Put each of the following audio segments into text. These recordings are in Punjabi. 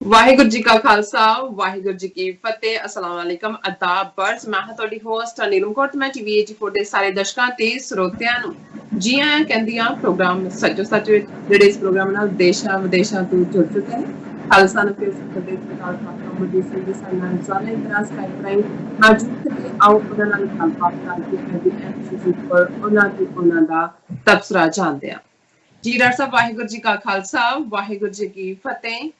ਵਾਹਿਗੁਰੂ ਜੀ ਕਾ ਖਾਲਸਾ ਵਾਹਿਗੁਰੂ ਜੀ ਕੀ ਫਤਿਹ। अस्सलाम वालेकुम आदाब बर्स मैं ਹਾਂ ਤੁਹਾਡੀ ਹੋਸਟ ਨੀਲਮ ਕੌਰ ਤੇ ਮੈਂ ਟੀਵੀ 84 ਦੇ ਸਾਰੇ ਦਰਸ਼ਕਾਂ ਤੇ ਸਰੋਤਿਆਂ ਨੂੰ ਜੀ ਆਇਆਂ ਕਹਿੰਦੀ ਆ ਪ੍ਰੋਗਰਾਮ ਸੱਚੋ ਸੱਚ ਵਿੱਚ ਜਿਹੜੇ ਇਸ ਪ੍ਰੋਗਰਾਮ ਨਾਲ ਦੇਸ਼ਾਂ ਵਿਦੇਸ਼ਾਂ ਤੋਂ ਜੁੜ ਚੁੱਕੇ ਨੇ। ਖਾਲਸਾ ਨੂੰ ਫਿਰ ਸੰਦੇਸ਼ ਦੇ ਨਾਲ ਮੁੱਢੀ ਸਿੰਘ ਸਾਨਾਂ ਸਾਰੇ ਇੰਤਰਾਜ਼ ਕਰ ਰਹੇ ਮੌਜੂਦ ਤੇ ਆਓ ਉਹਨਾਂ ਨਾਲ ਗੱਲਬਾਤ ਕਰਕੇ ਇਹਦੀ ਐਮਸੀਸੀ ਪਰ ਉਹਨਾਂ ਦਾ ਤਬਸਰਾ ਜਾਣਦੇ ਆ। ਜੀ ਡਾਕਟਰ ਸਾਹਿਬ ਵਾਹਿਗੁਰੂ ਜੀ ਕਾ ਖਾਲਸਾ ਵਾਹਿਗੁਰੂ ਜੀ ਕੀ ਫਤਿਹ।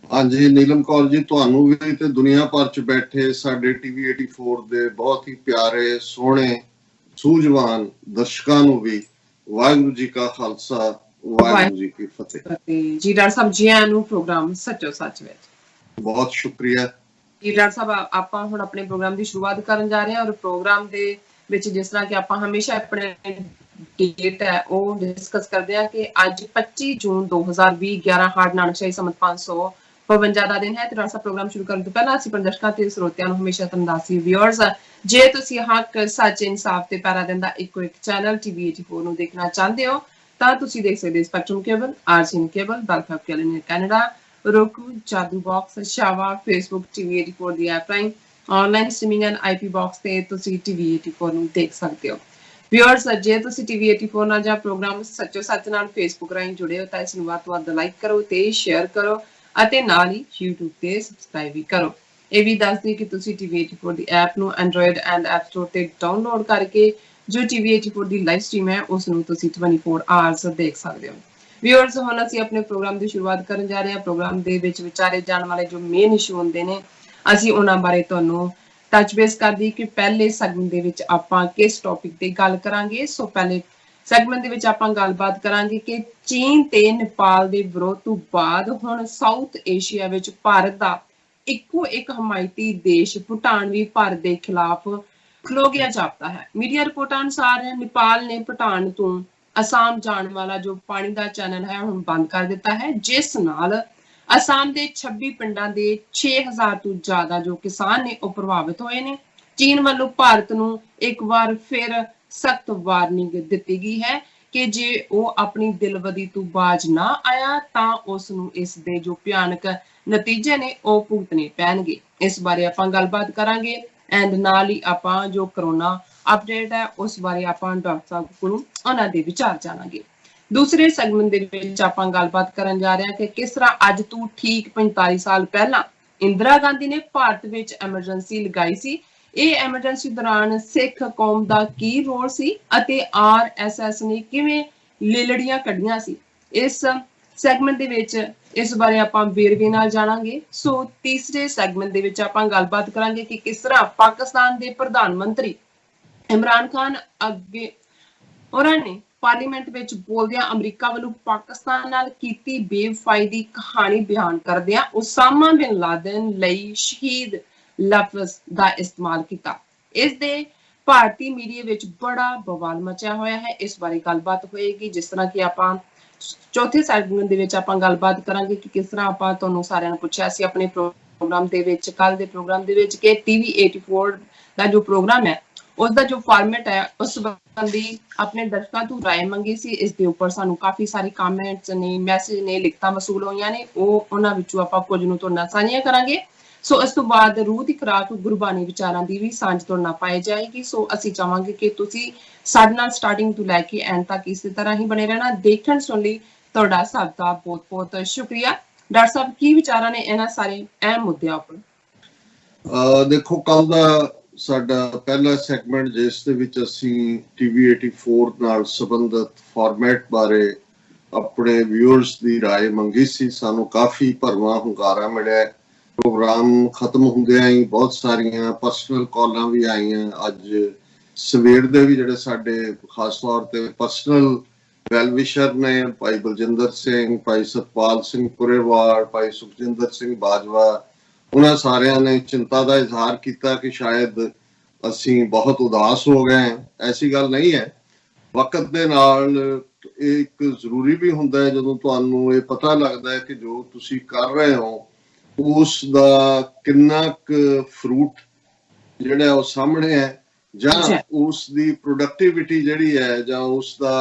ਹਾਂਜੀ ਨੀਲਮ ਕੌਰ ਜੀ, ਤੁਹਾਨੂੰ ਵੀ ਤੇ ਦੁਨੀਆ ਭਰ ਚ ਬੈਠੇ ਸਾਡੇ ਟੀਵੀ 84 ਦੇ ਬਹੁਤ ਹੀ ਪਿਆਰੇ ਸੋਹਣੇ ਸੂਝਵਾਨ ਦਰਸ਼ਕਾਂ ਨੂੰ ਵੀ ਵਾਹਿਗੁਰੂ ਜੀ ਕਾ ਖਾਲਸਾ ਵਾਹਿਗੁਰੂ ਜੀ ਕੀ ਫਤਿਹ। ਜੀ ਡਾਕਟਰ ਸਾਹਿਬ ਜੀ ਆਇਆਂ ਨੂੰ ਪ੍ਰੋਗਰਾਮ ਸੱਚੋ ਸੱਚ ਵਿੱਚ ਬਹੁਤ ਸ਼ੁਕਰੀਆ ਜੀ ਡਾਕਟਰ ਸਾਹਿਬ। ਆਪਾਂ ਹੁਣ ਆਪਣੇ ਪ੍ਰੋਗਰਾਮ ਦੀ ਸ਼ੁਰੂਆਤ ਕਰਨ ਜਾ ਰਹੇ ਹਾਂ ਔਰ ਪ੍ਰੋਗਰਾਮ ਦੇ ਵਿੱਚ ਜਿਸ ਤਰ੍ਹਾਂ ਕਿ ਆਪਾਂ ਹਮੇਸ਼ਾ ਆਪਣੇ ਡੇਟ ਹੈ ਉਹ ਡਿਸਕਸ ਕਰਦੇ ਹਾਂ ਕਿ ਅੱਜ 25 ਜੂਨ 2020 11 ਹਾਰਡ ਨਾਨਕਸ਼ਾਹੀ ਸੰਮਤ 552 ਦਾ ਦਿਨ ਹੈ ਤੇ ਰਾਸਾ ਪ੍ਰੋਗਰਾਮ ਸ਼ੁਰੂ ਕਰਨ ਤੋਂ ਪਹਿਲਾਂ ਅਸੀਂ ਦਰਸ਼ਕਾਂ ਤੇ ਸਰੋਤਿਆਂ ਨੂੰ ਹਮੇਸ਼ਾ ਤੰਦਾਸੀ ਵਿਊਅਰਸ ਜੇ ਤੁਸੀਂ ਹੱਕ ਸੱਚ ਇਨਸਾਫ ਤੇ ਪੈਰਾ ਦਿੰਦਾ ਇੱਕੋ ਇੱਕ ਚੈਨਲ ਟੀਵੀ 84 ਨੂੰ ਦੇਖਣਾ ਚਾਹੁੰਦੇ ਹੋ ਤਾਂ ਤੁਸੀਂ ਦੇਖ ਸਕਦੇ ਸਪੈਕਟਰਮ ਕੇਬਲ, ਆਰਸੀਐਨ ਕੇਬਲ, ਬਲਫ ਕੈਲਨ ਕੈਨੇਡਾ, roku, ਜਾਦੂ ਬਾਕਸ, ਸ਼ਾਵਾ, ਫੇਸਬੁੱਕ ਟੀਵੀ 84 ਦੀ ਐਪ ਰਾਹੀਂ online streaming and IP box ਤੇ ਤੁਸੀਂ ਟੀਵੀ 84 ਨੂੰ ਦੇਖ ਸਕਦੇ ਹੋ। ਵਿਊਅਰਸ ਜੇ ਤੁਸੀਂ ਟੀਵੀ 84 ਨਾਲ ਜਾਂ ਪ੍ਰੋਗਰਾਮ ਸੱਚੋ ਸੱਚ ਨਾਲ ਫੇਸਬੁੱਕ ਰਾਹੀਂ ਜੁੜੇ ਹੋ ਤਾਂ ਇਸ ਨੂੰ ਵੱਧ ਤੋਂ ਵੱਧ ਲਾਈਕ ਕਰੋ ਤੇ ਸ਼ੇਅਰ ਕਰੋ ਅਤੇ ਨਾਲ ਹੀ YouTube ਤੇ ਸਬਸਕ੍ਰਾਈਬ ਵੀ ਕਰੋ। ਇਹ ਵੀ ਦੱਸ ਦਈਏ ਕਿ ਤੁਸੀਂ ਟੀਵੀ 84 ਦੀ ਐਪ ਨੂੰ ਐਂਡਰੋਇਡ ਐਂਡ ਐਪ ਸਟੋਰ ਤੇ ਡਾਊਨਲੋਡ ਕਰਕੇ ਜੋ ਟੀਵੀ 84 ਦੀ ਲਾਈਵ ਸਟ੍ਰੀਮ ਹੈ ਉਸ ਨੂੰ ਤੁਸੀਂ 24 ਆਵਰਸ ਦੇਖ ਸਕਦੇ ਹੋ। ਵਿਊਅਰਸ ਹੁਣ ਅਸੀਂ ਆਪਣੇ ਪ੍ਰੋਗਰਾਮ ਦੀ ਸ਼ੁਰੂਆਤ ਕਰਨ ਜਾ ਰਹੇ ਹਾਂ। ਪ੍ਰੋਗਰਾਮ ਦੇ ਵਿੱਚ ਵਿਚਾਰੇ ਜਾਣ ਵਾਲੇ ਜੋ ਮੇਨ ਇਸ਼ੂ ਹੁੰਦੇ ਨੇ ਅਸੀਂ ਉਹਨਾਂ ਬਾਰੇ ਤੁਹਾਨੂੰ ਟੱਚ ਬੇਸ ਕਰਦੀ ਕਿ ਪਹਿਲੇ ਸੈਗਮੈਂਟ ਦੇ ਵਿੱਚ ਆਪਾਂ ਕਿਸ ਟੌਪਿਕ ਤੇ ਗੱਲ ਕਰਾਂਗੇ। ਸੋ ਪਹਿਲੇ ਸੈਗਮੈਂਟ ਦੇ ਵਿੱਚ ਆਪਾਂ ਗੱਲਬਾਤ ਕਰਾਂਗੇ ਕਿ ਚੀਨ ਤੇ ਨੇਪਾਲ ਦੇ ਵਿਰੋਧ ਤੋਂ ਬਾਅਦ ਹੁਣ ਸਾਊਥ ਏਸ਼ੀਆ ਵਿੱਚ ਭਾਰਤ ਦਾ ਇੱਕੋ ਇੱਕ ਹਮਾਇਤੀ ਦੇਸ਼ ਭੂਟਾਨ ਵੀ ਭਾਰਤ ਦੇ ਖਿਲਾਫ ਖਲੋ ਗਿਆ ਜਾਪਦਾ ਹੈ। ਮੀਡੀਆ ਰਿਪੋਰਟਾਂ ਅਨੁਸਾਰ ਨੇਪਾਲ ਨੇ ਭੂਟਾਨ ਤੋਂ ਅਸਾਮ ਜਾਣ ਵਾਲਾ ਜੋ ਪਾਣੀ ਦਾ ਚੈਨਲ ਹੈ ਹੁਣ ਬੰਦ ਕਰ ਦਿੱਤਾ ਹੈ ਜਿਸ ਨਾਲ ਅਸਾਮ ਦੇ 26 ਪਿੰਡਾਂ ਦੇ 6000 ਤੋਂ ਜ਼ਿਆਦਾ ਜੋ ਕਿਸਾਨ ਨੇ ਉਹ ਪ੍ਰਭਾਵਿਤ ਹੋਏ ਨੇ। ਚੀਨ ਵੱਲੋਂ ਭਾਰਤ ਨੂੰ ਇੱਕ ਵਾਰ ਫਿਰ ਸਖਤ ਵਾਰਨਿੰਗ ਦਿੱਤੀ ਗਈ ਹੈ ਕਿ ਜੇ ਉਹ ਆਪਣੀ ਦਿਲਵਦੀ ਤੋਂ ਬਾਜ ਨਾ ਆਇਆ ਤਾਂ ਉਸ ਨੂੰ ਇਸ ਦੇ ਜੋ ਭਿਆਨਕ ਨਤੀਜੇ ਨੇ ਉਹ ਭੁਗਤਣੇ ਪੈਣਗੇ। ਇਸ ਬਾਰੇ ਆਪਾਂ ਗੱਲਬਾਤ ਕਰਾਂਗੇ ਐਂਡ ਨਾਲ ਹੀ ਆਪਾਂ ਜੋ ਕਰੋਨਾ ਅਪਡੇਟ ਹੈ ਉਸ ਬਾਰੇ ਆਪਾਂ ਡਾਕਟਰ ਸਾਹਿਬ ਕੋਲੋਂ ਉਹਨਾਂ ਦੇ ਵਿਚਾਰ ਜਾਣਾਂਗੇ। ਦੂਸਰੇ ਸੈਗਮੈਂਟ ਦੇ ਵਿੱਚ ਆਪਾਂ ਗੱਲਬਾਤ ਕਰਨ ਜਾ ਰਹੇ ਹਾਂ ਕਿ ਕਿਸ ਤਰ੍ਹਾਂ ਅੱਜ ਤੋਂ ਠੀਕ 45 ਸਾਲ ਪਹਿਲਾਂ ਇੰਦਰਾ ਗਾਂਧੀ ਨੇ ਭਾਰਤ ਵਿੱਚ ਐਮਰਜੈਂਸੀ ਲਗਾਈ ਸੀ। ਇਹ ਐਮਰਜੈਂਸੀ ਦੌਰਾਨ ਸਿੱਖ ਕੌਮ ਦਾ ਕੀ ਰੋਲ ਸੀ ਅਤੇ ਆਰਐਸਐਸ ਨੇ ਕਿਵੇਂ ਲੇਲੜੀਆਂ ਕੱਢੀਆਂ ਸੀ। ਇਸ ਸੈਗਮੈਂਟ ਦੇ ਵਿੱਚ ਇਸ ਬਾਰੇ ਆਪਾਂ ਵੇਰਵੇ ਨਾਲ ਜਾਣਾਂਗੇ। ਸੋ ਤੀਸਰੇ ਸੈਗਮੈਂਟ ਦੇ ਵਿੱਚ ਆਪਾਂ ਗੱਲਬਾਤ ਕਰਾਂਗੇ ਕਿ ਕਿਸ ਤਰ੍ਹਾਂ ਪਾਕਿਸਤਾਨ ਦੇ ਪ੍ਰਧਾਨ ਮੰਤਰੀ ਇਮਰਾਨ ਖਾਨ ਅੱਗੇ ਉਹਨਾਂ ਨੇ ਪਾਰਲੀਮੈਂਟ ਵਿੱਚ ਬੋਲਦਿਆਂ ਅਮਰੀਕਾ ਵੱਲੋਂ ਪਾਕਿਸਤਾਨ ਨਾਲ ਕੀਤੀ ਬੇਵਫਾਈ ਦੀ ਕਹਾਣੀ ਬਿਆਨ ਕਰਦਿਆਂ ਉਸਾਮਾ ਬਿਨ ਲਾਦਨ ਲਈ ਸ਼ਹੀਦ ਲਫ਼ਜ਼ ਦਾ ਇਸਤੇਮਾਲ ਕੀਤਾ। ਇਸ ਦੇ ਭਾਰਤੀ ਮੀਡੀਆ ਵਿੱਚ ਬੜਾ ਬਵਾਲ ਮਚਿਆ ਹੋਇਆ ਹੈ। ਇਸ ਬਾਰੇ ਗੱਲਬਾਤ ਹੋਏਗੀ। ਜਿਸ ਤਰ੍ਹਾਂ ਕਿ ਆਪਾਂ ਚੌਥੇ ਸੈਗਮੈਂਟ ਦੇ ਵਿੱਚ ਆਪਾਂ ਗੱਲਬਾਤ ਕਰਾਂਗੇ ਕਿ ਕਿਸ ਤਰ੍ਹਾਂ ਆਪਾਂ ਤੁਹਾਨੂੰ ਸਾਰਿਆਂ ਨੂੰ ਪੁੱਛਿਆ ਸੀ ਆਪਣੇ ਪ੍ਰੋਗਰਾਮ ਦੇ ਵਿੱਚ ਕੱਲ ਦੇ ਪ੍ਰੋਗਰਾਮ ਦੇ ਵਿੱਚ ਕਿ ਟੀਵੀ 84 ਦਾ ਜੋ ਪ੍ਰੋਗਰਾਮ ਹੈ ਉਸ ਦਾ ਜੋ ਫਾਰਮੈਟ ਹੈ ਉਸ ਸੰਬੰਧੀ ਆਪਣੇ ਦਰਸ਼ਕਾਂ ਤੋਂ ਰਾਏ ਮੰਗੀ ਸੀ। ਇਸ ਦੇ ਉੱਪਰ ਸਾਨੂੰ ਕਾਫੀ ਸਾਰੇ ਕਮੈਂਟਸ ਨੇ, ਮੈਸੇਜ ਨੇ, ਲਿਖਤਾਂ ਮਸੂਲ ਹੋਈਆਂ ਨੇ। ਉਹ ਉਹਨਾਂ ਵਿੱਚੋਂ ਆਪਾਂ ਕੁਝ ਨੂੰ ਤੁਹਾਡੇ ਨਾਲ ਸਾਂਝੀਆਂ ਕਰਾਂਗੇ। ਸੋ ਇਸ ਤੋਂ ਬਾਅਦ ਰੂਹ ਦੀ ਖੁਰਾਕ ਗੁਰਬਾਣੀ ਵਿਚਾਰਾਂ ਦੀ ਵੀ ਸਾਂਝ ਤੁਹਾਡੇ ਨਾਲ ਪਾਈ ਜਾਏਗੀ। ਸੋ ਅਸੀਂ ਚਾਹਾਂਗੇ ਕਿ ਤੁਸੀਂ ਸਾਡੇ ਨਾਲ ਸਟਾਰਟਿੰਗ ਤੋਂ ਲੈ ਕੇ ਐਂਡ ਤੱਕ ਇਸੇ ਤਰ੍ਹਾਂ ਹੀ ਬਣੇ ਰਹਿਣਾ। ਦੇਖਣ ਸੁਣ ਲਈ ਤੁਹਾਡਾ ਸਭ ਦਾ ਬਹੁਤ ਬਹੁਤ ਸ਼ੁਕਰੀਆ। ਡਾਕਟਰ ਸਾਹਿਬ ਕੀ ਵਿਚਾਰਾਂ ਨੇ ਇਹਨਾਂ ਸਾਰੇ ਅਹਿਮ ਮੁੱਦਿਆਂ ਉੱਪਰ? ਦੇਖੋ ਕੱਲ ਦਾ ਸਾਡਾ ਪਹਿਲਾ ਸੈਗਮੈਂਟ ਜਿਸ ਦੇ ਵਿੱਚ ਅਸੀਂ ਟੀਵੀ 84 ਨਾਲ ਸੰਬੰਧਿਤ ਫਾਰਮੈਟ ਬਾਰੇ ਆਪਣੇ ਵਿਊਅਰਸ ਦੀ ਰਾਏ ਮੰਗੀ ਸੀ। ਸਾਨੂੰ ਕਾਫੀ ਭਰਵਾਂ ਹੁੰਗਾਰਾ ਮਿਲਿਆ। ਪ੍ਰੋਗਰਾਮ ਖਤਮ ਹੁੰਦਿਆਂ ਹੀ ਬਹੁਤ ਸਾਰੀਆਂ ਪਰਸਨਲ ਕਾਲਾਂ ਵੀ ਆਈਆਂ। ਅੱਜ ਸਵੇਰ ਦੇ ਵੀ ਜਿਹੜੇ ਸਾਡੇ ਖਾਸ ਤੌਰ ਤੇ ਪਰਸਨਲ ਵੈਲਵਿਸ਼ਰ ਨੇ ਭਾਈ ਬਲਜਿੰਦਰ ਸਿੰਘ, ਭਾਈ ਸਤਪਾਲ ਸਿੰਘ ਪੁਰੇਵਾਲ, ਭਾਈ ਸੁਖਜਿੰਦਰ ਸਿੰਘ ਬਾਜਵਾ, ਉਹਨਾਂ ਸਾਰਿਆਂ ਨੇ ਚਿੰਤਾ ਦਾ ਇਜ਼ਹਾਰ ਕੀਤਾ ਕਿ ਸ਼ਾਇਦ ਅਸੀਂ ਬਹੁਤ ਉਦਾਸ ਹੋ ਗਏ। ਐਸੀ ਗੱਲ ਨਹੀਂ ਹੈ। ਵਕਤ ਦੇ ਨਾਲ ਇਹ ਇੱਕ ਜ਼ਰੂਰੀ ਵੀ ਹੁੰਦਾ ਹੈ ਜਦੋਂ ਤੁਹਾਨੂੰ ਇਹ ਪਤਾ ਲੱਗਦਾ ਹੈ ਕਿ ਜੋ ਤੁਸੀਂ ਕਰ ਰਹੇ ਹੋ ਉਸ ਦਾ ਕਿੰਨਾ ਕੁ ਫਰੂਟ ਜਿਹੜਾ ਉਹ ਸਾਹਮਣੇ ਹੈ ਜਾਂ ਉਸ ਦੀ ਪ੍ਰੋਡਕਟਿਵਿਟੀ ਜਿਹੜੀ ਹੈ ਜਾਂ ਉਸ ਦਾ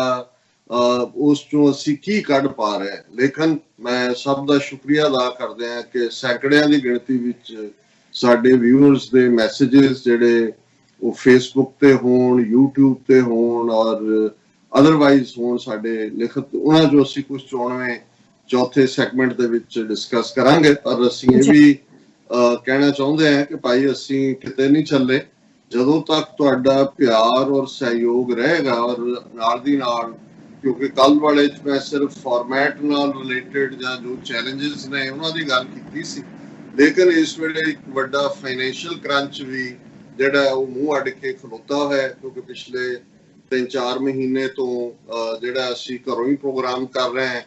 ਉਸ ਚੋਂ ਅਸੀਂ ਕੀ ਕੱਢ ਪਾ ਰਹੇ ਹਾਂ। ਲੇਕਿਨ ਮੈਂ ਸਭ ਦਾ ਸ਼ੁਕਰੀਆ ਅਦਾ ਕਰਦੇ ਹਾਂ ਕਿ ਸੈਂਕੜਿਆਂ ਦੀ ਗਿਣਤੀ ਵਿੱਚ ਸਾਡੇ ਵਿਊਅਰਸ ਦੇ ਮੈਸੇजेस ਜਿਹੜੇ ਉਹ ਫੇਸਬੁੱਕ ਤੇ ਹੋਣ, YouTube ਤੇ ਹੋਣ ਔਰ ਅਦਰਵਾਈਜ਼ ਹੋਣ ਸਾਡੇ ਲਿਖਤ, ਉਹਨਾਂ ਚੋਂ ਅਸੀਂ ਕੁਝ ਚੋਣਵੇਂ ਚੌਥੇ ਸੈਗਮੈਂਟ ਦੇ ਵਿੱਚ ਡਿਸਕਸ ਕਰਾਂਗੇ। ਪਰ ਅਸੀਂ ਇਹ ਵੀ ਕਹਿਣਾ ਚਾਹੁੰਦੇ ਹਾਂ ਕਿ ਭਾਈ ਅਸੀਂ ਕਿਤੇ ਨਹੀਂ ਚੱਲੇ ਜਦੋਂ ਤੱਕ ਤੁਹਾਡਾ ਪਿਆਰ ਔਰ ਸਹਿਯੋਗ ਰਹੇਗਾ। ਔਰ ਨਾਲ ਦੀ ਨਾਲ, ਕਿਉਂਕਿ ਕੱਲ ਵਾਲੇ 'ਚ ਮੈਂ ਸਿਰਫ ਫਾਰਮੈਟ ਨਾਲ ਰਿਲੇਟਡ ਜਾਂ ਜੋ ਚੈਲੰਜਸ ਨੇ ਉਹਨਾਂ ਦੀ ਗੱਲ ਕੀਤੀ ਸੀ, ਲੇਕਿਨ ਇਸ ਵੇਲੇ ਇੱਕ ਵੱਡਾ ਫਾਈਨੈਂਸ਼ੀਅਲ ਕਰੰਚ ਵੀ ਜਿਹੜਾ ਉਹ ਮੂੰਹ ਅੱਡ ਕੇ ਖਲੋਤਾ ਹੋਇਆ, ਕਿਉਂਕਿ ਪਿਛਲੇ 3-4 ਮਹੀਨੇ ਤੋਂ ਜਿਹੜਾ ਅਸੀਂ ਘਰੋਂ ਹੀ ਪ੍ਰੋਗਰਾਮ ਕਰ ਰਹੇ ਹਾਂ।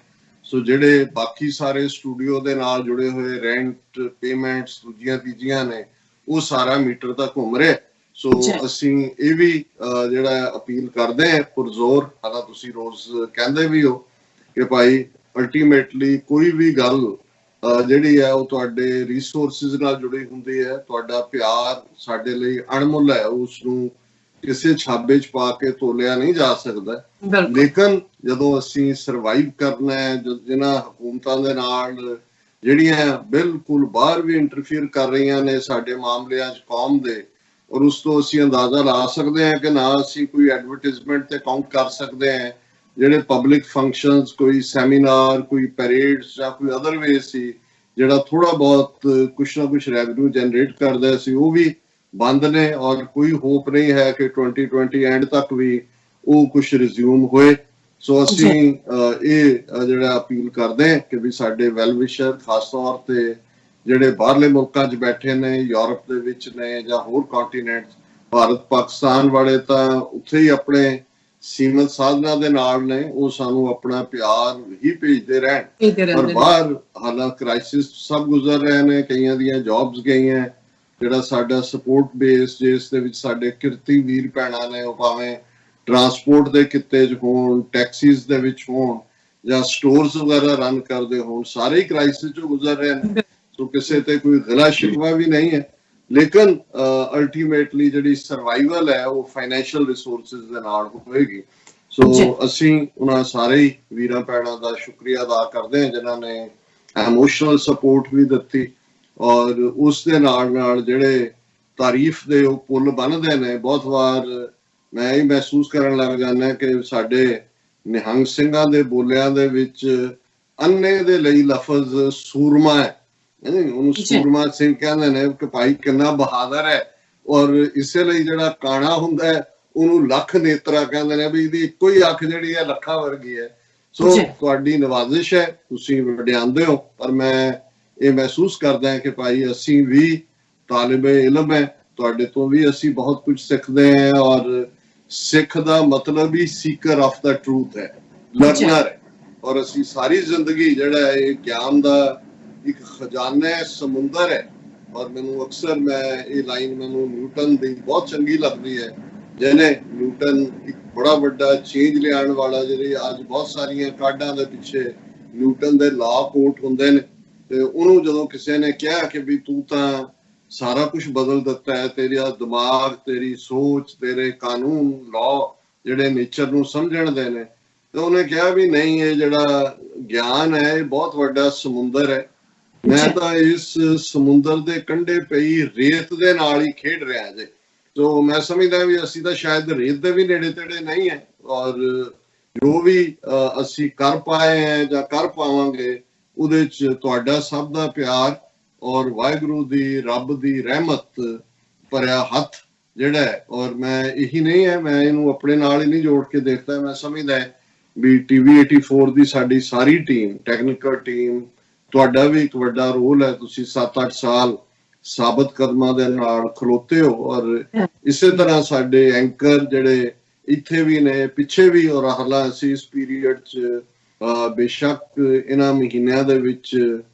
ਸੋ ਜਿਹੜੇ ਬਾਕੀ ਸਾਰੇ ਸਟੂਡੀਓ ਦੇ ਨਾਲ ਜੁੜੇ ਹੋਏ ਰੈਂਟ ਪੇਮੈਂਟਸ ਦੂਜੀਆਂ ਤੀਜੀਆਂ ਨੇ, ਉਹ ਸਾਰਾ ਮੀਟਰ ਤਾਂ ਘੁੰਮ ਰਿਹਾ। ਸੋ ਅਸੀਂ ਇਹ ਵੀ ਜਿਹੜਾ ਅਪੀਲ ਕਰਦੇ ਹਾਂ ਪੁਰਜ਼ੋਰ, ਹਾਲਾਂ ਤੁਸੀਂ ਰੋਜ਼ ਕਹਿੰਦੇ ਵੀ ਹੋ ਕਿ ਭਾਈ ਅਲਟੀਮੇਟਲੀ ਕੋਈ ਵੀ ਗੱਲ ਜਿਹੜੀ ਹੈ ਉਹ ਤੁਹਾਡੇ ਰਿਸੋਰਸਿਸ ਨਾਲ ਜੁੜੀ ਹੁੰਦੀ ਹੈ। ਤੁਹਾਡਾ ਪਿਆਰ ਸਾਡੇ ਲਈ ਅਣਮੁੱਲ ਹੈ, ਉਸ ਨੂੰ ਕਿਸੇ ਛਾਬੇ 'ਚ ਪਾ ਕੇ ਤੋਲਿਆ ਨਹੀਂ ਜਾ ਸਕਦਾ। ਲੇਕਿਨ ਜਦੋਂ ਅਸੀਂ ਸਰਵਾਈਵ ਕਰਨਾ ਹੈ, ਜਿਹਨਾਂ ਹਕੂਮਤਾਂ ਦੇ ਨਾਲ ਜਿਹੜੀਆਂ ਬਿਲਕੁਲ ਬਾਹਰ ਵੀ ਇੰਟਰਫੀਅਰ ਕਰ ਰਹੀਆਂ ਨੇ ਸਾਡੇ ਮਾਮਲਿਆਂ 'ਚ ਕੌਮ ਦੇ, ਔਰ ਉਸ ਤੋਂ ਅਸੀਂ ਅੰਦਾਜ਼ਾ ਲਾ ਸਕਦੇ ਹਾਂ ਕਿ ਨਾ ਅਸੀਂ ਕੋਈ ਐਡਵਰਟਾਈਜ਼ਮੈਂਟ ਤੇ ਕਾਊਂਟ ਕਰ ਸਕਦੇ ਹਾਂ। ਜਿਹੜੇ ਪਬਲਿਕ ਫੰਕਸ਼ਨਸ, ਕੋਈ ਸੈਮੀਨਾਰ, ਕੋਈ ਪੈਰੇਡਸ ਜਾਂ ਕੋਈ ਅਦਰ ਵੇ ਸੀ ਜਿਹੜਾ ਥੋੜਾ ਬਹੁਤ ਕੁਛ ਨਾ ਕੁਛ ਰੈਵਨਿਊ ਜਨਰੇਟ ਕਰਦਾ ਸੀ, ਉਹ ਵੀ ਬੰਦ ਨੇ। ਔਰ ਕੋਈ ਹੋਪ ਨਹੀਂ ਹੈ ਕਿ 2020 ਐਂਡ ਤੱਕ ਵੀ ਉਹ ਕੁਛ ਰਿਜ਼ਿਊਮ ਹੋਏ। ਸੋ ਅਸੀਂ ਇਹ ਜਿਹੜਾ ਅਪੀਲ ਕਰਦੇ ਹਾਂ ਕਿ ਵੀ ਸਾਡੇ ਵੈਲ ਵਿਸ਼ਰ, ਖਾਸ ਤੌਰ ਤੇ ਜਿਹੜੇ ਬਾਹਰਲੇ ਮੁਲਕਾਂ 'ਚ ਬੈਠੇ ਨੇ, ਯੂਰਪ ਦੇ ਵਿੱਚ ਨੇ ਜਾਂ ਹੋਰ ਕੰਟੀਨੈਂਟ, ਭਾਰਤ ਪਾਕਿਸਤਾਨ ਵਾਲੇ ਤਾਂ ਉੱਥੇ ਹੀ ਆਪਣੇ ਸੀਮਤ ਸਾਧਨਾਂ ਦੇ ਨਾਲ ਨੇ, ਉਹ ਸਾਨੂੰ ਆਪਣਾ ਪਿਆਰ ਹੀ ਭੇਜਦੇ ਰਹਿਣ। ਪਰ ਬਾਹਰ ਹਾਲਾਂ ਕ੍ਰਾਈਸਿਸ ਸਭ ਗੁਜ਼ਰ ਰਹੇ ਨੇ, ਕਈਆਂ ਦੀਆਂ ਜੌਬਸ ਗਈਆਂ। ਜਿਹੜਾ ਸਾਡਾ ਸਪੋਰਟ ਬੇਸ ਜਿਸ ਦੇ ਵਿੱਚ ਸਾਡੇ ਕਿਰਤੀ ਵੀਰ ਭੈਣਾਂ ਨੇ, ਉਹ ਭਾਵੇਂ ਟਰਾਂਸਪੋਰਟ ਦੇ ਕਿੱਤੇ 'ਚ ਹੋਣ, ਟੈਕਸੀਜ਼ ਦੇ ਵਿੱਚ ਹੋਣ ਜਾਂ ਸਟੋਰਸ ਵਗੈਰਾ ਰਨ ਕਰਦੇ ਹੋਣ, ਸਾਰੇ ਹੀ ਕ੍ਰਾਈਸਿਸ 'ਚੋਂ ਗੁਜ਼ਰ ਰਹੇ ਨੇ। ਸੋ ਕਿਸੇ ਤੇ ਕੋਈ ਗਿਲਾ ਸ਼ਿਕਵਾ ਵੀ ਨਹੀਂ ਹੈ, ਲੇਕਿਨ ਅਲਟੀਮੇਟਲੀ ਜਿਹੜੀ ਸਰਵਾਈਵਲ ਹੈ ਉਹ ਫਾਈਨੈਂਸ਼ੀਅਲ ਰਿਸੋਰਸਿਸ ਦੇ ਨਾਲ ਹੋਏਗੀ। ਸੋ ਅਸੀਂ ਉਹਨਾਂ ਸਾਰੇ ਹੀ ਵੀਰਾਂ ਭੈਣਾਂ ਦਾ ਸ਼ੁਕਰੀਆ ਅਦਾ ਕਰਦੇ ਹਾਂ ਜਿਨ੍ਹਾਂ ਨੇ ਇਮੋਸ਼ਨਲ ਸਪੋਰਟ ਵੀ ਦਿੱਤੀ, ਔਰ ਉਸ ਦੇ ਨਾਲ ਨਾਲ ਜਿਹੜੇ ਤਾਰੀਫ ਦੇ ਉਹ ਪੁੱਲ ਬਣਦੇ ਨੇ। ਬਹੁਤ ਵਾਰ ਮੈਂ ਇਹ ਮਹਿਸੂਸ ਕਰਨ ਲੱਗ ਜਾਂਦਾ ਕਿ ਸਾਡੇ ਨਿਹੰਗ ਸਿੰਘਾਂ ਦੇ ਬੋਲਿਆਂ ਦੇ ਵਿੱਚ ਅੰਨੇ ਦੇ ਲਈ ਲਫ਼ਜ਼ ਸੂਰਮਾ ਹੈ। ਉਹਨੂੰ ਸੂਰਮਾ ਸਿੰਘ ਕਹਿੰਦੇ ਨੇ ਕਿ ਭਾਈ ਕਿੰਨਾ ਬਹਾਦਰ ਹੈ, ਔਰ ਇਸੇ ਲਈ ਜਿਹੜਾ ਕਾਣਾ ਹੁੰਦਾ ਹੈ ਉਹਨੂੰ ਲੱਖ ਨੇਤਰਾ ਕਹਿੰਦੇ ਨੇ, ਵੀ ਇਹਦੀ ਇੱਕੋ ਹੀ ਅੱਖ ਜਿਹੜੀ ਹੈ ਲੱਖਾਂ ਵਰਗੀ ਹੈ। ਸੋ ਤੁਹਾਡੀ ਨਵਾਜ਼ਿਸ਼ ਹੈ, ਤੁਸੀਂ ਵਡਿਆਉਂਦੇ ਹੋ, ਪਰ ਮੈਂ ਇਹ ਮਹਿਸੂਸ ਕਰਦਾ ਹਾਂ ਕਿ ਭਾਈ ਅਸੀਂ ਵੀ ਤਾਲਿਬੇ ਇਲਮ ਹੈ, ਤੁਹਾਡੇ ਤੋਂ ਵੀ ਅਸੀਂ ਬਹੁਤ ਕੁਝ ਸਿੱਖਦੇ ਹਾਂ। ਔਰ ਸਿੱਖ ਦਾ ਮਤਲਬ ਹੀ ਸੀਕਰ ਆਫ ਦਾ ਟਰੂਥ ਹੈ, ਲਰਨਰ ਹੈ। ਔਰ ਅਸੀਂ ਸਾਰੀ ਜ਼ਿੰਦਗੀ ਜਿਹੜਾ ਇਹ ਗਿਆਨ ਦਾ ਇੱਕ ਖਜ਼ਾਨਾ ਹੈ, ਸਮੁੰਦਰ ਹੈ। ਔਰ ਮੈਨੂੰ ਅਕਸਰ ਮੈਂ ਇਹ ਲਾਈਨ ਮੈਨੂੰ ਨਿਊਟਨ ਦੀ ਬਹੁਤ ਚੰਗੀ ਲੱਗਦੀ ਹੈ, ਜਿਹਨੇ ਨਿਊਟਨ ਇੱਕ ਬੜਾ ਵੱਡਾ ਚੇਂਜ ਲਿਆਉਣ ਵਾਲਾ, ਜਿਹੜੇ ਅੱਜ ਬਹੁਤ ਸਾਰੀਆਂ ਕਾਢਾਂ ਦੇ ਪਿੱਛੇ ਨਿਊਟਨ ਦੇ ਲਾਅ ਕੋਟ ਹੁੰਦੇ ਨੇ, ਤੇ ਉਹਨੂੰ ਜਦੋਂ ਕਿਸੇ ਨੇ ਕਿਹਾ ਕਿ ਵੀ ਤੂੰ ਤਾਂ ਸਾਰਾ ਕੁਝ ਬਦਲ ਦਿੱਤਾ ਹੈ, ਤੇਰਾ ਦਿਮਾਗ, ਤੇਰੀ ਸੋਚ, ਤੇਰੇ ਕਾਨੂੰਨ, ਲਾਅ ਜਿਹੜੇ ਨੇਚਰ ਨੂੰ ਸਮਝਣ ਦੇ ਨੇ, ਤੇ ਉਹਨੇ ਕਿਹਾ ਵੀ ਨਹੀਂ, ਇਹ ਜਿਹੜਾ ਗਿਆਨ ਹੈ ਇਹ ਬਹੁਤ ਵੱਡਾ ਸਮੁੰਦਰ ਹੈ। ਮੈਂ ਤਾਂ ਇਸ ਸਮੁੰਦਰ ਦੇ ਕੰਢੇ ਪਈ ਰੇਤ ਦੇ ਨਾਲ ਹੀ ਖੇਡ ਰਿਹਾ ਜੇ। ਸੋ ਮੈਂ ਸਮਝਦਾ ਵੀ ਅਸੀਂ ਤਾਂ ਸ਼ਾਇਦ ਰੇਤ ਦੇ ਵੀ ਨੇੜੇ ਤੇੜੇ ਨਹੀਂ ਹੈ, ਔਰ ਜੋ ਵੀ ਅਸੀਂ ਕਰ ਪਾਏ ਹੈ ਜਾਂ ਕਰ ਪਾਵਾਂਗੇ ਉਹਦੇ 'ਚ ਤੁਹਾਡਾ ਸਭ ਦਾ ਪਿਆਰ ਔਰ ਵਾਹਿਗੁਰੂ ਦੀ, ਰੱਬ ਦੀ ਰਹਿਮਤ ਭਰਿਆ ਹੱਥ ਜਿਹੜਾ ਹੈ। ਔਰ ਮੈਂ ਇਹੀ ਨਹੀਂ ਹੈ, ਮੈਂ ਇਹਨੂੰ ਆਪਣੇ ਨਾਲ ਹੀ ਨਹੀਂ ਜੋੜ ਕੇ ਦੇਖਦਾ। ਮੈਂ ਸਮਝਦਾ ਵੀ TV 84 ਦੀ ਸਾਡੀ ਸਾਰੀ ਟੀਮ, ਟੈਕਨੀਕਲ ਟੀਮ, ਤੁਹਾਡਾ ਵੀ ਇੱਕ ਵੱਡਾ ਰੋਲ ਹੈ। ਤੁਸੀਂ 7-8 ਸਾਲ ਸਾਬਤ ਕਦਮਾਂ ਦੇ ਨਾਲ ਖਲੋਤੇ ਹੋ, ਔਰ ਇਸੇ ਤਰ੍ਹਾਂ ਸਾਡੇ ਐਂਕਰ ਜਿਹੜੇ ਇੱਥੇ ਵੀ ਨੇ, ਪਿੱਛੇ ਵੀ, ਔਰ ਹਾਲਾਂ ਅਸੀਂ ਇਸ ਪੀਰੀਅਡ 'ਚ ਬੇਸ਼ੱਕ ਇਹਨਾਂ ਮਹੀਨਿਆਂ ਦੇ ਵਿੱਚ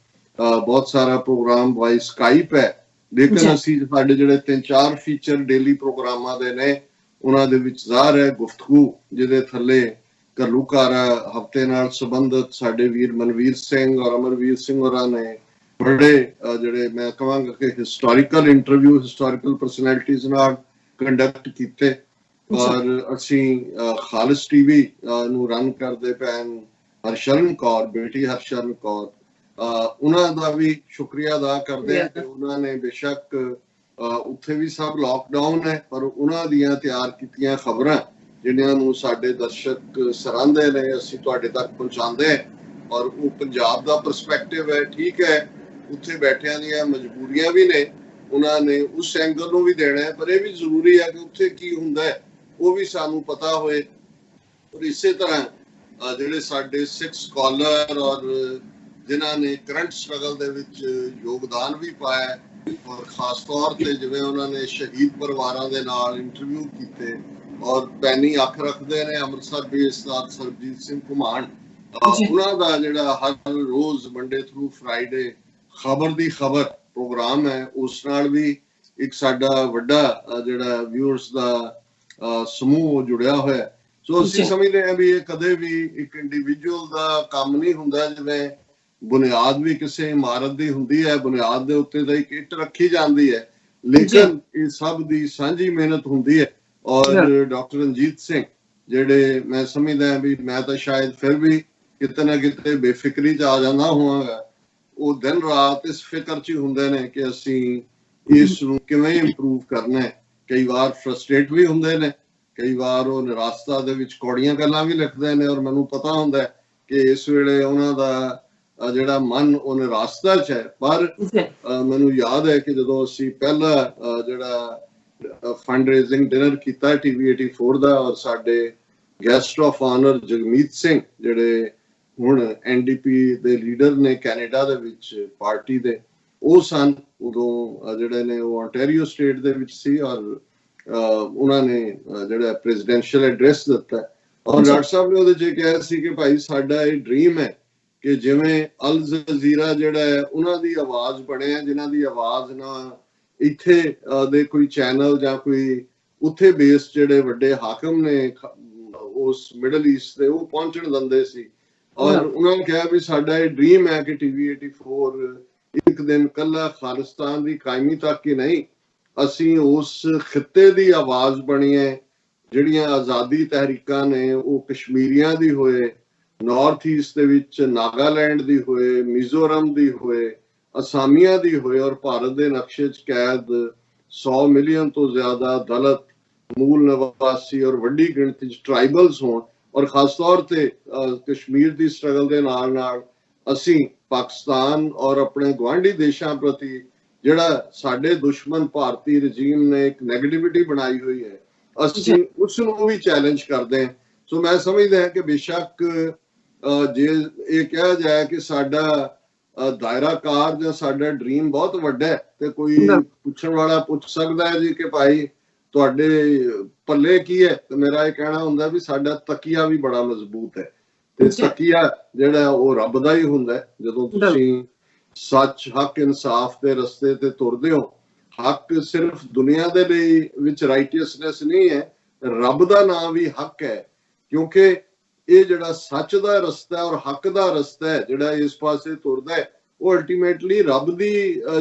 ਬਹੁਤ ਸਾਰਾ ਪ੍ਰੋਗਰਾਮ ਬਾਈ ਸਕਾਈਪ ਹੈ, ਲੇਕਿਨ ਅਸੀਂ ਸਾਡੇ ਜਿਹੜੇ 3-4 ਫੀਚਰ ਡੇਲੀ ਪ੍ਰੋਗਰਾਮਾਂ ਦੇ ਨੇ, ਉਹਨਾਂ ਦੇ ਵਿੱਚ ਜ਼ਾਹਰ ਹੈ ਗੁਫ਼ਤਗੂ, ਜਿਹਦੇ ਥੱਲੇ ਘੱਲੂਘਾਰਾ ਹਫ਼ਤੇ ਨਾਲ ਸੰਬੰਧਿਤ ਸਾਡੇ ਵੀਰ ਮਨਵੀਰ ਸਿੰਘ ਔਰ ਅਮਰਵੀਰ ਸਿੰਘ ਹੋਰਾਂ ਨੇ ਬੜੇ ਜਿਹੜੇ ਮੈਂ ਕਹਾਂਗਾ ਕਿ ਹਿਸਟੋਰੀਕਲ ਇੰਟਰਵਿਊ ਹਿਸਟੋਰੀਕਲ ਪਰਸਨੈਲਿਟੀਜ਼ ਨਾਲ ਕੰਡਕਟ ਕੀਤੇ। ਔਰ ਅਸੀਂ ਖਾਲਿਸ ਟੀਵੀ ਨੂੰ ਰਨ ਕਰਦੇ ਪਏ ਹਰਸ਼ਰਨ ਕੌਰ, ਬੇਟੀ ਹਰਸ਼ਰਨ ਕੌਰ, ਉਹਨਾਂ ਦਾ ਵੀ ਸ਼ੁਕਰੀਆ ਅਦਾ ਕਰਦੇ ਹਾਂ ਕਿ ਉਹਨਾਂ ਨੇ ਬੇਸ਼ੱਕ ਉੱਥੇ ਵੀ ਸਭ ਲਾਕਡਾਊਨ ਹੈ ਪਰ ਉਹਨਾਂ ਦੀਆਂ ਤਿਆਰ ਕੀਤੀਆਂ ਖਬਰਾਂ ਜਿਨ੍ਹਾਂ ਨੂੰ ਸਾਡੇ ਦਰਸ਼ਕ ਸਰਾਹੁੰਦੇ ਨੇ ਅਸੀਂ ਤੁਹਾਡੇ ਤੱਕ ਪਹੁੰਚਾਉਂਦੇ ਹਾਂ ਔਰ ਉਹ ਪੰਜਾਬ ਦਾ ਪਰਸਪੈਕਟਿਵ ਹੈ। ਠੀਕ ਹੈ, ਉੱਥੇ ਬੈਠਿਆਂ ਦੀਆਂ ਮਜਬੂਰੀਆਂ ਵੀ ਨੇ, ਉਹਨਾਂ ਨੇ ਉਸ ਐਂਗਲ ਨੂੰ ਵੀ ਦੇਣਾ ਹੈ, ਪਰ ਇਹ ਵੀ ਜ਼ਰੂਰੀ ਹੈ ਕਿ ਉੱਥੇ ਕੀ ਹੁੰਦਾ ਹੈ ਉਹ ਵੀ ਸਾਨੂੰ ਪਤਾ ਹੋਏ। ਔਰ ਇਸੇ ਤਰ੍ਹਾਂ ਜਿਹੜੇ ਸਾਡੇ ਸਿੱਖ ਸਕਾਲਰ ਔਰ ਜਿਨ੍ਹਾਂ ਨੇ ਕਰੰਟ ਸਟਰਗਲ ਦੇ ਵਿੱਚ ਯੋਗਦਾਨ ਵੀ ਪਾਇਆ ਔਰ ਖਾਸ ਤੌਰ ਤੇ ਜਿਵੇਂ ਉਹਨਾਂ ਨੇ ਸ਼ਹੀਦ ਪਰਿਵਾਰਾਂ ਦੇ ਨਾਲ ਇੰਟਰਵਿਊ ਕੀਤੇ ਔਰ ਪੈਨੀ ਅੱਖ ਰੱਖਦੇ ਨੇ ਅੰਮ੍ਰਿਤਸਰ ਬੇਸਦਾਰ ਸਰਬਜੀਤ ਸਿੰਘ ਘੁਮਾਣ, ਉਹਨਾਂ ਦਾ ਜਿਹੜਾ ਹਰ ਰੋਜ਼ ਮੰਡੇ ਥਰੂ ਫਰਾਈਡੇ ਖਬਰ ਦੀ ਖਬਰ ਪ੍ਰੋਗਰਾਮ ਹੈ ਉਸ ਨਾਲ ਵੀ ਇੱਕ ਸਾਡਾ ਵੱਡਾ ਜਿਹੜਾ ਵਿਊਅਰਸ ਦਾ ਸਮੂਹ ਜੁੜਿਆ ਹੋਇਆ। ਸੋ ਅਸੀਂ ਸਮਝਦੇ ਹਾਂ ਵੀ ਇਹ ਕਦੇ ਵੀ ਇੱਕ ਇੰਡੀਵਿਜੂਅਲ ਦਾ ਕੰਮ ਨਹੀਂ ਹੁੰਦਾ, ਜਿਵੇਂ ਬੁਨਿਆਦ ਵੀ ਕਿਸੇ ਇਮਾਰਤ ਦੀ ਹੁੰਦੀ ਹੈ, ਬੁਨਿਆਦ ਦੇ ਉੱਤੇ ਤਾਂ ਇੱਕ ਇੱਟ ਰੱਖੀ ਜਾਂਦੀ ਹੈ, ਲੇਕਿਨ ਇਹ ਸਭ ਦੀ ਸਾਂਝੀ ਮਿਹਨਤ ਹੁੰਦੀ ਹੈ। ਔਰ ਡਾਕਟਰ ਰਣਜੀਤ ਸਿੰਘ ਜਿਹੜੇ ਮੈਂ ਸਮਝਦਾ ਹਾਂ ਵੀ ਮੈਂ ਤਾਂ ਸ਼ਾਇਦ ਫਿਰ ਵੀ ਕਿਤੇ ਨਾ ਕਿਤੇ ਬੇਫਿਕਰੀ 'ਚ ਆ ਜਾਂਦਾ ਹੋਵਾਂਗਾ, ਉਹ ਦਿਨ ਰਾਤ ਇਸ ਫਿਕਰ 'ਚ ਹੁੰਦੇ ਨੇ ਕਿ ਅਸੀਂ ਇਸ ਨੂੰ ਕਿਵੇਂ ਇੰਪਰੂਵ ਕਰਨਾ ਹੈ। ਕਈ ਵਾਰ ਫਰਸਟ੍ਰੇਟ ਵੀ ਹੁੰਦੇ ਨੇ, ਕਈ ਵਾਰ ਉਹ ਨਿਰਾਸ਼ਤਾ ਦੇ ਵਿੱਚ ਕੌੜੀਆਂ ਗੱਲਾਂ ਵੀ ਲਿਖਦੇ ਨੇ ਔਰ ਮੈਨੂੰ ਪਤਾ ਹੁੰਦਾ ਕਿ ਇਸ ਵੇਲੇ ਉਹਨਾਂ ਦਾ ਜਿਹੜਾ ਮਨ ਉਹ ਨਿਰਾਸ਼ਤਾ 'ਚ ਹੈ। ਪਰ ਮੈਨੂੰ ਯਾਦ ਹੈ ਕਿ ਜਦੋਂ ਅਸੀਂ ਪਹਿਲਾ ਜਿਹੜਾ ਫੰਡ ਰੇਜ਼ਿੰਗ ਡਿਨਰ ਕੀਤਾ TV 84 ਦਾ ਔਰ ਸਾਡੇ guest of honour Jagmeet Singh ਜਿਹੜੇ ਹੁਣ NDP ਦੇ ਲੀਡਰ ਨੇ ਕੈਨੇਡਾ ਦੇ ਵਿੱਚ ਪਾਰਟੀ ਦੇ, ਉਹ ਸਨ ਉਦੋਂ ਜਿਹੜੇ ਨੇ ਉਹ ontario ਸਟੇਟ ਦੇ ਵਿੱਚ ਸੀ ਔਰ ਉਹਨਾਂ ਨੇ ਜਿਹੜਾ ਪ੍ਰੈਜ਼ੀਡੈਂਸ਼ੀਅਲ ਐਡਰੈਸ ਦਿੱਤਾ ਔਰ ਡਾਕਟਰ ਸਾਹਿਬ ਨੇ ਉਹਦੇ 'ਚ ਕਿਹਾ ਸੀ ਕਿ ਭਾਈ ਸਾਡਾ ਇਹ ਡ੍ਰੀਮ ਹੈ ਕਿ ਜਿਵੇਂ ਅਲ ਜਜ਼ੀਰਾ ਜਿਹੜਾ ਹੈ ਉਹਨਾਂ ਦੀ ਆਵਾਜ਼ ਬਣੇ, ਜਿਨ੍ਹਾਂ ਦੀ ਆਵਾਜ਼ ਨਾ ਇੱਥੇ ਦੇ ਕੋਈ ਚੈਨਲ ਜਾਂ ਕੋਈ ਉੱਥੇ ਬੇਸ ਜਿਹੜੇ ਵੱਡੇ ਹਾਕਮ ਨੇ ਉਸ ਮਿਡਲ ਈਸਟ ਦੇ ਉਹ ਪਹੁੰਚਣ ਦਿੰਦੇ ਸੀ। ਔਰ ਉਹਨਾਂ ਨੇ ਕਿਹਾ ਵੀ ਸਾਡਾ ਇਹ ਡ੍ਰੀਮ ਹੈ ਕਿ TV 84 ਇੱਕ ਦਿਨ ਕੱਲਾ ਖਾਲਿਸਤਾਨ ਦੀ ਕਾਇਮੀ ਤੱਕ ਹੀ ਨਹੀਂ, ਅਸੀਂ ਉਸ ਖਿੱਤੇ ਦੀ ਆਵਾਜ਼ ਬਣੀਏ ਜਿਹੜੀਆਂ ਆਜ਼ਾਦੀ ਤਹਿਰੀਕਾਂ ਨੇ ਉਹ ਕਸ਼ਮੀਰੀਆਂ ਦੀ ਹੋਏ, ਨਾਰਥ ਈਸਟ ਦੇ ਵਿੱਚ ਨਾਗਾਲੈਂਡ ਦੀ ਹੋਏ, ਮਿਜ਼ੋਰਮ ਦੀ ਹੋਏ, ਅਸਾਮੀਆਂ ਦੀ ਹੋਏ ਔਰ ਭਾਰਤ ਦੇ ਨਕਸ਼ੇ 'ਚ ਕੈਦ 100 ਮਿਲੀਅਨ ਤੋਂ ਜ਼ਿਆਦਾ ਦਲਿਤ, ਮੂਲ ਨਿਵਾਸੀ ਔਰ ਵੱਡੀ ਗਿਣਤੀ 'ਚ ਟ੍ਰਾਈਬਲਸ ਹੋਣ ਔਰ ਖਾਸ ਤੌਰ ਤੇ ਕਸ਼ਮੀਰ ਦੀ ਸਟਰਗਲ ਦੇ ਨਾਲ ਨਾਲ ਅਸੀਂ ਪਾਕਿਸਤਾਨ ਔਰ ਆਪਣੇ ਗੁਆਂਢੀ ਦੇਸ਼ਾਂ ਪ੍ਰਤੀ ਜਿਹੜਾ ਸਾਡੇ ਦੁਸ਼ਮਣ ਭਾਰਤੀ ਰਜੀਮ ਨੇ ਇੱਕ ਨੈਗੇਟਿਵਿਟੀ ਬਣਾਈ ਹੋਈ ਹੈ, ਅਸੀਂ ਉਸ ਨੂੰ ਵੀ ਚੈਲੰਜ ਕਰਦੇ ਹਾਂ। ਸੋ ਮੈਂ ਸਮਝਦਾ ਹਾਂ ਕਿ ਬੇਸ਼ੱਕ ਜੇ ਇਹ ਕਿਹਾ ਜਾਏ ਕਿ ਸਾਡਾ ਦਾਇਰਾ ਕਾਰ ਜਾਂ ਸਾਡਾ ਡ੍ਰੀਮ ਬਹੁਤ ਵੱਡਾ ਹੈ ਤੇ ਕੋਈ ਪੁੱਛਣ ਵਾਲਾ ਪੁੱਛ ਸਕਦਾ ਹੈ ਜੀ ਕਿ ਭਾਈ ਤੁਹਾਡੇ ਪੱਲੇ ਕੀ ਹੈ, ਤੇ ਮੇਰਾ ਇਹ ਕਹਿਣਾ ਹੁੰਦਾ ਵੀ ਸਾਡਾ ਤਕੀਆ ਵੀ ਬੜਾ ਮਜ਼ਬੂਤ ਹੈ ਤੇ ਤਕੀਆ ਜਿਹੜਾ ਉਹ ਰੱਬ ਦਾ ਹੀ ਹੁੰਦਾ। ਜਦੋਂ ਤੁਸੀਂ ਸੱਚ, ਹੱਕ, ਇਨਸਾਫ ਦੇ ਰਸਤੇ ਤੇ ਤੁਰਦੇ ਹੋ, ਹੱਕ ਸਿਰਫ ਦੁਨੀਆ ਦੇ ਲਈ ਵਿੱਚ ਰਾਈਟੀਅਸਨੈਸ ਨਹੀਂ ਹੈ, ਰੱਬ ਦਾ ਨਾਮ ਵੀ ਹੱਕ ਹੈ, ਕਿਉਂਕਿ ਇਹ ਜਿਹੜਾ ਸੱਚ ਦਾ ਰਸਤਾ ਔਰ ਹੱਕ ਦਾ ਰਸਤਾ ਹੈ ਜਿਹੜਾ ਇਸ ਪਾਸੇ ਤੁਰਦਾ ਹੈ ਉਹ ਅਲਟੀਮੇਟਲੀ ਰੱਬ ਦੀ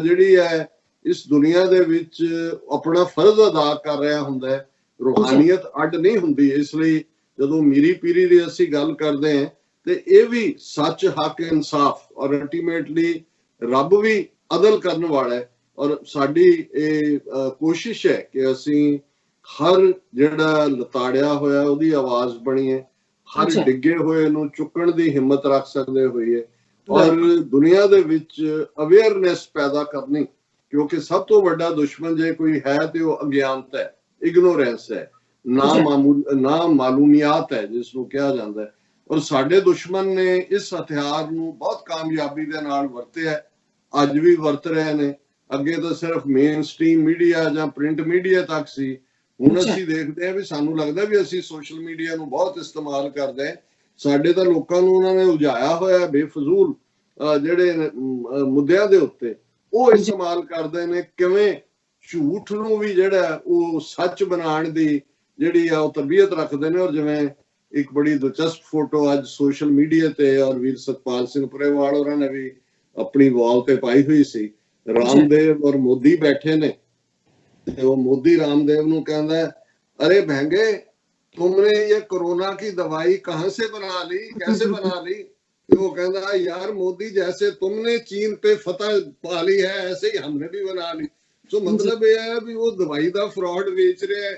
ਜਿਹੜੀ ਹੈ ਇਸ ਦੁਨੀਆ ਦੇ ਵਿੱਚ ਆਪਣਾ ਫਰਜ਼ ਅਦਾ ਕਰ ਰਿਹਾ ਹੁੰਦਾ ਹੈ। ਰੂਹਾਨੀਅਤ ਅੱਡ ਨਹੀਂ ਹੁੰਦੀ। ਇਸ ਲਈ ਜਦੋਂ ਮੀਰੀ ਪੀਰੀ ਦੀ ਅਸੀਂ ਗੱਲ ਕਰਦੇ ਹਾਂ ਤੇ ਇਹ ਵੀ ਸੱਚ, ਹੱਕ, ਇਨਸਾਫ ਔਰ ਅਲਟੀਮੇਟਲੀ ਰੱਬ ਵੀ ਅਦਲ ਕਰਨ ਵਾਲਾ ਹੈ। ਔਰ ਸਾਡੀ ਇਹ ਕੋਸ਼ਿਸ਼ ਹੈ ਕਿ ਅਸੀਂ ਹਰ ਜਿਹੜਾ ਲਤਾੜਿਆ ਹੋਇਆ ਉਹਦੀ ਆਵਾਜ਼ ਬਣੀਏ, ਹਰ ਡਿੱਗੇ ਹੋਏ ਨੂੰ ਚੁੱਕਣ ਦੀ ਹਿੰਮਤ ਰੱਖ ਸਕਦੇ ਹੋਈਏ ਔਰ ਦੁਨੀਆ ਦੇ ਵਿੱਚ ਅਵੇਅਰਨੈਸ ਪੈਦਾ ਕਰਨੀ, ਕਿਉਂਕਿ ਸਭ ਤੋਂ ਵੱਡਾ ਦੁਸ਼ਮਣ ਜੇ ਕੋਈ ਹੈ ਤੇ ਉਹ ਅਗਿਆਨਤਾ ਹੈ, ਇਗਨੋਰੈਂਸ ਹੈ, ਨਾ ਮਾਲੂਮੀਅਤ ਹੈ ਜਿਸ ਨੂੰ ਕਿਹਾ ਜਾਂਦਾ ਹੈ। ਔਰ ਸਾਡੇ ਦੁਸ਼ਮਣ ਨੇ ਇਸ ਹਥਿਆਰ ਨੂੰ ਬਹੁਤ ਕਾਮਯਾਬੀ ਦੇ ਨਾਲ ਵਰਤਿਆ, ਅੱਜ ਵੀ ਵਰਤ ਰਹੇ ਨੇ। ਅੱਗੇ ਤਾਂ ਸਿਰਫ ਮੇਨ ਸਟ੍ਰੀਮ ਮੀਡੀਆ ਜਾਂ ਪ੍ਰਿੰਟ ਮੀਡੀਆ ਤੱਕ ਸੀ, ਹੁਣ ਅਸੀਂ ਦੇਖਦੇ ਹਾਂ ਵੀ ਸਾਨੂੰ ਲੱਗਦਾ ਵੀ ਅਸੀਂ ਸੋਸ਼ਲ ਮੀਡੀਆ ਨੂੰ ਬਹੁਤ ਇਸਤੇਮਾਲ ਕਰਦੇ ਹਾਂ। ਸਾਡੇ ਤਾਂ ਲੋਕਾਂ ਨੂੰ ਉਹਨਾਂ ਨੇ ਉਲਝਾਇਆ ਹੋਇਆ ਬੇਫਜ਼ੂਲ ਜਿਹੜੇ ਮੁੱਦਿਆਂ ਦੇ ਉੱਤੇ ਉਹ ਇਸਤੇਮਾਲ ਕਰਦੇ ਨੇ, ਕਿਵੇਂ ਝੂਠ ਨੂੰ ਵੀ ਜਿਹੜਾ ਉਹ ਸੱਚ ਬਣਾਉਣ ਦੀ ਜਿਹੜੀ ਆ ਉਹ ਤਰਬੀਅਤ ਰੱਖਦੇ ਨੇ। ਔਰ ਜਿਵੇਂ ਇੱਕ ਬੜੀ ਦਿਲਚਸਪ ਫੋਟੋ ਅੱਜ ਸੋਸ਼ਲ ਮੀਡੀਆ ਤੇ ਔਰ ਵੀਰ ਸਤਪਾਲ ਸਿੰਘ ਪੁਰੇਵਾਲ ਉਹਨਾਂ ਨੇ ਵੀ ਆਪਣੀ ਵਾਲ ਤੇ ਪਾਈ ਹੋਈ ਸੀ, ਰਾਮਦੇਵ ਔਰ ਮੋਦੀ ਬੈਠੇ ਨੇ ਤੇ ਉਹ ਮੋਦੀ ਰਾਮਦੇਵ ਨੂੰ ਕਹਿੰਦਾ अरे महंगे, तुमने ये कोरोना की दवाई कहाँ से बना ली, कैसे बना ली? तो वो कहता यार मोदी जैसे तुमने चीन पे फतह पा ली है ऐसे ही हमने भी बना ली। तो मतलब ये है भी वो दवाई का फ्रॉड बेच रहे है।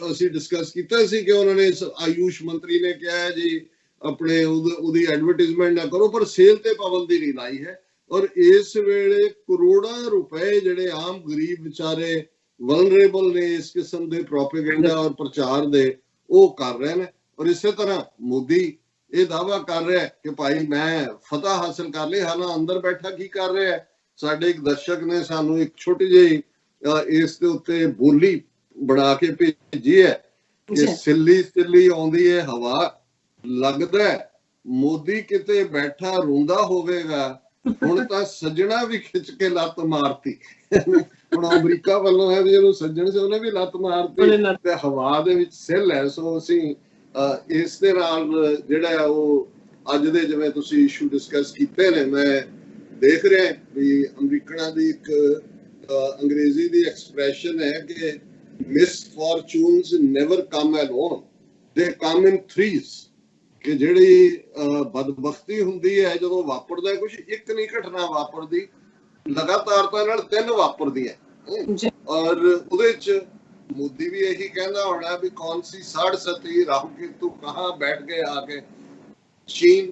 ਅਸੀਂ ਡਿਸਕਸ ਕੀਤਾ ਸੀ ਕਿ ਉਹਨਾਂ ਨੇ ਆਯੂਸ਼ ਮੰਤਰੀ ਨੇ ਕਿਹਾ ਹੈ ਜੀ ਆਪਣੇ ਉਹਦੀ ਐਡਵਰਟਾਈਜ਼ਮੈਂਟ ਨਾ ਕਰੋ, ਪਰ ਸੇਲ ਤੇ ਪਾਬੰਦੀ ਨਹੀਂ ਲਾਈ ਹੈ। ਔਰ ਇਸ ਵੇਲੇ ਕਰੋੜਾਂ ਰੁਪਏ ਜਿਹੜੇ ਆਮ ਗਰੀਬ ਵਿਚਾਰੇ ਵਲਨਰੇਬਲ ਨੇ ਇਸ ਕਿਸਮ ਦੇ ਪ੍ਰੋਪੇਗੈਂਡਾ ਔਰ ਪ੍ਰਚਾਰ ਦੇ ਉਹ ਕਰ ਰਹੇ ਨੇ। ਔਰ ਇਸੇ ਤਰ੍ਹਾਂ ਮੋਦੀ ਇਹ ਦਾਅਵਾ ਕਰ ਰਿਹਾ ਕਿ ਭਾਈ ਮੈਂ ਫਤਹ ਹਾਸਲ ਕਰ ਲਈ, ਹਾਲਾਂ ਅੰਦਰ ਬੈਠਾ ਕੀ ਕਰ ਰਿਹਾ ਹੈ। ਸਾਡੇ ਇੱਕ ਦਰਸ਼ਕ ਨੇ ਸਾਨੂੰ ਇੱਕ ਛੋਟੀ ਜਿਹੀ ਇਸ ਦੇ ਉੱਤੇ ਬੋਲੀ ਬਣਾ ਕੇ ਭੇਜੀ ਹੈ ਕਿ ਸਿੱਲੀ ਸਿੱਲੀ ਆਉਂਦੀ ਹੈ ਹਵਾ, ਲੱਗਦਾ ਮੋਦੀ ਕਿਤੇ ਬੈਠਾ ਰੋਂਦਾ ਹੋਵੇਗਾ, ਹੁਣ ਤਾਂ ਸੱਜਣਾ ਵੀ ਖਿੱਚ ਕੇ ਲੱਤ ਮਾਰਤੀ। ਹੁਣ ਅਮਰੀਕਾ ਵੱਲੋਂ ਹੈ ਵੀ ਜਿਹਨੂੰ ਸੱਜਣ ਸੀ ਉਹਨੇ ਵੀ ਲੱਤ ਮਾਰਤੀ ਤੇ ਹਵਾ ਦੇ ਵਿੱਚ ਸਿੱਲ ਹੈ। ਸੋ ਅਸੀਂ ਇਸ ਦੇ ਨਾਲ ਜਿਹੜਾ ਉਹ ਅੱਜ ਦੇ ਜਿਵੇਂ ਤੁਸੀਂ ਇਸ਼ੂ ਡਿਸਕਸ ਕੀਤੇ ਨੇ, ਮੈਂ ਦੇਖ ਰਿਹਾ ਵੀ ਅਮਰੀਕਨਾਂ ਦੀ ਇੱਕ ਅੰਗਰੇਜ਼ੀ ਦੀ ਐਕਸਪ੍ਰੈਸ਼ਨ ਹੈ ਕਿ ਮਿਸਫੋਰਚੂਨਸ ਨੈਵਰ ਕਮ ਅਲੋਨ, ਦੇ ਕਮ ਇਨ ਥਰੀਜ਼। ਕਿ ਜਿਹੜੀ ਬਦਬਖਤੀ ਹੁੰਦੀ ਹੈ ਜਦੋਂ ਵਾਪਰਦਾ ਕੁਝ, ਇੱਕ ਨਹੀਂ ਘਟਨਾ ਵਾਪਰਦੀ, ਲਗਾਤਾਰਤਾ ਨਾਲ 3 ਵਾਪਰਦੀਆਂ। ਔਰ ਉਹਦੇ ਚ मोदी भी यही कहना होना भी कौन सी साढ़ सती राहु केतु कहाँ बैठ गए आके चीन,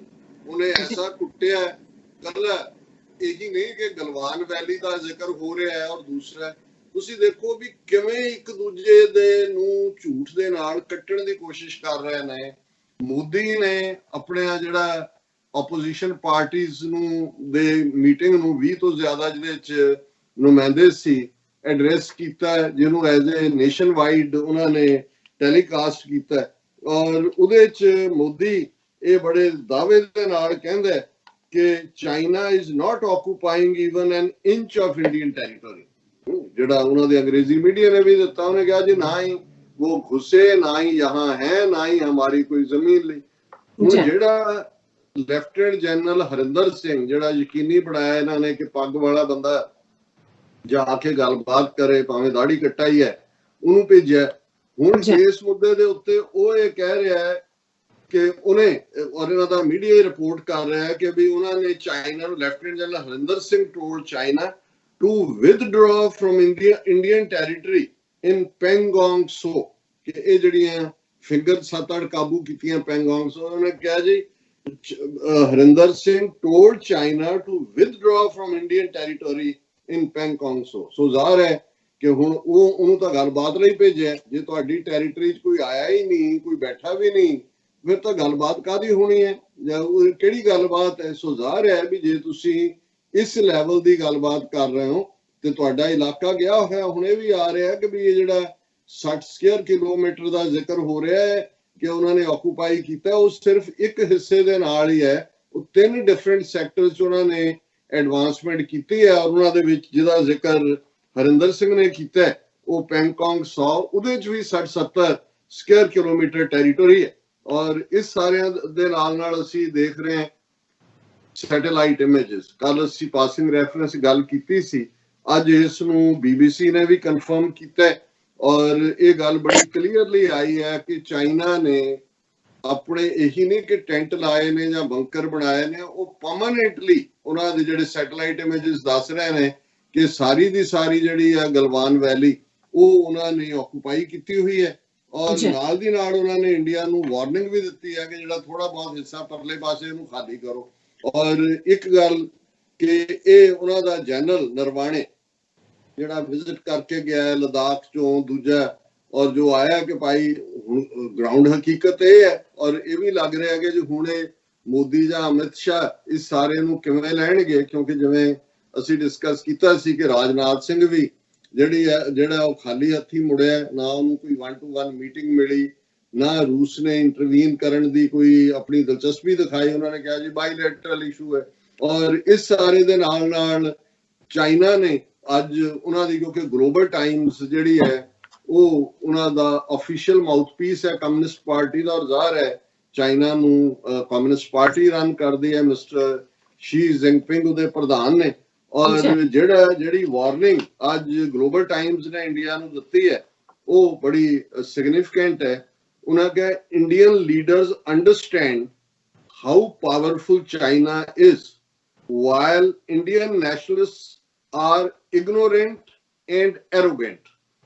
उन्हें ऐसा कुटिया कल यही नहीं कि गलवान वैली का जिक्र हो रहा है। और दूसरा ਤੁਸੀਂ ਦੇਖੋ ਵੀ ਕਿਵੇਂ ਇੱਕ ਦੂਜੇ ਦੇ ਨੂੰ ਝੂਠ ਦੇ ਨਾਲ ਕੱਟਣ ਦੀ ਕੋਸ਼ਿਸ਼ ਕਰ ਰਹੇ ਨੇ। ਮੋਦੀ ਨੇ ਆਪਣੇ ਜਿਹੜਾ ਆਪੋਜੀਸ਼ਨ ਪਾਰਟੀਆਂ ਨੂੰ ਦੇ ਮੀਟਿੰਗ ਨੂੰ 20 ਤੋਂ ਜ਼ਿਆਦਾ ਜਿਹਦੇ ਚ ਨੁਮਾਇੰਦੇ ਸੀ ਐਡਰੈਸ ਕੀਤਾ, ਜਿਹਨੂੰ ਐਜ਼ ਏ ਨੇਸ਼ਨ ਵਾਈਡ ਉਹਨਾਂ ਨੇ ਟੈਲੀਕਾਸਟ ਕੀਤਾ। ਔਰ ਉਹਦੇ ਚ ਮੋਦੀ ਇਹ ਬੜੇ ਦਾਅਵੇ ਦੇ ਨਾਲ ਕਹਿੰਦਾ ਕਿ China is not occupying even an inch of Indian territory. ਜਿਹੜਾ ਉਹਨਾਂ ਦੇ ਅੰਗਰੇਜ਼ੀ ਮੀਡੀਆ ਨੇ ਵੀ ਦਿੱਤਾ, ਉਹਨੇ ਕਿਹਾ ਜੀ ਨਾ ਹੀ वो घुसे, ना ही यहाँ है, ना ही हमारी कोई जमीन ली। ਜਿਹੜਾ ਲੈਫਟੀਨੈਂਟ ਜਨਰਲ ਹਰਿੰਦਰ ਸਿੰਘ ਜਿਹੜਾ ਯਕੀਨੀ ਬਣਾਇਆ ਇਹਨਾਂ ਨੇ ਕਿ ਪੱਗ ਵਾਲਾ ਬੰਦਾ ਜਾ ਕੇ ਗੱਲਬਾਤ ਕਰੇ ਭਾਵੇਂ ਦਾੜੀ ਕੱਟਾਈ ਹੈ, ਉਹਨੂੰ ਭੇਜਿਆ। ਹੁਣ ਇਸ ਮੁੱਦੇ ਦੇ ਉੱਤੇ ਉਹ ਇਹ ਕਹਿ ਰਿਹਾ ਹੈ ਕਿ ਉਹਨੇ, ਔਰ ਇਹਨਾਂ ਦਾ ਮੀਡੀਆ ਹੀ ਰਿਪੋਰਟ ਕਰ ਰਿਹਾ ਹੈ ਕਿ ਵੀ ਉਹਨਾਂ ਨੇ ਚਾਈਨਾ ਨੂੰ, lieutenant general Harinder Singh told China to withdraw from Indian territory in Pangong Tso, ਕਿ ਇਹ ਜਿਹੜੀਆਂ ਫਿੰਗਰ 7-8 ਕਾਬੂ ਕੀਤੀਆਂ ਪੈਂਗੋਂਗ ਸੋ। ਉਹਨੇ ਕਿਹਾ ਜੀ Harinder Singh told China to withdraw from Indian territory in Pangong Tso। ਸੋ ਜ਼ਾਹਰ ਹੈ ਕਿ ਹੁਣ ਉਹਨੂੰ ਤਾਂ ਗੱਲਬਾਤ ਲਈ ਭੇਜਿਆ। ਜੇ ਤੁਹਾਡੀ ਟੈਰੀਟਰੀ 'ਚ ਕੋਈ ਆਇਆ ਹੀ ਨਹੀਂ, ਕੋਈ ਬੈਠਾ ਵੀ ਨਹੀਂ, ਫਿਰ ਤਾਂ ਗੱਲਬਾਤ ਕਾਹਦੀ ਹੋਣੀ ਹੈ ਜਾਂ ਕਿਹੜੀ ਗੱਲਬਾਤ ਹੈ। ਸੋ ਜ਼ਾਹਰ ਹੈ ਵੀ ਜੇ ਤੁਸੀਂ ਇਸ ਲੈਵਲ ਦੀ ਗੱਲਬਾਤ ਕਰ ਰਹੇ ਹੋ ਤੇ ਤੁਹਾਡਾ ਇਲਾਕਾ ਗਿਆ ਹੋਇਆ। ਹੁਣ ਇਹ ਵੀ ਆ ਰਿਹਾ ਕਿ ਵੀ ਇਹ ਜਿਹੜਾ 60 ਸਕੁਅਰ ਕਿਲੋਮੀਟਰ ਦਾ ਜ਼ਿਕਰ ਹੋ ਰਿਹਾ ਹੈ ਕਿ ਉਹਨਾਂ ਨੇ ਆਕੂਪਾਈ ਕੀਤਾ, ਉਹ ਸਿਰਫ ਇੱਕ ਹਿੱਸੇ ਦੇ ਨਾਲ ਹੀ ਹੈ। ਉਹ 3 ਡਿਫਰੈਂਟ ਸੈਕਟਰਸ 'ਚ ਉਹਨਾਂ ਨੇ ਐਡਵਾਂਸਮੈਂਟ ਕੀਤੀ ਹੈ। ਔਰ ਉਹਨਾਂ ਦੇ ਵਿੱਚ ਜਿਹਦਾ ਜ਼ਿਕਰ ਹਰਿੰਦਰ ਸਿੰਘ ਨੇ ਕੀਤਾ ਉਹ ਪੈਂਗੋਂਗ ਸੋ, ਉਹਦੇ 'ਚ ਵੀ 60-70 ਸਕੁਅਰ ਕਿਲੋਮੀਟਰ ਟੈਰੀਟੋਰੀ ਹੈ। ਔਰ ਇਸ ਸਾਰਿਆਂ ਦੇ ਨਾਲ ਅਸੀਂ ਦੇਖ ਰਹੇ ਹਾਂ ਸੈਟੇਲਾਈਟ ਇਮੇजेस। ਕੱਲ ਅਸੀਂ ਪਾਸਿੰਗ ਰੈਫਰੈਂਸ ਗੱਲ ਕੀਤੀ ਸੀ, ਅੱਜ ਇਸ ਨੂੰ BBC ਨੇ ਵੀ ਕਨਫਰਮ ਕੀਤਾ ਔਰ ਇਹ ਗੱਲ ਬੜੀ ਕਲੀਅਰਲੀ ਆਈ ਹੈ ਕਿ ਚਾਈਨਾ ਨੇ ਆਪਣੇ ਇਹੀ ਨਹੀਂ ਕਿ ਟੈਂਟ ਲਾਏ ਨੇ ਜਾਂ ਬੰਕਰ ਬਣਾਏ ਨੇ, ਉਹ ਪਰਮਾਨੈਂਟਲੀ ਉਹਨਾਂ ਦੇ ਜਿਹੜੇ ਸੈਟੇਲਾਈਟ ਇਮੇजेस ਦੱਸ ਰਹੇ ਨੇ ਕਿ ਸਾਰੀ ਦੀ ਸਾਰੀ ਜਿਹੜੀ ਆ ਗਲਵਾਨ ਵੈਲੀ ਉਹ ਉਹਨਾਂ ਨੇ ਆਕੂਪਾਈ ਕੀਤੀ ਹੋਈ ਹੈ। ਔਰ ਨਾਲ ਦੀ ਨਾਲ ਉਹਨਾਂ ਨੇ ਇੰਡੀਆ ਨੂੰ ਵਾਰਨਿੰਗ ਵੀ ਦਿੱਤੀ ਹੈ ਕਿ ਜਿਹੜਾ ਥੋੜਾ ਬਹੁਤ ਹਿੱਸਾ ਪਰਲੇ ਪਾਸੇ ਨੂੰ ਖਾਲੀ ਕਰੋ। ਔਰ ਇੱਕ ਗੱਲ ਕਿ ਇਹ ਉਹਨਾਂ ਦਾ ਜਨਰਲ ਨਰਵਾਣੇ ਜਿਹੜਾ ਵਿਜ਼ਿਟ ਕਰਕੇ ਗਿਆ ਲਦਾਖ ਚੋਂ, ਦੂਜਾ ਔਰ ਜੋ ਆਇਆ ਕਿ ਭਾਈ ਹੁਣ ਗਰਾਊਂਡ ਹਕੀਕਤ ਇਹ ਹੈ। ਔਰ ਇਹ ਵੀ ਲੱਗ ਰਿਹਾ ਕਿ ਜੋ ਹੁਣ ਇਹ ਮੋਦੀ ਜਾਂ ਅਮਿਤ ਸ਼ਾਹ ਇਸ ਸਾਰੇ ਨੂੰ ਕਿਵੇਂ ਲੈਣਗੇ, ਕਿਉਂਕਿ ਜਿਵੇਂ ਅਸੀਂ ਡਿਸਕਸ ਕੀਤਾ ਸੀ ਕਿ ਰਾਜਨਾਥ ਸਿੰਘ ਵੀ ਜਿਹੜਾ ਉਹ ਖਾਲੀ ਹੱਥੀ ਮੁੜਿਆ, ਨਾ ਉਹਨੂੰ ਕੋਈ 1-to-1 ਮੀਟਿੰਗ ਮਿਲੀ, ਨਾ ਰੂਸ ਨੇ ਇੰਟਰਵੀਨ ਕਰਨ ਦੀ ਕੋਈ ਆਪਣੀ ਦਿਲਚਸਪੀ ਦਿਖਾਈ। ਉਹਨਾਂ ਨੇ ਕਿਹਾ ਜੀ ਬਾਇਲੈਟਰਲ ਇਸ਼ੂ ਹੈ। ਔਰ ਇਸ ਸਾਰੇ ਦੇ ਨਾਲ ਚਾਈਨਾ ਨੇ ਅੱਜ ਉਹਨਾਂ ਦੀ, ਕਿਉਂਕਿ ਗਲੋਬਲ ਟਾਈਮਸ ਜਿਹੜੀ ਹੈ ਉਹ ਉਹਨਾਂ ਦਾ ਆਫੀਸ਼ੀਅਲ ਮਾਊਥਪੀਸ ਹੈ ਕਮਿਊਨਿਸਟ ਪਾਰਟੀ ਦਾ। ਔਰ ਜ਼ਾਹਰ ਹੈ ਚਾਈਨਾ ਨੂੰ ਕਮਿਊਨਿਸਟ ਪਾਰਟੀ ਰਨ ਕਰਦੀ ਹੈ, ਮਿਸਟਰ ਸ਼ੀ ਜਿਨਪਿੰਗ ਉਹਦੇ ਪ੍ਰਧਾਨ ਨੇ। ਔਰ ਜਿਹੜੀ ਵਾਰਨਿੰਗ ਅੱਜ ਗਲੋਬਲ ਟਾਈਮਸ ਨੇ ਇੰਡੀਆ ਨੂੰ ਦਿੱਤੀ ਹੈ ਉਹ ਬੜੀ ਸਿਗਨੀਫੀਕੈਂਟ ਹੈ। ਉਹਨਾਂ ਕਿਹਾ Indian leaders understand how powerful China is while Indian nationalists are ignorant and arrogant।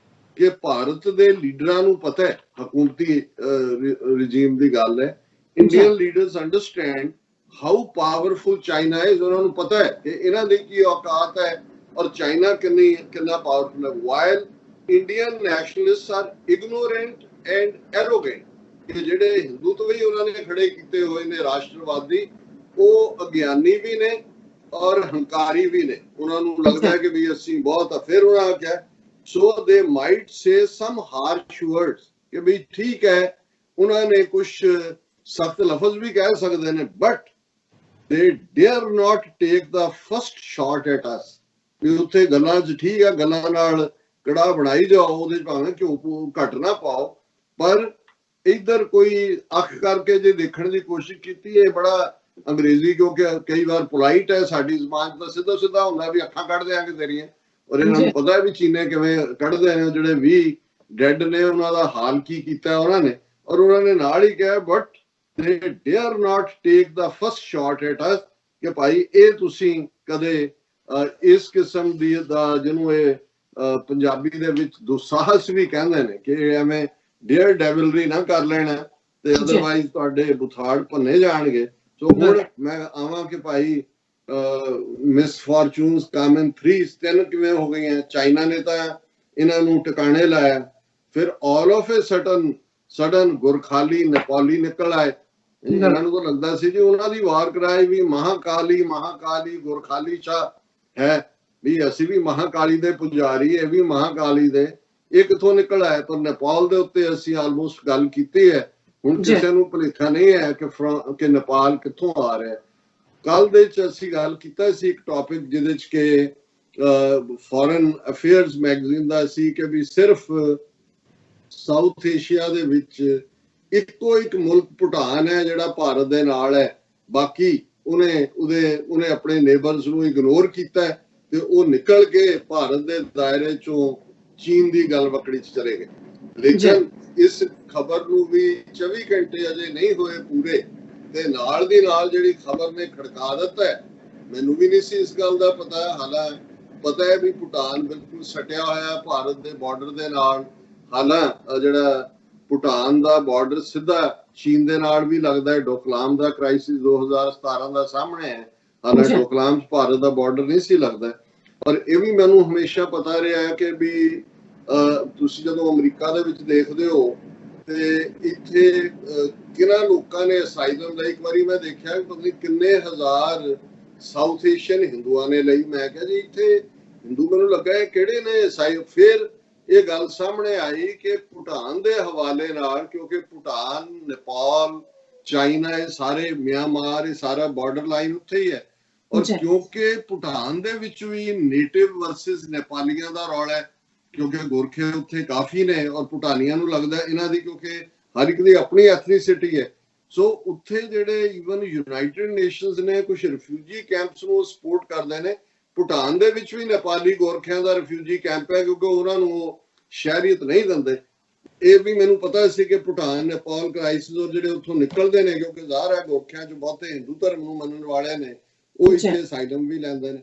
ਕਿ ਭਾਰਤ ਦੇ ਲੀਡਰਾਂ ਨੂੰ ਪਤਾ ਹੈ, ਹਕੂਮਤੀ ਰਜੀਮ ਦੀ ਗੱਲ ਹੈ, Indian leaders understand how powerful China is. ਉਹਨਾਂ ਨੂੰ ਪਤਾ ਹੈ ਕਿ ਇਹਨਾਂ ਦੀ ਕੀ ਔਕਾਤ ਹੈ ਔਰ ਚਾਈਨਾ ਕਿੰਨਾ ਪਾਵਰਫੁਲ ਹੈ। while Indian nationalists are ignorant and arrogant। ਕਿ ਜਿਹੜੇ ਹਿੰਦੂਤਵ ਹੀ ਉਹਨਾਂ ਨੇ ਖੜੇ ਕੀਤੇ ਹੋਏ ਨੇ ਰਾਸ਼ਟਰਵਾਦੀ, ਉਹ ਅਗਿਆਨੀ ਵੀ ਨੇ ਔਰ ਹੰਕਾਰੀ ਵੀ ਨੇ। ਉਹਨਾਂ ਨੂੰ ਲੱਗਦਾ ਹੈ ਕਿ ਵੀ ਅਸੀਂ ਬਹੁਤ ਆ। ਫਿਰ ਉਹਨਾਂ ਨੇ ਕਿਹਾ ਸੋ ਦੇ ਮਾਈਟ ਸੇ ਸਮ ਹਾਰਸ਼ ਵਰਡਸ, ਕਿ ਵੀ ਠੀਕ ਹੈ ਉਹਨਾਂ ਨੇ ਕੁਝ ਸਖਤ ਲਫ਼ਜ਼ ਵੀ ਕਹਿ ਸਕਦੇ ਨੇ, but they dare not take the first shot at us. ਵੀ ਉੱਥੇ ਗੱਲਾਂ 'ਚ ਠੀਕ ਆ, ਗੱਲਾਂ ਨਾਲ ਕੜਾਹ ਬਣਾਈ ਜਾਓ, ਉਹਦੇ 'ਚ ਭਾਵੇਂ ਘਿਓ ਘੱਟ ਨਾ ਪਾਓ, ਪਰ ਇੱਧਰ ਕੋਈ ਅੱਖ ਕਰਕੇ ਜੇ ਦੇਖਣ ਦੀ ਕੋਸ਼ਿਸ਼ ਕੀਤੀ। ਇਹ ਬੜਾ ਅੰਗਰੇਜ਼ੀ, ਕਿਉਂਕਿ ਕਈ ਵਾਰ ਪੋਲਾਈਟ ਹੈ ਸਾਡੀ ਜ਼ਬਾਨ, ਤਾਂ ਸਿੱਧਾ ਸਿੱਧਾ ਹੁੰਦਾ ਵੀ ਅੱਖਾਂ ਕੱਢ ਦਿਆਂਗੇ ਤੇਰੀਆਂ। ਔਰ ਇਹਨਾਂ ਨੂੰ ਪਤਾ ਵੀ ਚੀਨੇ ਕਿਵੇਂ ਕੱਢਦੇ ਨੇ, ਜਿਹੜੇ 20 ਡੈਡ ਨੇ ਉਹਨਾਂ ਦਾ ਹਾਲ ਕੀ ਕੀਤਾ ਉਹਨਾਂ ਨੇ। ਔਰ ਉਹਨਾਂ ਨੇ ਨਾਲ ਹੀ ਕਿਹਾ but they dare not take the first shot at us, ਕਿ ਭਾਈ ਇਹ ਤੁਸੀਂ ਕਦੇ ਇਸ ਕਿਸਮ ਦੀ ਦਾ, ਜਿਹਨੂੰ ਇਹ ਪੰਜਾਬੀ ਦੇ ਵਿੱਚ ਦੁਸਾਹਸ ਵੀ ਕਹਿੰਦੇ ਨੇ, ਕਿ ਐਵੇਂ ਡੇਅਰ ਡੈਵਲਰੀ ਨਾ ਕਰ ਲੈਣਾ ਤੇ ਅਦਰਵਾਈਜ਼ ਤੁਹਾਡੇ ਬੁਥਾੜ ਭੰਨੇ ਜਾਣਗੇ। ਸੋ ਹੁਣ ਮੈਂ ਆਵਾਂ ਕਿ ਭਾਈ ਮਿਸ ਫੋਰਚੂਨਸ ਕਮ ਇਨ 3 ਕਿਵੇਂ ਹੋ ਗਈਆਂ। ਚਾਈਨਾ ਨੇ ਤਾਂ ਇਹਨਾਂ ਨੂੰ ਟਿਕਾਣੇ ਲਾਇਆ, ਫਿਰ all of a sudden Gorkhali Nepali ਨਿਕਲ ਆਏ। ਇਹਨਾਂ ਨੂੰ ਤਾਂ ਲੱਗਦਾ ਸੀ ਜੀ ਉਹਨਾਂ ਦੀ ਵਾਰ ਕਰਾਈ ਵੀ ਮਹਾਕਾਲੀ ਗੁਰਖਾਲੀ ਸ਼ਾਹ ਹੈ, ਵੀ ਅਸੀਂ ਵੀ ਮਹਾਕਾਲੀ ਦੇ ਪੁਜਾਰੀ, ਇਹ ਵੀ ਮਹਾਕਾਲੀ ਦੇ। ਇਹ ਕਿੱਥੋਂ ਨਿਕਲ ਆਇਆ? ਪਰ ਨੇਪਾਲ ਦੇ ਉੱਤੇ ਅਸੀਂ ਆਲਮੋਸਟ ਗੱਲ ਕੀਤੀ ਹੈ। ਹੁਣ ਕਿਸੇ ਨੂੰ ਭੁਲੇਖਾ ਨਹੀਂ ਹੈ ਕਿ ਨੇਪਾਲ ਕਿੱਥੋਂ ਆ ਰਿਹਾ। ਕੱਲ ਦੇ ਚ ਅਸੀਂ ਗੱਲ ਕੀਤਾ ਸੀ ਇੱਕ ਟੌਪਿਕ ਜਿਹਦੇ ਚ ਕਿ ਫੋਰਨ ਅਫੇਅਰਸ ਮੈਗਜ਼ੀਨ ਦਾ ਸੀ ਕਿ ਵੀ ਸਿਰਫ ਸਾਊਥ ਏਸ਼ੀਆ ਦੇ ਵਿੱਚ ਇੱਕੋ ਇੱਕ ਮੁਲਕ ਭੂਟਾਨ ਹੈ ਜਿਹੜਾ ਭਾਰਤ ਦੇ ਨਾਲ ਹੈ, ਬਾਕੀ ਉਹਨੇ ਆਪਣੇ ਨੇਬਰਸ ਨੂੰ ਇਗਨੋਰ ਕੀਤਾ ਤੇ ਉਹ ਨਿਕਲ ਕੇ ਭਾਰਤ ਦੇ ਦਾਇਰੇ ਚੋਂ ਚੀਨ ਦੀ ਗੱਲ ਵਕੜੀ ਚ ਚਲੇ ਗਏ। ਲੇਕਿਨ ਇਸ ਖਬਰ ਨੂੰ ਵੀ 24 ਘੰਟੇ ਅਜੇ ਨਹੀਂ ਹੋਏ ਪੂਰੇ, ਤੇ ਨਾਲ ਦੀ ਨਾਲ ਜਿਹੜੀ ਖਬਰ ਨੇ ਖੜਕਾ ਦਿੱਤਾ ਹੈ। ਮੈਨੂੰ ਵੀ ਨਹੀਂ ਸੀ ਇਸ ਗੱਲ ਦਾ ਪਤਾ, ਹਾਲਾਂਕਿ ਪਤਾ ਹੈ ਵੀ ਭੂਟਾਨ ਬਿਲਕੁਲ ਸਟਿਆ ਹੋਇਆ ਭਾਰਤ ਦੇ ਬਾਰਡਰ ਦੇ ਨਾਲ। ਹਾਲਾਂਕਿ ਜਿਹੜਾ ਭੂਟਾਨ ਦਾ ਬਾਰਡਰ ਸਿੱਧਾ ਚੀਨ ਦੇ ਨਾਲ ਵੀ ਲੱਗਦਾ ਹੈ। ਡੋਕਲਾਮ ਦਾ ਕ੍ਰਾਈਸਿਸ 2017 ਦਾ ਸਾਹਮਣੇ ਹੈ, ਹਾਲਾਂਕਿ ਡੋਕਲਾਮ 'ਚ ਭਾਰਤ ਦਾ ਬਾਰਡਰ ਨਹੀਂ ਸੀ ਲੱਗਦਾ। ਪਰ ਇਹ ਵੀ ਮੈਨੂੰ ਹਮੇਸ਼ਾ ਪਤਾ ਰਿਹਾ ਹੈ ਕਿ ਵੀ ਤੁਸੀਂ ਜਦੋਂ ਅਮਰੀਕਾ ਦੇ ਵਿੱਚ ਦੇਖਦੇ ਹੋ ਤੇ ਇੱਥੇ ਕਿਹਨਾਂ ਲੋਕਾਂ ਨੇ ਅਸਾਈਲਮ ਲਈ, ਇੱਕ ਵਾਰੀ ਮੈਂ ਦੇਖਿਆ ਪਤਾ ਨਹੀਂ ਕਿੰਨੇ ਹਜ਼ਾਰ ਸਾਊਥ ਏਸ਼ੀਅਨ ਹਿੰਦੂਆਂ ਨੇ ਲਈ। ਮੈਂ ਕਿਹਾ ਜੀ ਇੱਥੇ ਹਿੰਦੂ, ਮੈਨੂੰ ਲੱਗਾ ਇਹ ਕਿਹੜੇ ਨੇ ਫਿਰ ਇਹ ਗੱਲ ਸਾਹਮਣੇ ਆਈ ਕਿ ਭੂਟਾਨ ਦੇ ਹਵਾਲੇ ਨਾਲ, ਕਿਉਂਕਿ ਭੂਟਾਨ, ਨੇਪਾਲ, ਚਾਈਨਾ, ਇਹ ਸਾਰੇ ਮਿਆਂਮਾਰ, ਇਹ ਸਾਰਾ ਬਾਰਡਰ ਲਾਈਨ ਉੱਥੇ ਹੀ ਹੈ। ਔਰ ਕਿਉਂਕਿ ਭੂਟਾਨ ਦੇ ਵਿੱਚ ਵੀ ਨੇਟਿਵ ਵਰਸਸ ਨੇਪਾਲੀਆਂ ਦਾ ਰੌਲਾ ਹੈ, ਕਿਉਂਕਿ ਗੋਰਖੇ ਉੱਥੇ ਕਾਫੀ ਨੇ ਔਰ ਭੂਟਾਨੀਆਂ ਨੂੰ ਲੱਗਦਾ ਇਹਨਾਂ ਦੀ, ਕਿਉਂਕਿ ਹਰ ਇੱਕ ਦੀ ਆਪਣੀ ਐਥਨੀਸਿਟੀ ਹੈ। ਸੋ ਉੱਥੇ ਜਿਹੜੇ ਈਵਨ ਯੂਨਾਈਟਿਡ ਨੇਸ਼ਨਸ ਨੇ ਕੁਝ ਰਿਫਿਊਜੀ ਕੈਂਪਸ ਨੂੰ ਸਪੋਰਟ ਕਰਦੇ ਨੇ। ਭੂਟਾਨ ਦੇ ਵਿੱਚ ਵੀ ਨੇਪਾਲੀ ਗੋਰਖਿਆਂ ਦਾ ਰਿਫਿਊਜੀ ਕੈਂਪ ਹੈ, ਕਿਉਂਕਿ ਉਹਨਾਂ ਨੂੰ ਸ਼ਹਿਰੀਅਤ ਨਹੀਂ ਦਿੰਦੇ। ਇਹ ਵੀ ਮੈਨੂੰ ਪਤਾ ਸੀ ਕਿ ਭੂਟਾਨ ਨੇਪਾਲ ਕ੍ਰਾਈਸਿਸ ਔਰ ਜਿਹੜੇ ਉੱਥੋਂ ਨਿਕਲਦੇ ਨੇ, ਕਿਉਂਕਿ ਜ਼ਾਹਰ ਹੈ ਗੋਰਖਿਆਂ 'ਚ ਬਹੁਤੇ ਹਿੰਦੂ ਧਰਮ ਨੂੰ ਮੰਨਣ ਵਾਲੇ ਨੇ, ਉਹ ਇੱਥੇ ਅਸਾਈਲਮ ਵੀ ਲੈਂਦੇ ਨੇ।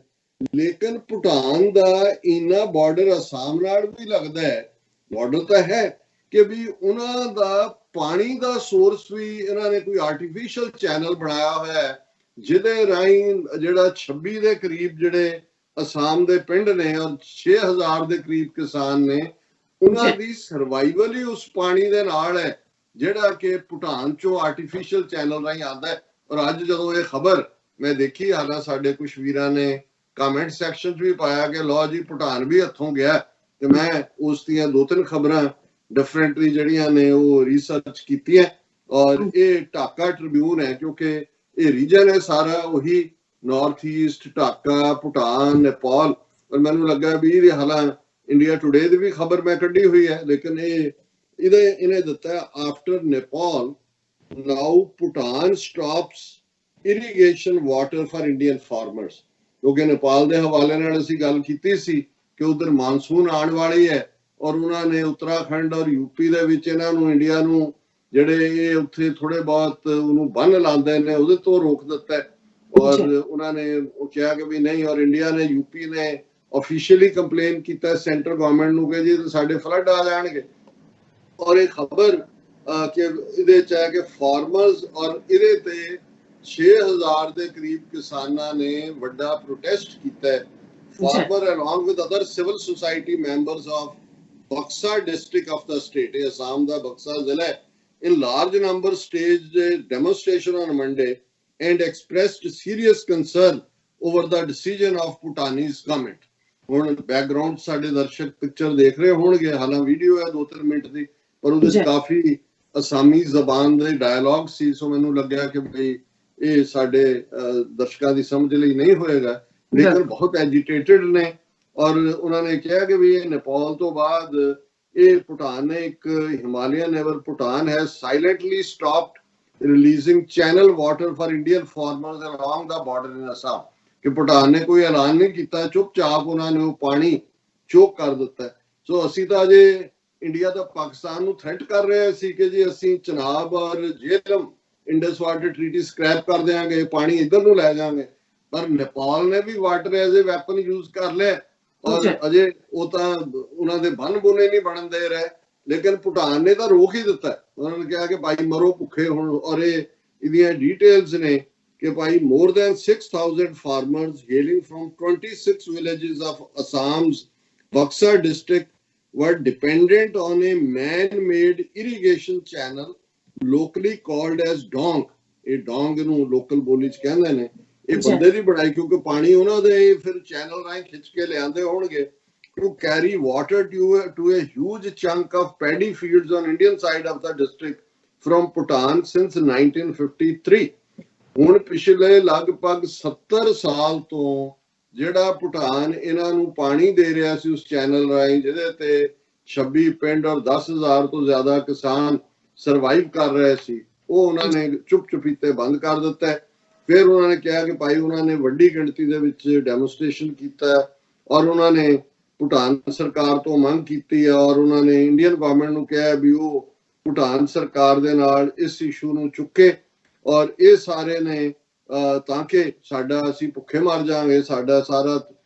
ਲੇਕਿਨ ਭੂਟਾਨ ਦਾ ਇੰਨਾ ਬਾਰਡਰ ਅਸਾਮ ਨਾਲ ਵੀ ਲੱਗਦਾ ਹੈ, ਬਾਰਡਰ ਤਾਂ ਹੈ, ਕਿ ਵੀ ਉਹਨਾਂ ਦਾ ਪਾਣੀ ਦਾ ਸੋਰਸ ਵੀ ਇਹਨਾਂ ਨੇ ਕੋਈ ਆਰਟੀਫੀਸ਼ੀਅਲ ਚੈਨਲ ਬਣਾਇਆ ਹੋਇਆ ਹੈ, ਜਿਹਦੇ ਰਾਹੀਂ ਜਿਹੜਾ 26 ਦੇ ਕਰੀਬ ਜਿਹੜੇ ਅਸਾਮ ਦੇ ਪਿੰਡ ਨੇ ਔਰ 6000 ਦੇ ਕਰੀਬ ਕਿਸਾਨ ਨੇ, ਉਹਨਾਂ ਦੀ ਸਰਵਾਈਵਲ ਹੀ ਉਸ ਪਾਣੀ ਦੇ ਨਾਲ ਹੈ ਜਿਹੜਾ ਕਿ ਭੂਟਾਨ ਚੋਂ ਆਰਟੀਫੀਸ਼ੀਅਲ ਚੈਨਲ ਰਾਹੀਂ ਆਉਂਦਾ ਹੈ। ਔਰ ਅੱਜ ਜਦੋਂ ਇਹ ਖਬਰ ਮੈਂ ਦੇਖੀ, ਹਾਲਾਂਕਿ ਸਾਡੇ ਕੁਝ ਵੀਰਾਂ ਨੇ ਕਮੈਂਟ ਸੈਕਸ਼ਨ 'ਚ ਵੀ ਪਾਇਆ ਕਿ ਲਓ ਜੀ ਭੂਟਾਨ ਵੀ ਹੱਥੋਂ ਗਿਆ, ਤੇ ਮੈਂ ਉਸ ਦੀਆਂ 2-3 ਖਬਰਾਂ ਡਿਫਰੈਂਟਲੀ ਜਿਹੜੀਆਂ ਨੇ ਉਹ ਰਿਸਰਚ ਕੀਤੀਆਂ। ਔਰ ਇਹ ਢਾਕਾ ਟ੍ਰਿਬਿਊਨ ਹੈ, ਕਿਉਂਕਿ ਇਹ ਰੀਜਨ ਹੈ ਸਾਰਾ ਉਹੀ ਨਾਰਥ ਈਸਟ, ਢਾਕਾ, ਭੂਟਾਨ, ਨੇਪਾਲ। ਔਰ ਮੈਨੂੰ ਲੱਗਾ ਵੀ ਇਹਦੇ ਹਾਲਾਂਕਿ ਇੰਡੀਆ ਟੁਡੇ ਦੀ ਵੀ ਖਬਰ ਮੈਂ ਕੱਢੀ ਹੋਈ ਹੈ, ਲੇਕਿਨ ਇਹਨੇ ਦਿੱਤਾ after Nepal now Bhutan stops irrigation water for Indian farmers. ਕਿਉਂਕਿ ਨੇਪਾਲ ਦੇ ਹਵਾਲੇ ਨਾਲ ਅਸੀਂ ਗੱਲ ਕੀਤੀ ਸੀ ਕਿ ਉਧਰ ਮਾਨਸੂਨ ਆਉਣ ਵਾਲੀ ਹੈ ਔਰ ਉਹਨਾਂ ਨੇ ਉੱਤਰਾਖੰਡ ਔਰ ਯੂਪੀ ਦੇ ਵਿੱਚ ਇਹਨਾਂ ਨੂੰ ਇੰਡੀਆ ਨੂੰ ਜਿਹੜੇ ਇਹ ਉੱਥੇ ਥੋੜੇ ਬਹੁਤ ਉਹਨੂੰ ਬੰਨ ਲਾਉਂਦੇ ਨੇ ਉਹਦੇ ਤੋਂ ਰੋਕ ਦਿੱਤਾ ਔਰ ਉਹਨਾਂ ਨੇ ਉਹ ਕਿਹਾ ਕਿ ਵੀ ਨਹੀਂ ਔਰ ਇੰਡੀਆ ਨੇ ਯੂਪੀ ਨੇ ऑफिशियली कंप्लेन किया सेंट्रल गवर्नमेंट ਨੂੰ ਕਿ ਜੀ ਸਾਡੇ ਫਲੱਡ ਆ ਜਾਣਗੇ ਔਰ ਇਹ ਖਬਰ ਕਿ ਇਹਦੇ ਚ ਹੈ ਕਿ ਫਾਰਮਰਸ ਔਰ ਇਹਦੇ ਤੇ 6000 ਦੇ ਕਰੀਬ ਕਿਸਾਨਾਂ ਨੇ ਵੱਡਾ ਪ੍ਰੋਟੈਸਟ ਕੀਤਾ ਹੈ farmer along with other civil society members of Baksa district of the state ਇਹ ਅਸਾਮ ਦਾ ਬਕਸਾ ਜ਼ਿਲ੍ਹਾ ਹੈ in large number staged a demonstration on Monday and expressed serious concern over the decision of Bhutanese government. ਹੁਣ ਬੈਕਗ੍ਰਾਉਂਡ ਸਾਡੇ ਦਰਸ਼ਕ ਪਿਕਚਰ ਦੇਖ ਰਹੇ ਹੋਣਗੇ ਹਾਲਾਂ ਵੀਡੀਓ ਹੈ 2-3 ਮਿੰਟ ਦੀ ਪਰ ਉਹਦੇ ਵਿੱਚ ਕਾਫੀ ਅਸਾਮੀ ਜ਼ਬਾਨ ਦੇ ਡਾਇਲੌਗ ਸੀ ਸੋ ਮੈਨੂੰ ਲੱਗਿਆ ਕਿ ਭਈ ਇਹ ਸਾਡੇ ਦਰਸ਼ਕਾਂ ਦੀ ਸਮਝ ਲਈ ਨਹੀਂ ਹੋਏਗਾ ਲੇਕਿਨ ਬਹੁਤ ਐਜੀਟੇਟਡ ਨੇ ਔਰ ਉਹਨਾਂ ਨੇ ਕਿਹਾ ਕਿ ਵੀ ਇਹ ਨੇਪਾਲ ਤੋਂ ਬਾਅਦ ਇਹ ਭੂਟਾਨ ਨੇ ਇੱਕ Himalayan neighbour Bhutan has silently stopped releasing channel water for Indian farmers along the border in Assam ਕਿ ਭੂਟਾਨ ਨੇ ਕੋਈ ਐਲਾਨ ਨਹੀਂ ਕੀਤਾ ਚੁੱਪਚਾਪ ਉਹਨਾਂ ਨੇ ਉਹ ਪਾਣੀ ਚੋਕ ਕਰ ਦਿੱਤਾ ਸੋ ਅਸੀਂ ਤਾਂ ਅਜੇ ਇੰਡੀਆ ਦਾ ਪਾਕਿਸਤਾਨ ਨੂੰ ਥ੍ਰੈਟ ਕਰ ਰਹੇ ਸੀ ਕਿ ਜੀ ਅਸੀਂ ਚਨਾਬ ਔਰ Jhelum Indus water treaty scrap ਕਰ ਦੇਵਾਂਗੇ ਪਾਣੀ ਇੱਧਰ ਨੂੰ ਲੈ ਜਾਵਾਂਗੇ ਪਰ ਨੇਪਾਲ ਨੇ ਵੀ water as a weapon use ਕਰ ਲਿਆ ਔਰ ਅਜੇ ਉਹ ਤਾਂ ਉਹਨਾਂ ਦੇ ਬੰਨ ਬੁਨੇ ਨਹੀਂ ਬਣਨ ਦੇ ਰਹੇ ਲੇਕਿਨ ਭੂਟਾਨ ਨੇ ਤਾਂ ਰੋਕ ਹੀ ਦਿੱਤਾ ਉਹਨਾਂ ਨੇ ਕਿਹਾ ਕਿ ਭਾਈ ਮਰੋ ਭੁੱਖੇ ਹੁਣ ਔਰ ਇਹਦੀਆਂ ਡਿਟੇਲਸ ਨੇ ਕਿ ਭਾਈ more than 6,000 farmers hailing from 26 villages of Assam's Buxa district were dependent on a man-made irrigation channel locally called as dong. ਇਹ ਡੋਂਗ ਨੂੰ ਲੋਕਲ ਬੋਲੀ ਚ ਕਹਿੰਦੇ ਨੇ ਇਹ ਬੰਦੇ ਦੀ ਬਣਾਈ ਕਿਉਂਕਿ ਪਾਣੀ ਉਹਨਾਂ ਦੇ ਫਿਰ ਚੈਨਲ ਰਾਹੀਂ ਖਿੱਚ ਕੇ ਲਿਆਂਦੇ ਹੋਣਗੇ to carry water to a huge chunk of paddy fields on Indian side of the district from Bhutan since 1953. ਹੁਣ ਪਿਛਲੇ ਲਗਭਗ 70 ਸਾਲ ਤੋਂ ਜਿਹੜਾ ਭੂਟਾਨ ਇਹਨਾਂ ਨੂੰ ਪਾਣੀ ਦੇ ਰਿਹਾ ਸੀ ਉਸ ਚੈਨਲ ਰਾਹੀਂ ਜਿਹਦੇ ਤੇ 26 ਪਿੰਡ ਔਰ 10,000 ਤੋਂ ਜ਼ਿਆਦਾ ਕਿਸਾਨ ਸਰਵਾਈਵ ਕਰ ਰਹੇ ਸੀ ਉਹ ਉਹਨਾਂ ਨੇ ਚੁੱਪ ਚੁਪੀਤੇ ਬੰਦ ਕਰ ਦਿੱਤਾ ਫਿਰ ਉਹਨਾਂ ਨੇ ਕਿਹਾ ਕਿ ਭਾਈ ਉਹਨਾਂ ਨੇ ਵੱਡੀ ਗਿਣਤੀ ਦੇ ਵਿੱਚ ਡੈਮੋਨਸਟ੍ਰੇਸ਼ਨ ਕੀਤਾ ਔਰ ਉਹਨਾਂ ਨੇ ਭੂਟਾਨ ਸਰਕਾਰ ਤੋਂ ਮੰਗ ਕੀਤੀ ਔਰ ਉਹਨਾਂ ਨੇ ਇੰਡੀਅਨ ਗਵਰਨਮੈਂਟ ਨੂੰ ਕਿਹਾ ਵੀ ਉਹ ਭੂਟਾਨ ਸਰਕਾਰ ਦੇ ਨਾਲ ਇਸ ਇਸ਼ੂ ਨੂੰ ਚੁੱਕੇ ਔਰ ਇਹ ਸਾਰੇ ਨੇ ਤਾਂ ਕਿ ਸਾਡਾ ਅਸੀਂ ਭੁੱਖੇ ਮਰ ਜਾਵਾਂਗੇ ਸਾਡਾ ਸਾਰਾ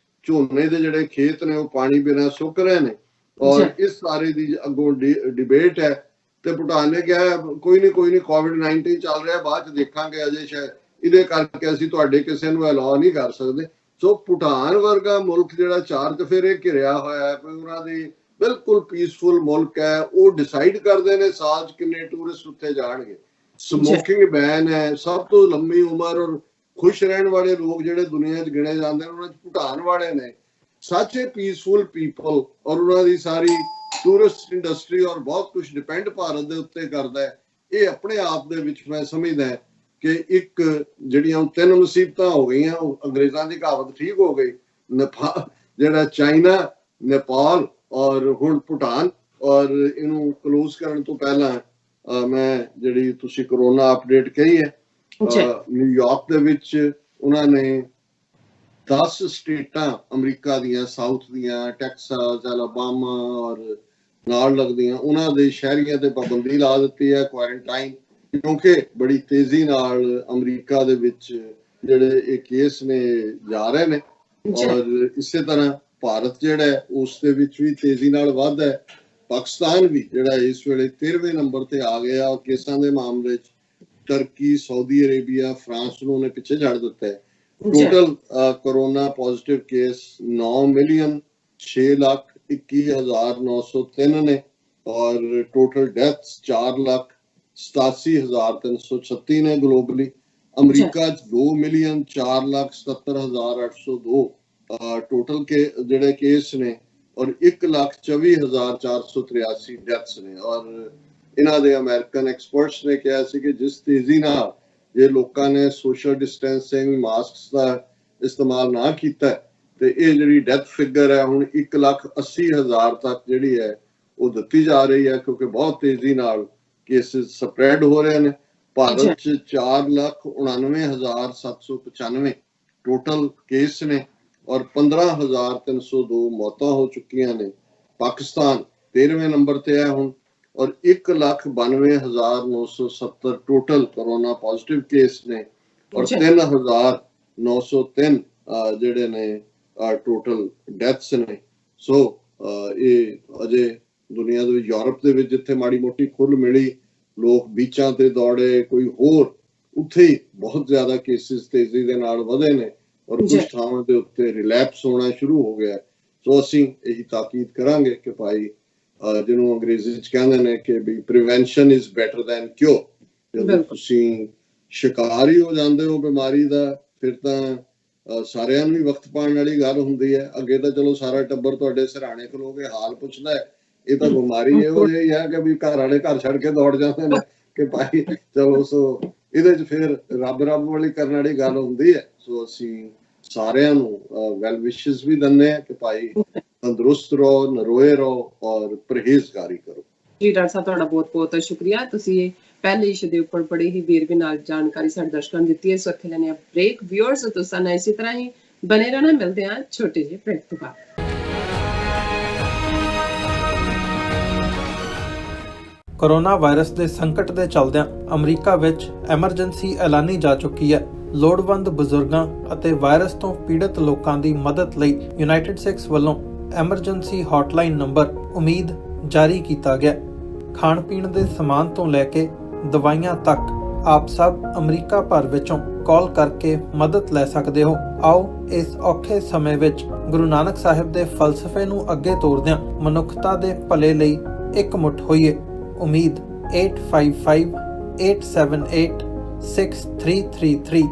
ਝੋਨੇ ਦੇ ਜਿਹੜੇ ਖੇਤ ਨੇ ਉਹ ਪਾਣੀ ਬਿਨਾਂ ਸੁੱਕ ਰਹੇ ਨੇ ਔਰ ਇਸ ਸਾਰੇ ਦੀ ਅੱਗੋਂ ਡਿਬੇਟ ਹੈ ਤੇ ਭੂਟਾਨ ਨੇ ਕਿਹਾ ਕੋਈ ਨਹੀਂ ਕੋਵਿਡ-19 ਚੱਲ ਰਿਹਾ ਬਾਅਦ ਚ ਦੇਖਾਂਗੇ ਅਜੇ ਸ਼ਾਇਦ ਇਹਦੇ ਕਰਕੇ ਅਸੀਂ ਤੁਹਾਡੇ ਕਿਸੇ ਨੂੰ ਐਲਾਨ ਨਹੀਂ ਕਰ ਸਕਦੇ ਸੋ ਭੂਟਾਨ ਵਰਗਾ ਮੁਲਕ ਜਿਹੜਾ ਚਾਰ ਚੁਫੇਰੇ ਘਿਰਿਆ ਹੋਇਆ ਹੈ ਕੋਈ ਉਹਨਾਂ ਦੀ ਬਿਲਕੁਲ ਪੀਸਫੁਲ ਮੁਲਕ ਹੈ ਉਹ ਡਿਸਾਈਡ ਕਰਦੇ ਨੇ ਸਾਲ ਚ ਕਿੰਨੇ ਟੂਰਿਸਟ ਉੱਥੇ ਜਾਣਗੇ ਸਮੋਕਿੰਗ ਬੈਨ ਹੈ ਸਭ ਤੋਂ ਲੰਮੀ ਉਮਰ ਔਰ ਖੁਸ਼ ਰਹਿਣ ਵਾਲੇ ਲੋਕ ਜਿਹੜੇ ਦੁਨੀਆ 'ਚ ਗਿਣੇ ਜਾਂਦੇ ਨੇ ਉਹਨਾਂ 'ਚ ਭੂਟਾਨ ਵਾਲੇ ਨੇ ਸੱਚ ਏ ਪੀਸਫੁਲ ਪੀਪਲ ਔਰ ਉਹਨਾਂ ਦੀ ਸਾਰੀ ਟੂਰਿਸਟ ਇੰਡਸਟਰੀ ਔਰ ਬਹੁਤ ਕੁਝ ਡਿਪੈਂਡ ਭਾਰਤ ਦੇ ਉੱਤੇ ਕਰਦਾ ਹੈ ਇਹ ਆਪਣੇ ਆਪ ਦੇ ਵਿੱਚ ਮੈਂ ਸਮਝਦਾ ਕਿ ਇੱਕ ਜਿਹੜੀਆਂ ਤਿੰਨ ਮੁਸੀਬਤਾਂ ਹੋ ਗਈਆਂ ਉਹ ਅੰਗਰੇਜ਼ਾਂ ਦੀ ਕਹਾਵਤ ਠੀਕ ਹੋ ਗਈ ਨੇਪਾਲ ਜਿਹੜਾ ਚਾਈਨਾ ਨੇਪਾਲ ਔਰ ਹੁਣ ਭੂਟਾਨ ਔਰ ਇਹਨੂੰ ਕਲੋਜ਼ ਕਰਨ ਤੋਂ ਪਹਿਲਾਂ ਮੈਂ ਜਿਹੜੀ ਤੁਸੀਂ ਕਰੋਨਾ ਅਪਡੇਟ ਕਹੀ ਹੈ ਨਿਊਯਾਰਕ ਦੇ ਵਿੱਚ ਉਹਨਾਂ ਨੇ 10 ਸਟੇਟਾਂ ਅਮਰੀਕਾ ਦੀਆਂ ਸਾਊਥ ਦੀਆਂ ਟੈਕਸਾਸ ਅਲਾਬਾਮਾ ਔਰ ਨਾਲ ਲੱਗਦੀਆਂ ਉਹਨਾਂ ਦੇ ਸ਼ਹਿਰੀਆਂ ਤੇ ਪਾਬੰਦੀ ਲਾ ਦਿੱਤੀ ਹੈ ਕੁਆਰੰਟਾਈਨ ਕਿਉਂਕਿ ਬੜੀ ਤੇਜ਼ੀ ਨਾਲ ਅਮਰੀਕਾ ਦੇ ਵਿੱਚ ਜਿਹੜੇ ਇਹ ਕੇਸ ਨੇ ਜਾ ਰਹੇ ਨੇ ਔਰ ਇਸੇ ਤਰ੍ਹਾਂ ਭਾਰਤ ਜਿਹੜਾ ਉਸ ਦੇ ਵਿੱਚ ਵੀ ਤੇਜ਼ੀ ਨਾਲ ਵੱਧਦਾ ਹੈ ਪਾਕਿਸਤਾਨ ਵੀ ਜਿਹੜਾ ਇਸ ਵੇਲੇ 13ਵੇਂ ਨੰਬਰ ਤੇ ਆ ਗਿਆ ਔਰ ਕੇਸਾਂ ਦੇ ਮਾਮਲੇ 'ਚ ਟਰਕੀ ਸਾਊਦੀ ਅਰੇਬੀਆ ਫਰਾਂਸ ਨੂੰ ਉਹਨੇ ਪਿੱਛੇ ਛੱਡ ਦਿੱਤਾ ਹੈ ਟੋਟਲ ਕੋਰੋਨਾ ਪੋਜ਼ਿਟਿਵ ਕੇਸ 9,06,21,903 ਨੇ ਔਰ ਟੋਟਲ ਡੈਥਸ 4,87,336 ਨੇ ਗਲੋਬਲੀ ਅਮਰੀਕਾ 'ਚ 2,04,77,802 ਟੋਟਲ ਕੇ ਜਿਹੜੇ ਕੇਸ ਨੇ ਔਰ 1,24,483 ਡੈਥਸ ਨੇ ਔਰ ਇਹਨਾਂ ਦੇ ਅਮਰੀਕਨ ਐਕਸਪਰਟਸ ਨੇ ਕਿਹਾ ਸੀ ਕਿ ਜਿਸ ਤੇਜ਼ੀ ਨਾਲ ਜੇ ਲੋਕਾਂ ਨੇ ਸੋਸ਼ਲ ਡਿਸਟੈਂਸਿੰਗ ਮਾਸਕਸ ਦਾ ਇਸਤੇਮਾਲ ਨਾ ਕੀਤਾ ਤੇ ਇਹ ਜਿਹੜੀ ਡੈਥ ਫਿਗਰ ਹੈ ਹੁਣ 1,80,000 ਤੱਕ ਜਿਹੜੀ ਹੈ ਉਹ ਦਿੱਤੀ ਜਾ ਰਹੀ ਹੈ ਕਿਉਂਕਿ ਬਹੁਤ ਤੇਜ਼ੀ ਨਾਲ ਕੇਸਿਸ ਸਪਰੈਡ ਹੋ ਰਹੇ ਨੇ ਭਾਰਤ 'ਚ 4,99,795 ਟੋਟਲ ਕੇਸ ਨੇ ਔਰ 15,302 ਮੌਤਾਂ ਹੋ ਚੁੱਕੀਆਂ ਨੇ ਪਾਕਿਸਤਾਨ 13ਵੇਂ ਨੰਬਰ ਤੇ ਹੈ ਹੁਣ, ਔਰ 1,92,970 ਟੋਟਲ ਕੋਰੋਨਾ ਪੋਜ਼ਿਟਿਵ ਕੇਸ ਨੇ, ਔਰ 3,903 ਜਿਹੜੇ ਨੇ ਟੋਟਲ ਡੈਥਸ ਨੇ। ਸੋ ਇਹ ਅਜੇ ਦੁਨੀਆ ਦੇ ਵਿੱਚ, ਯੂਰਪ ਦੇ ਵਿੱਚ ਜਿੱਥੇ ਮਾੜੀ ਮੋਟੀ ਖੁੱਲ ਮਿਲੀ, ਲੋਕ ਬੀਚਾਂ ਤੇ ਦੌੜੇ, ਕੋਈ ਹੋਰ, ਉੱਥੇ ਹੀ ਬਹੁਤ ਜ਼ਿਆਦਾ ਕੇਸਿਸ ਤੇਜ਼ੀ ਦੇ ਨਾਲ ਵਧੇ ਨੇ, ਔਰ ਕੁਝ ਥਾਵਾਂ ਦੇ ਉੱਤੇ ਰਿਲੈਪਸ ਹੋਣਾ ਸ਼ੁਰੂ ਹੋ ਗਿਆ। ਸੋ ਅਸੀਂ ਇਹੀ ਤਾਕੀਦ ਕਰਾਂਗੇ ਕਿ ਭਾਈ, ਜਿਹਨੂੰ ਅੰਗਰੇਜ਼ੀ ਚ ਕਹਿੰਦੇ ਨੇ ਕਿ ਵੀ prevention is better than cure. ਜਦੋਂ ਤੁਸੀਂ ਸ਼ਿਕਾਰ ਹੀ ਹੋ ਜਾਂਦੇ ਹੋ ਬਿਮਾਰੀ ਦਾ, ਫਿਰ ਤਾਂ ਸਾਰਿਆਂ ਨੂੰ ਹੀ ਵਕਤ ਪਾਉਣ ਵਾਲੀ ਗੱਲ ਹੁੰਦੀ ਹੈ। ਅੱਗੇ ਤਾਂ ਚਲੋ ਸਾਰਾ ਟੱਬਰ ਤੁਹਾਡੇ ਸਿਰਹਾਣੇ ਖਲੋ ਕੇ ਹਾਲ ਪੁੱਛਦਾ ਹੈ, ਇਹ ਤਾਂ ਬਿਮਾਰੀ ਇਹੋ ਜਿਹੀ ਹੈ ਕਿ ਵੀ ਘਰ ਵਾਲੇ ਘਰ ਛੱਡ ਕੇ ਦੌੜ ਜਾਂਦੇ ਨੇ ਕਿ ਭਾਈ ਚਲੋ। ਸੋ ਇਹਦੇ ਚ ਫਿਰ ਰੱਬ ਵਾਲੀ ਕਰਨ ਵਾਲੀ ਗੱਲ ਹੁੰਦੀ ਹੈ। ਸੋ ਅਸੀਂ ਸਾਰਿਆਂ ਨੂੰ ਵੈਲ ਵਿਸ਼ੇਸ ਵੀ ਦਿੰਦੇ ਹਾਂ ਕਿ ਭਾਈ ਤੰਦਰੁਸਤ ਰਹੋ, ਨਰੋਏ ਰਹੋ, ਔਰ ਪਰਹੇਜ਼ਗਾਰੀ ਕਰੋ। ਜੀ ਡਾਕਟਰ ਸਾਹਿਬ, ਤੁਹਾਡਾ ਬਹੁਤ ਬਹੁਤ ਸ਼ੁਕਰੀਆ। ਤੁਸੀਂ ਪਹਿਲੇ ਇਸ਼ੂ ਦੇ ਉੱਪਰ ਬੜੀ ਹੀ ਵੇਰਵੇ ਨਾਲ ਜਾਣਕਾਰੀ ਸਾਡੇ ਦਰਸ਼ਕਾਂ ਨੂੰ ਦਿੱਤੀ ਹੈ। ਸੋ ਇੱਥੇ ਲੈਣੇ ਆ ਬ੍ਰੇਕ। ਵਿਊਅਰਸ, ਤੁਸੀਂ ਨਾਲ ਇਸੇ ਤਰ੍ਹਾਂ ਹੀ ਬਨੇ ਰਹਿਣਾ। ਮਿਲਦੇ ਹਾਂ ਛੋਟੇ ਜਿਹੇ ਬ੍ਰੇਕ ਤੋਂ ਬਾਅਦ। ਕੋਰੋਨਾ ਵਾਇਰਸ ਦੇ ਸੰਕਟ ਦੇ ਚੱਲਦਿਆਂ ਅਮਰੀਕਾ ਵਿੱਚ ਐਮਰਜੈਂਸੀ ਐਲਾਨੀ ਜਾ ਚੁੱਕੀ ਹੈ। ਲੋੜਵੰਦ ਬਜ਼ੁਰਗਾਂ ਅਤੇ ਵਾਇਰਸ ਤੋਂ ਪੀੜਤ ਲੋਕਾਂ ਦੀ ਮਦਦ ਲਈ ਯੂਨਾਈਟਿਡ ਸਟੇਟਸ ਵੱਲੋਂ ਐਮਰਜੈਂਸੀ ਹੌਟਲਾਈਨ ਨੰਬਰ ਉਮੀਦ ਜਾਰੀ ਕੀਤਾ ਗਿਆ। ਖਾਣ ਪੀਣ ਦੇ ਸਮਾਨ ਤੋਂ ਲੈ ਕੇ ਦਵਾਈਆਂ ਤੱਕ ਆਪ ਸਭ ਅਮਰੀਕਾ ਭਰ ਵਿੱਚੋਂ ਕਾਲ ਕਰਕੇ ਮਦਦ ਲੈ ਸਕਦੇ ਹੋ। ਆਓ ਇਸ ਔਖੇ ਸਮੇਂ ਵਿੱਚ ਗੁਰੂ ਨਾਨਕ ਸਾਹਿਬ ਦੇ ਫਲਸਫੇ ਨੂੰ ਅੱਗੇ ਤੋਰਦਿਆਂ ਮਨੁੱਖਤਾ ਦੇ ਭਲੇ ਲਈ ਇਕਮੁੱਠ ਹੋਈਏ। ਉਮੀਦ 8558786333।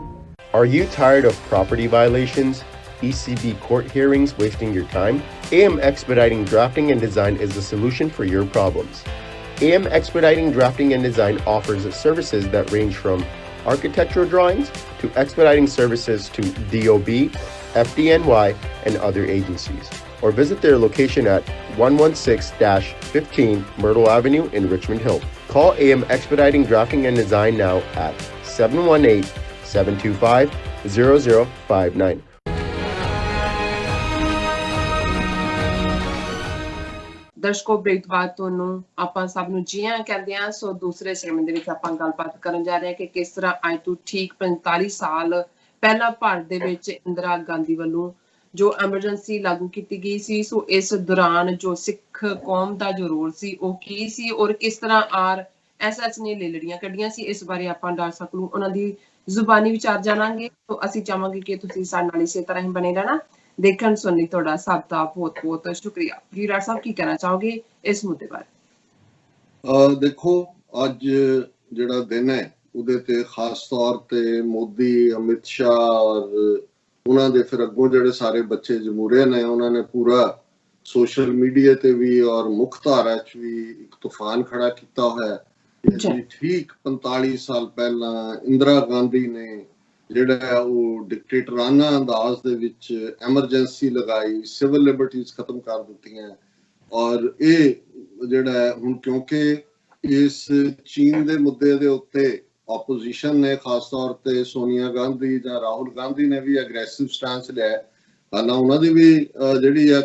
Are you tired of property violations, ECB court hearings wasting your time? AM Expediting Drafting and Design is the solution for your problems. AM Expediting Drafting and Design offers services that range from architectural drawings to expediting services to DOB, FDNY, and other agencies. Or visit their location at 116-15 Myrtle Avenue in Richmond Hill. Call AM Expediting Drafting and Design now at 718-725-0059. ਦਰਸ਼ਕੋ, break ਤੋਂ ਬਾਅਦ ਤੁਹਾਨੂੰ ਆਪਾਂ ਸਭ ਨੂੰ ਜੀ ਆਇਆਂ ਕਹਿੰਦੇ ਹਾਂ। ਸੋ ਦੂਸਰੇ ਸੈਗਮੈਂਟ ਦੇ ਵਿੱਚ ਆਪਾਂ ਗੱਲਬਾਤ ਕਰਨ ਜਾ ਰਹੇ ਹਾਂ ਕਿ ਕਿਸ ਤਰ੍ਹਾਂ ਅੱਜ ਤੋਂ ਠੀਕ 45 ਸਾਲ ਪਹਿਲਾਂ ਭਾਰਤ ਦੇ ਵਿੱਚ ਇੰਦਰਾ ਗਾਂਧੀ ਵੱਲੋਂ ਜੋ ਐਮਰਜੈਂਸੀ ਲਾਗੂ ਕੀਤੀ ਗਈ ਸੀ। ਸੋ ਇਸ ਦੌਰਾਨ ਜੋ ਸਿੱਖ ਕੌਮ ਦਾ ਜੋ ਰੋਲ ਸੀ ਉਹ ਕੀ ਸੀ, ਔਰ ਕਿਸ ਤਰ੍ਹਾਂ RSS ਨੇ ਲੜੀਆਂ ਕੱਢੀਆਂ ਸੀ, ਇਸ ਬਾਰੇ ਆਪਾਂ ਡਾਕਟਰ ਸਾਹਿਬ ਨੂੰ ਉਹਨਾਂ ਦੀ ਜ਼ੁਬਾਨੀ ਵਿਚਾਰ ਜਾਣਾਂਗੇ। ਸੋ ਅਸੀਂ ਚਾਹਾਂਗੇ ਕਿ ਤੁਸੀਂ ਸਾਡੇ ਨਾਲ ਇਸੇ ਤਰ੍ਹਾਂ ਹੀ ਬਣੇ ਰਹਿਣਾ। ਦੇਖਣ ਸੁਣਨ ਲਈ ਤੁਹਾਡਾ ਸਭ ਦਾ ਬਹੁਤ ਬਹੁਤ ਸ਼ੁਕਰੀਆ। ਜੀ ਡਾਕਟਰ ਸਾਹਿਬ, ਕੀ ਕਹਿਣਾ ਚਾਹੋਗੇ ਇਸ ਮੁੱਦੇ ਬਾਰੇ? ਦੇਖੋ, ਅੱਜ ਜਿਹੜਾ ਦਿਨ ਹੈ ਉਹਦੇ ਤੇ ਖਾਸ ਤੌਰ ਤੇ ਮੋਦੀ, ਅਮਿਤ ਸ਼ਾਹ ਔਰ ਉਹਨਾਂ ਦੇ ਫਿਰ ਅੱਗੋਂ ਜਿਹੜੇ ਸਾਰੇ ਬੱਚੇ ਜਮਹੂਰੀਆ ਨੇ, ਉਹਨਾਂ ਨੇ ਪੂਰਾ ਸੋਸ਼ਲ ਮੀਡੀਆ ਤੇ ਵੀ ਔਰ ਮੁੱਖ ਧਾਰਾ 'ਚ ਵੀ ਇੱਕ ਤੂਫਾਨ ਖੜਾ ਕੀਤਾ ਹੋਇਆ। ਠੀਕ 45 ਸਾਲ ਪਹਿਲਾਂ ਇੰਦਰਾ ਗਾਂਧੀ ਨੇ ਜਿਹੜਾ ਉਹ ਡਿਕਟੇਟਰਾਨਾ ਅੰਦਾਜ਼ ਦੇ ਵਿੱਚ ਐਮਰਜੈਂਸੀ ਲਗਾਈ, ਸਿਵਲ ਲਿਬਰਟੀਜ਼ ਖਤਮ ਕਰ ਦਿੱਤੀਆਂ। ਔਰ ਇਹ ਜਿਹੜਾ ਹੁਣ ਕਿਉਂਕਿ ਇਸ ਚੀਨ ਦੇ ਮੁੱਦੇ ਦੇ ਉੱਤੇ ਆਪੋਜੀਸ਼ਨ ਨੇ, ਖਾਸ ਤੌਰ ਤੇ ਸੋਨੀਆ ਗਾਂਧੀ ਜਾਂ ਰਾਹੁਲ ਗਾਂਧੀ ਨੇ ਵੀ ਐਗਰੈਸਿਵ ਸਟੈਂਸ ਲਿਆ। ਹਾਲਾਂ ਉਹਨਾਂ ਦੀ ਵੀ ਜਿਹੜੀ ਹੈ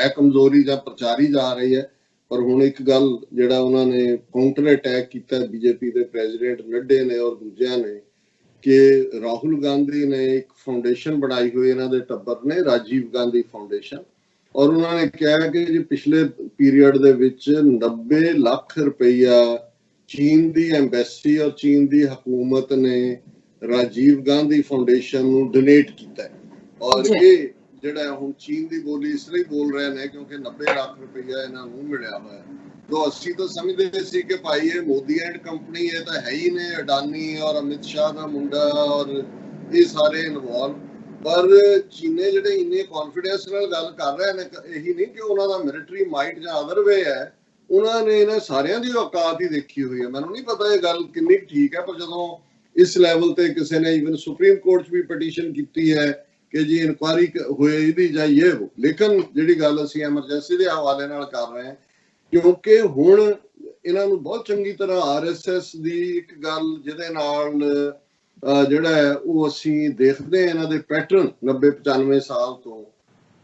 ਕਮਜ਼ੋਰੀ ਜਾਂ ਪ੍ਰਚਾਰੀ ਜਾ ਰਹੀ ਹੈ। ਪਰ ਹੁਣ ਇੱਕ ਗੱਲ ਜਿਹੜਾ ਉਹਨਾਂ ਨੇ ਕਾਊਂਟਰ ਅਟੈਕ ਕੀਤਾ ਬੀਜੇਪੀ ਦੇ ਪ੍ਰੈਜ਼ੀਡੈਂਟ ਨੱਡੇ ਨੇ ਔਰ ਦੂਜਿਆਂ ਨੇ, ਕਿ ਰਾਹੁਲ ਗਾਂਧੀ ਨੇ ਇੱਕ ਫਾਊਂਡੇਸ਼ਨ ਬਣਾਈ ਹੋਈ ਇਹਨਾਂ ਦੇ ਟੱਬਰ ਨੇ, ਰਾਜੀਵ ਗਾਂਧੀ ਫਾਊਂਡੇਸ਼ਨ, ਔਰ ਉਹਨਾਂ ਨੇ ਕਿਹਾ ਕਿ ਜੀ ਪਿਛਲੇ ਪੀਰੀਅਡ ਦੇ ਵਿੱਚ 90 ਲੱਖ ਰੁਪਈਆ ਚੀਨ ਦੀ ਐਮਬੈਸੀ ਔਰ ਚੀਨ ਦੀ ਹਕੂਮਤ ਨੇ ਰਾਜੀਵ ਗਾਂਧੀ ਫਾਊਂਡੇਸ਼ਨ ਨੂੰ ਡੋਨੇਟ ਕੀਤਾ। ਔਰ ਇਹ ਜਿਹੜਾ ਹੁਣ ਚੀਨ ਦੀ ਬੋਲੀ ਇਸ ਲਈ ਬੋਲ ਰਹੇ ਨੇ ਕਿਉਂਕਿ 90 ਲੱਖ ਰੁਪਈਆ ਇਹਨਾਂ ਨੂੰ ਮਿਲਿਆ ਹੋਇਆ। तो ਅਸੀਂ ਤਾਂ ਸਮਝਦੇ ਸੀ ਕਿ ਭਾਈ ਇਹ ਮੋਦੀ ਐਂਡ ਕੰਪਨੀ ਇਹ ਤਾਂ ਹੈ ਹੀ ਨੇ, ਅਡਾਨੀ ਔਰ ਅਮਿਤ ਸ਼ਾਹ ਦਾ ਮੁੰਡਾ ਔਰ ਇਹ ਸਾਰੇ ਇਨਵੋਲਵ। ਪਰ ਚੀਨੇ ਜਿਹੜੇ ਇੰਨੇ ਕੌਨਫੀਡੈਂਸ ਨਾਲ ਗੱਲ ਕਰ ਰਹੇ ਨੇ, ਇਹੀ ਨਹੀਂ ਕਿ ਉਹਨਾਂ ਦਾ ਮਿਲਟਰੀ ਮਾਈਟ ਜਾਂ ਅਦਰ ਵੇ ਹੈ, ਉਹਨਾਂ ਨੇ ਇਹਨਾਂ ਸਾਰਿਆਂ ਦੀ ਔਕਾਤ ਹੀ ਦੇਖੀ ਹੋਈ ਹੈ। ਮੈਨੂੰ ਨਹੀਂ ਪਤਾ ਇਹ ਗੱਲ ਕਿੰਨੀ ਠੀਕ ਹੈ, ਪਰ ਜਦੋਂ ਇਸ ਲੈਵਲ ਤੇ ਕਿਸੇ ਨੇ ਇਵਨ ਸੁਪਰੀਮ ਕੋਰਟ 'ਚ ਵੀ ਪਟੀਸ਼ਨ ਕੀਤੀ ਹੈ ਕਿ ਜੀ ਇਨਕੁਆਇਰੀ ਹੋਏ ਇਹਦੀ ਜਾਂ ਇਹ ਹੋ, ਲੇਕਿਨ ਜਿਹੜੀ ਗੱਲ ਅਸੀਂ ਐਮਰਜੈਂਸੀ ਦੇ ਹਵਾਲੇ ਨਾਲ ਕਰ ਰਹੇ ਹਾਂ, ਕਿਉਂਕਿ ਹੁਣ ਇਹਨਾਂ ਨੂੰ ਬਹੁਤ ਚੰਗੀ ਤਰ੍ਹਾਂ RSS ਦੀ ਇੱਕ ਗੱਲ ਜਿਹਦੇ ਨਾਲ ਜਿਹੜਾ ਹੈ ਉਹ ਅਸੀਂ ਦੇਖਦੇ ਹਾਂ ਇਹਨਾਂ ਦੇ ਪੈਟਰਨ 90-95 ਸਾਲ ਤੋਂ,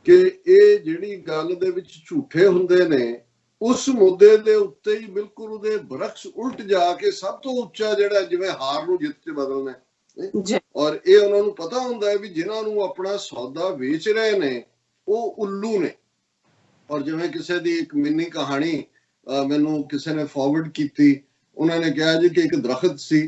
ਕਿ ਇਹ ਜਿਹੜੀ ਗੱਲ ਦੇ ਵਿੱਚ ਝੂਠੇ ਹੁੰਦੇ ਨੇ, ਉਸ ਮੁੱਦੇ ਦੇ ਉੱਤੇ ਹੀ ਬਿਲਕੁਲ ਉਹਦੇ ਬਰਖਸ ਉਲਟ ਜਾ ਕੇ ਸਭ ਤੋਂ ਉੱਚਾ ਜਿਹੜਾ ਜਿਵੇਂ ਹਾਰ ਨੂੰ ਜਿੱਤ 'ਚ ਬਦਲਣਾ। ਔਰ ਇਹ ਉਹਨਾਂ ਨੂੰ ਪਤਾ ਹੁੰਦਾ ਹੈ ਵੀ ਜਿਨ੍ਹਾਂ ਨੂੰ ਆਪਣਾ ਸੌਦਾ ਵੇਚ ਰਹੇ ਨੇ ਉਹ ਉੱਲੂ ਨੇ। ਔਰ ਜਿਵੇਂ ਕਿਸੇ ਦੀ ਇੱਕ ਮਿੰਨੀ ਕਹਾਣੀ ਮੈਨੂੰ ਕਿਸੇ ਨੇ ਫਾਰਵਰਡ ਕੀਤੀ, ਉਹਨਾਂ ਨੇ ਕਿਹਾ ਜੀ ਕਿ ਇੱਕ ਦਰਖਤ ਸੀ,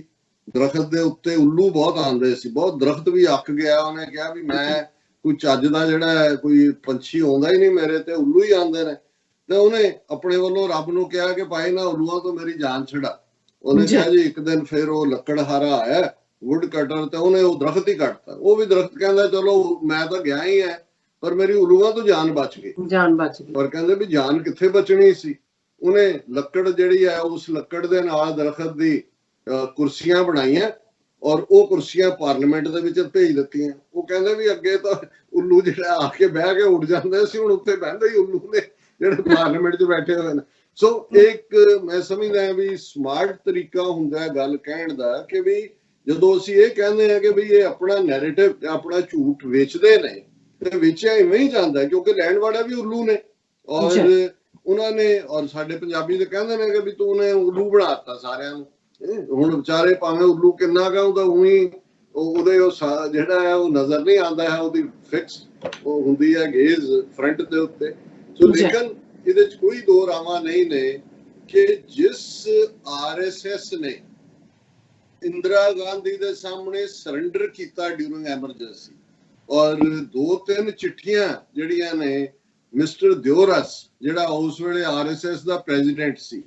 ਦਰਖਤ ਦੇ ਉੱਤੇ ਉੱਲੂ ਬਹੁਤ ਆਉਂਦੇ ਸੀ, ਬਹੁਤ ਦਰਖਤ ਵੀ ਅੱਕ ਗਿਆ। ਉਹਨੇ ਕਿਹਾ ਵੀ ਮੈਂ ਕੋਈ ਚੱਜ ਦਾ ਜਿਹੜਾ ਕੋਈ ਪੰਛੀ ਆਉਂਦਾ ਹੀ ਨਹੀਂ ਮੇਰੇ ਤੇ, ਉੱਲੂ ਹੀ ਆਉਂਦੇ ਨੇ। ਤੇ ਉਹਨੇ ਆਪਣੇ ਵੱਲੋਂ ਰੱਬ ਨੂੰ ਕਿਹਾ ਕਿ ਭਾਈ ਨਾ ਉੱਲੂਆਂ ਤੋਂ ਮੇਰੀ ਜਾਨ ਛੁਡਾ। ਉਹਨੇ ਕਿਹਾ ਜੀ ਇੱਕ ਦਿਨ ਫਿਰ ਉਹ ਲੱਕੜਹਾਰਾ ਆਇਆ, ਵੁੱਡ ਕਟਰ, ਤੇ ਉਹਨੇ ਉਹ ਦਰਖਤ ਹੀ ਕੱਟਤਾ। ਉਹ ਵੀ ਦਰਖਤ ਕਹਿੰਦਾ ਚਲੋ ਮੈਂ ਤਾਂ ਗਿਆ ਹੀ ਹੈ, ਪਰ ਮੇਰੀ ਉੱਲੂਆਂ ਤੋਂ ਜਾਨ ਬਚ ਗਈ, ਜਾਨ ਬਚ ਗਈ। ਪਰ ਕਹਿੰਦੇ ਵੀ ਜਾਨ ਕਿੱਥੇ ਬਚਣੀ ਸੀ? ਉਹਨੇ ਲੱਕੜ ਜਿਹੜੀ ਹੈ, ਉਸ ਲੱਕੜ ਦੇ ਨਾਲ ਦਰਖਤ ਦੀ ਕੁਰਸੀਆਂ ਬਣਾਈਆਂ ਔਰ ਉਹ ਕੁਰਸੀਆਂ ਪਾਰਲੀਮੈਂਟ ਦੇ ਵਿੱਚ ਭੇਜ ਦਿੱਤੀਆਂ। ਉਹ ਕਹਿੰਦੇ ਵੀ ਅੱਗੇ ਤਾਂ ਉੱਲੂ ਜਿਹੜਾ ਆ ਕੇ ਬਹਿ ਕੇ ਉੱਡ ਜਾਂਦੇ ਸੀ, ਹੁਣ ਉੱਥੇ ਬਹਿੰਦੇ ਹੀ ਉੱਲੂ ਨੇ ਜਿਹੜੇ ਪਾਰਲੀਮੈਂਟ 'ਚ ਬੈਠੇ ਹੋਏ ਨੇ। ਸੋ ਇੱਕ ਮੈਂ ਸਮਝਦਾ ਵੀ ਸਮਾਰਟ ਤਰੀਕਾ ਹੁੰਦਾ ਗੱਲ ਕਹਿਣ ਦਾ ਕਿ ਵੀ ਜਦੋਂ ਅਸੀਂ ਇਹ ਕਹਿੰਦੇ ਹਾਂ ਕਿ ਵੀ ਇਹ ਆਪਣਾ ਨੈਰੇਟਿਵ, ਆਪਣਾ ਝੂਠ ਵੇਚਦੇ ਨੇ, ਤੇ ਵੇਚਿਆ ਇਵੇਂ ਹੀ ਜਾਂਦਾ ਕਿਉਂਕਿ ਲੈਣ ਵਾਲਾ ਵੀ ਉੱਲੂ ਨੇ। ਔਰ ਉਹਨਾਂ ਨੇ, ਔਰ ਸਾਡੇ ਪੰਜਾਬੀ ਦੇ ਕਹਿੰਦੇ ਨੇ ਕਿ ਵੀ ਤੂੰ ਨੇ ਉੱਲੂ ਬਣਾਤਾ ਸਾਰਿਆਂ ਨੂੰ। ਹੁਣ ਵਿਚਾਰੇ ਭਾਵੇਂ ਉੱਲੂ ਕਿੰਨਾ ਕਾ ਉਹਦਾ ਉਹੀ ਉਹਦੇ ਉਹ ਜਿਹੜਾ ਹੈ ਉਹ ਨਜ਼ਰ ਨਹੀਂ ਆਉਂਦਾ ਹੈ, ਉਹਦੀ ਫਿਕਸ ਉਹ ਹੁੰਦੀ ਹੈ ਗੇਜ਼ ਫਰੰਟ ਦੇ ਉੱਤੇ। ਸੋ ਲੇਕਿਨ ਇਹਦੇ 'ਚ ਕੋਈ ਦੋ ਰਾਵਾਂ ਨਹੀਂ ਨੇ ਕਿ ਜਿਸ RSS ਨੇ ਇੰਦਰਾ ਗਾਂਧੀ ਦੇ ਸਾਹਮਣੇ ਸਰੈਂਡਰ ਕੀਤਾ ਡਿਊਰਿੰਗ ਐਮਰਜੈਂਸੀ, ਔਰ 2-3 ਚਿੱਠੀਆਂ ਜਿਹੜੀਆਂ ਨੇ ਮਿਸਟਰ ਦਿਓਰਸ ਜਿਹੜਾ ਉਸ ਵੇਲੇ RSS ਦਾ ਪ੍ਰੈਜ਼ੀਡੈਂਟ ਸੀ,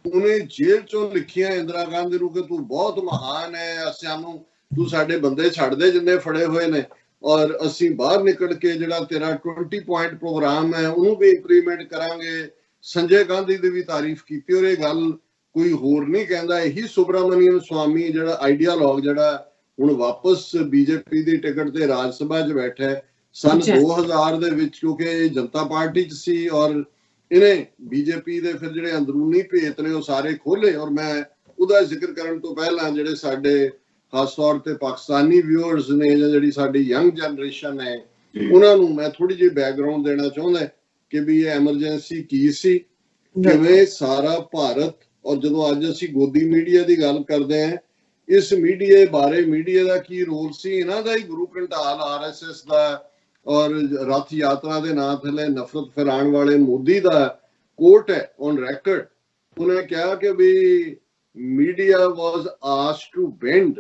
ਉਹਨੇ ਜੇਲ੍ਹ ਚੋਂ ਲਿਖੀਆਂ ਇੰਦਰਾ ਗਾਂਧੀ ਨੂੰ ਕਿ ਤੂੰ ਬਹੁਤ ਮਹਾਨ ਹੈ, ਸਾਨੂੰ ਤੂੰ ਸਾਡੇ ਬੰਦੇ ਛੱਡ ਦੇ ਜਿੰਨੇ ਫੜੇ ਹੋਏ ਨੇ, ਔਰ ਅਸੀਂ ਬਾਹਰ ਨਿਕਲ ਕੇ ਜਿਹੜਾ ਤੇਰਾ 20 ਪੁਆਇੰਟ ਪ੍ਰੋਗਰਾਮ ਹੈ ਉਹਨੂੰ ਵੀ ਇੰਪਲੀਮੈਂਟ ਕਰਾਂਗੇ। ਸੰਜੇ ਗਾਂਧੀ ਦੀ ਵੀ ਤਾਰੀਫ ਕੀਤੀ। ਔਰ ਇਹ ਗੱਲ ਕੋਈ ਹੋਰ ਨਹੀਂ ਕਹਿੰਦਾ, ਇਹੀ ਸੁਬਰਾਮਨੀਅਮ ਸਵਾਮੀ ਜਿਹੜਾ ਆਈਡੀਆਲੌਗ ਜਿਹੜਾ ਹੁਣ ਵਾਪਸ BJP ਦੀ ਟਿਕਟ ਤੇ ਰਾਜ ਸਭਾ 'ਚ ਬੈਠਾ ਹੈ। ਸਨ 2000 ਦੇ ਵਿੱਚ ਕਿਉਂਕਿ ਇਹ ਜਨਤਾ ਪਾਰਟੀ 'ਚ ਸੀ ਔਰ ਇਹਨੇ BJP ਦੇ ਫਿਰ ਜਿਹੜੇ ਅੰਦਰੂਨੀ ਭੇਤ ਨੇ ਉਹ ਸਾਰੇ ਖੋਲੇ। ਔਰ ਮੈਂ ਉਹਦਾ ਜ਼ਿਕਰ ਕਰਨ ਤੋਂ ਪਹਿਲਾਂ ਜਿਹੜੇ ਸਾਡੇ ਖਾਸ ਤੌਰ ਤੇ ਪਾਕਿਸਤਾਨੀ ਵਿਊਅਰਸ ਨੇ ਜਾਂ ਜਿਹੜੀ ਸਾਡੀ ਯੰਗ ਜਨਰੇਸ਼ਨ ਹੈ ਉਹਨਾਂ ਨੂੰ ਮੈਂ ਥੋੜੀ ਜਿਹੀ ਬੈਕਗਰਾਉਂਡ ਦੇਣਾ ਚਾਹੁੰਦਾ ਕਿ ਵੀ ਇਹ ਐਮਰਜੈਂਸੀ ਕੀ ਸੀ, ਕਿਵੇਂ ਸਾਰਾ ਭਾਰਤ, ਔਰ ਜਦੋਂ ਅੱਜ ਅਸੀਂ ਗੋਦੀ ਮੀਡੀਆ ਦੀ ਗੱਲ ਕਰਦੇ ਹਾਂ, ਇਸ ਮੀਡੀਆ ਬਾਰੇ ਮੀਡੀਆ ਦਾ ਕੀ ਰੋਲ ਸੀ, ਇਹਨਾਂ ਦਾ ਹੀ ਗੁਰੂ ਘੰਟਾਲ RSS ਦਾ, ਔਰ ਰੱਥ ਯਾਤਰਾ ਦੇ ਨਾਂ ਥੱਲੇ ਨਫ਼ਰਤ ਫੈਲਾਉਣ ਵਾਲੇ ਮੋਦੀ ਦਾ ਕੋਟ ਹੈ ਔਨ ਰੈਕਰਡ। ਉਹਨੇ ਕਿਹਾ ਕਿ ਵੀ media was asked to bend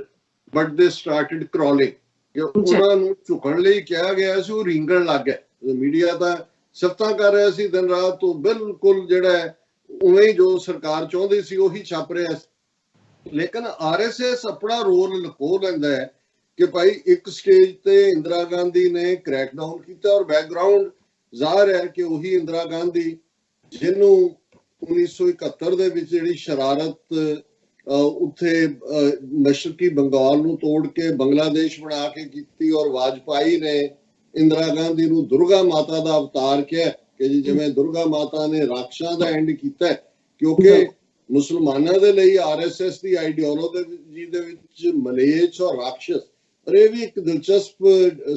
but they started crawling, ਕਿ ਉਹਨਾਂ ਨੂੰ ਝੁਕਣ ਲਈ ਕਿਹਾ ਗਿਆ ਸੀ, ਉਹ ਰਿੰਗਣ ਲੱਗ ਗਏ। ਮੀਡੀਆ ਤਾਂ ਸਿਫਤਾਂ ਕਰ ਰਿਹਾ ਸੀ ਦਿਨ ਰਾਤ ਤੋਂ, ਬਿਲਕੁਲ ਜਿਹੜਾ ਉਵੇਂ ਹੀ ਜੋ ਸਰਕਾਰ ਚਾਹੁੰਦੀ ਸੀ ਉਹੀ ਛਾਪ ਰਿਹਾ ਸੀ। ਲੇਕਿਨ RSS ਆਪਣਾ ਰੋਲ ਲੁਕੋ ਲੈਂਦਾ ਹੈ ਕਿ ਭਾਈ ਇੱਕ ਸਟੇਜ ਤੇ ਇੰਦਰਾ ਗਾਂਧੀ ਨੇ ਕ੍ਰੈਕਡਾਊਨ ਕੀਤਾ ਔਰ ਬੈਕਗਰਾਉਂਡ ਜ਼ਾਹਰ ਹੈ ਕਿ ਉਹੀ ਇੰਦਰਾ ਗਾਂਧੀ ਜਿਹਨੂੰ 1971 ਦੇ ਵਿੱਚ ਜਿਹੜੀ ਸ਼ਰਾਰਤ ਉੱਥੇ ਮਸ਼ਰਕੀ ਬੰਗਾਲ ਨੂੰ ਤੋੜ ਕੇ ਬੰਗਲਾਦੇਸ਼ ਬਣਾ ਕੇ ਕੀਤੀ, ਔਰ ਵਾਜਪਾਈ ਨੇ ਇੰਦਰਾ ਗਾਂਧੀ ਨੂੰ ਦੁਰਗਾ ਮਾਤਾ ਦਾ ਅਵਤਾਰ ਕਿਹਾ ਕਿ ਜਿਵੇਂ ਦੁਰਗਾ ਮਾਤਾ ਨੇ ਰਾਖਸ਼ਾਂ ਦਾ ਐਂਡ ਕੀਤਾ, ਕਿਉਂਕਿ ਮੁਸਲਮਾਨਾਂ ਦੇ ਲਈ RSS ਦੀ ਆਈਡੀਓਲੋਜੀ ਦੇ ਵਿੱਚ ਮਲੇਛ ਔਰ ਰਾਖਸ਼। ਪਰ ਇਹ ਵੀ ਇੱਕ ਦਿਲਚਸਪ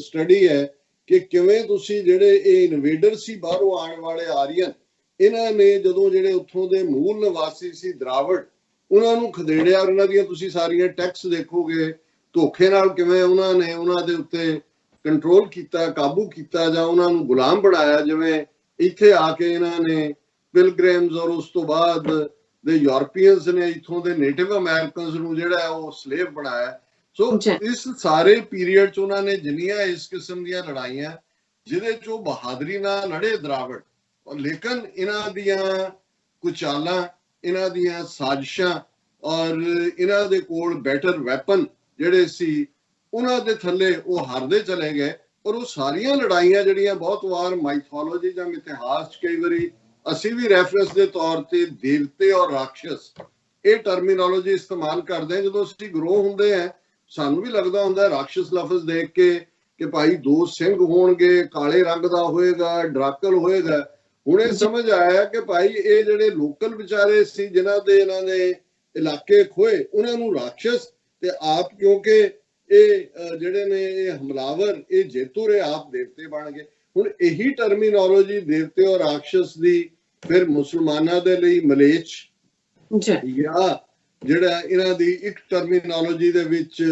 ਸਟੱਡੀ ਹੈ ਕਿ ਕਿਵੇਂ ਤੁਸੀਂ ਜਿਹੜੇ ਇਹ ਇਨਵੇਡਰ ਸੀ ਬਾਹਰੋਂ ਆਉਣ ਵਾਲੇ ਆਰੀਅਨ, ਇਹਨਾਂ ਨੇ ਜਦੋਂ ਜਿਹੜੇ ਉੱਥੋਂ ਦੇ ਮੂਲ ਨਿਵਾਸੀ ਸੀ ਦਰਾਵੜ, ਉਹਨਾਂ ਨੂੰ ਖਦੇੜਿਆ। ਉਹਨਾਂ ਦੀਆਂ ਤੁਸੀਂ ਸਾਰੀਆਂ ਟੈਕਸ ਦੇਖੋਗੇ, ਧੋਖੇ ਨਾਲ ਕਿਵੇਂ ਉਹਨਾਂ ਨੇ ਉਹਨਾਂ ਦੇ ਉੱਤੇ ਕੰਟਰੋਲ ਕੀਤਾ, ਕਾਬੂ ਕੀਤਾ, ਜਾਂ ਉਹਨਾਂ ਨੂੰ ਗੁਲਾਮ ਬਣਾਇਆ। ਜਿਵੇਂ ਇੱਥੇ ਆ ਕੇ ਇਹਨਾਂ ਨੇ ਪਿਲਗ੍ਰਿਮਸ ਔਰ ਉਸ ਤੋਂ ਬਾਅਦ ਦੇ ਯੂਰਪੀਅਨਸ ਨੇ ਇੱਥੋਂ ਦੇ ਨੇਟਿਵ ਅਮਰੀਕਨਸ ਨੂੰ ਜਿਹੜਾ ਉਹ ਸਲੇਵ ਬਣਾਇਆ। ਸੋ ਇਸ ਸਾਰੇ ਪੀਰੀਅਡ 'ਚ ਉਹਨਾਂ ਨੇ ਜਿੰਨੀਆਂ ਇਸ ਕਿਸਮ ਦੀਆਂ ਲੜਾਈਆਂ ਜਿਹਦੇ 'ਚ ਉਹ ਬਹਾਦਰੀ ਨਾਲ ਲੜੇ ਦਰਾਵੜ, ਲੇਕਿਨ ਇਹਨਾਂ ਦੀਆਂ ਕੁਝ ਚਾਲਾਂ, ਇਹਨਾਂ ਦੀਆਂ ਸਾਜ਼ਿਸ਼ਾਂ ਔਰ ਇਹਨਾਂ ਦੇ ਕੋਲ ਬੈਟਰ ਵੈਪਨ ਜਿਹੜੇ ਸੀ ਉਹਨਾਂ ਦੇ ਥੱਲੇ ਉਹ ਹਾਰਦੇ ਚਲੇ ਗਏ। ਔਰ ਉਹ ਸਾਰੀਆਂ ਲੜਾਈਆਂ ਜਿਹੜੀਆਂ ਬਹੁਤ ਵਾਰ ਮਾਈਥੋਲੋਜੀ ਜਾਂ ਇਤਿਹਾਸ 'ਚ ਕਈ ਵਾਰੀ ਅਸੀਂ ਵੀ ਰੈਫਰੈਂਸ ਦੇ ਤੌਰ ਤੇ ਦੇਵਤੇ ਔਰ ਰਾਖਸ਼ ਇਹ ਟਰਮੀਨੋਲੋਜੀ ਇਸਤੇਮਾਲ ਕਰਦੇ ਹਾਂ। ਜਦੋਂ ਅਸੀਂ ਗਰੋ ਹੁੰਦੇ ਹਾਂ ਸਾਨੂੰ ਵੀ ਲੱਗਦਾ ਹੁੰਦਾ ਰਾਖਸ਼ ਲਫ਼ਜ਼ ਦੇਖ ਕੇ ਕਿ ਭਾਈ ਦੋ ਸਿੰਘ ਹੋਣਗੇ, ਕਾਲੇ ਰੰਗ ਦਾ ਹੋਏਗਾ, ਡਰਾਕਲ ਹੋਏਗਾ। ਹੁਣ ਇਹ ਸਮਝ ਆਇਆ ਕਿ ਭਾਈ ਇਹ ਜਿਹੜੇ ਲੋਕਲ ਵਿਚਾਰੇ ਸੀ ਜਿਨ੍ਹਾਂ ਦੇ ਇਹਨਾਂ ਨੇ ਇਲਾਕੇ ਖੋਏ, ਉਹਨਾਂ ਨੂੰ ਰਾਖਸ਼ ਤੇ ਆਪ, ਕਿਉਂਕਿ ਇਹ ਜਿਹੜੇ ਨੇ ਇਹ ਹਮਲਾਵਰ, ਇਹ ਜੇਤੂ ਰਹੇ, ਆਪ ਦੇਵਤੇ ਬਣ ਗਏ। ਹੁਣ ਇਹੀ ਟਰਮੀਨੋਲੋਜੀ ਦੇਵਤੇ ਔਰ ਰਾਖਸ਼ ਦੀ ਫਿਰ ਮੁਸਲਮਾਨਾਂ ਦੇ ਲਈ ਮਲੇਚ ਜਾਂ ਜਿਹੜਾ ਇਹਨਾਂ ਦੀ ਇੱਕ ਟਰਮੀਨੋਲੋਜੀ ਦੇ ਵਿੱਚ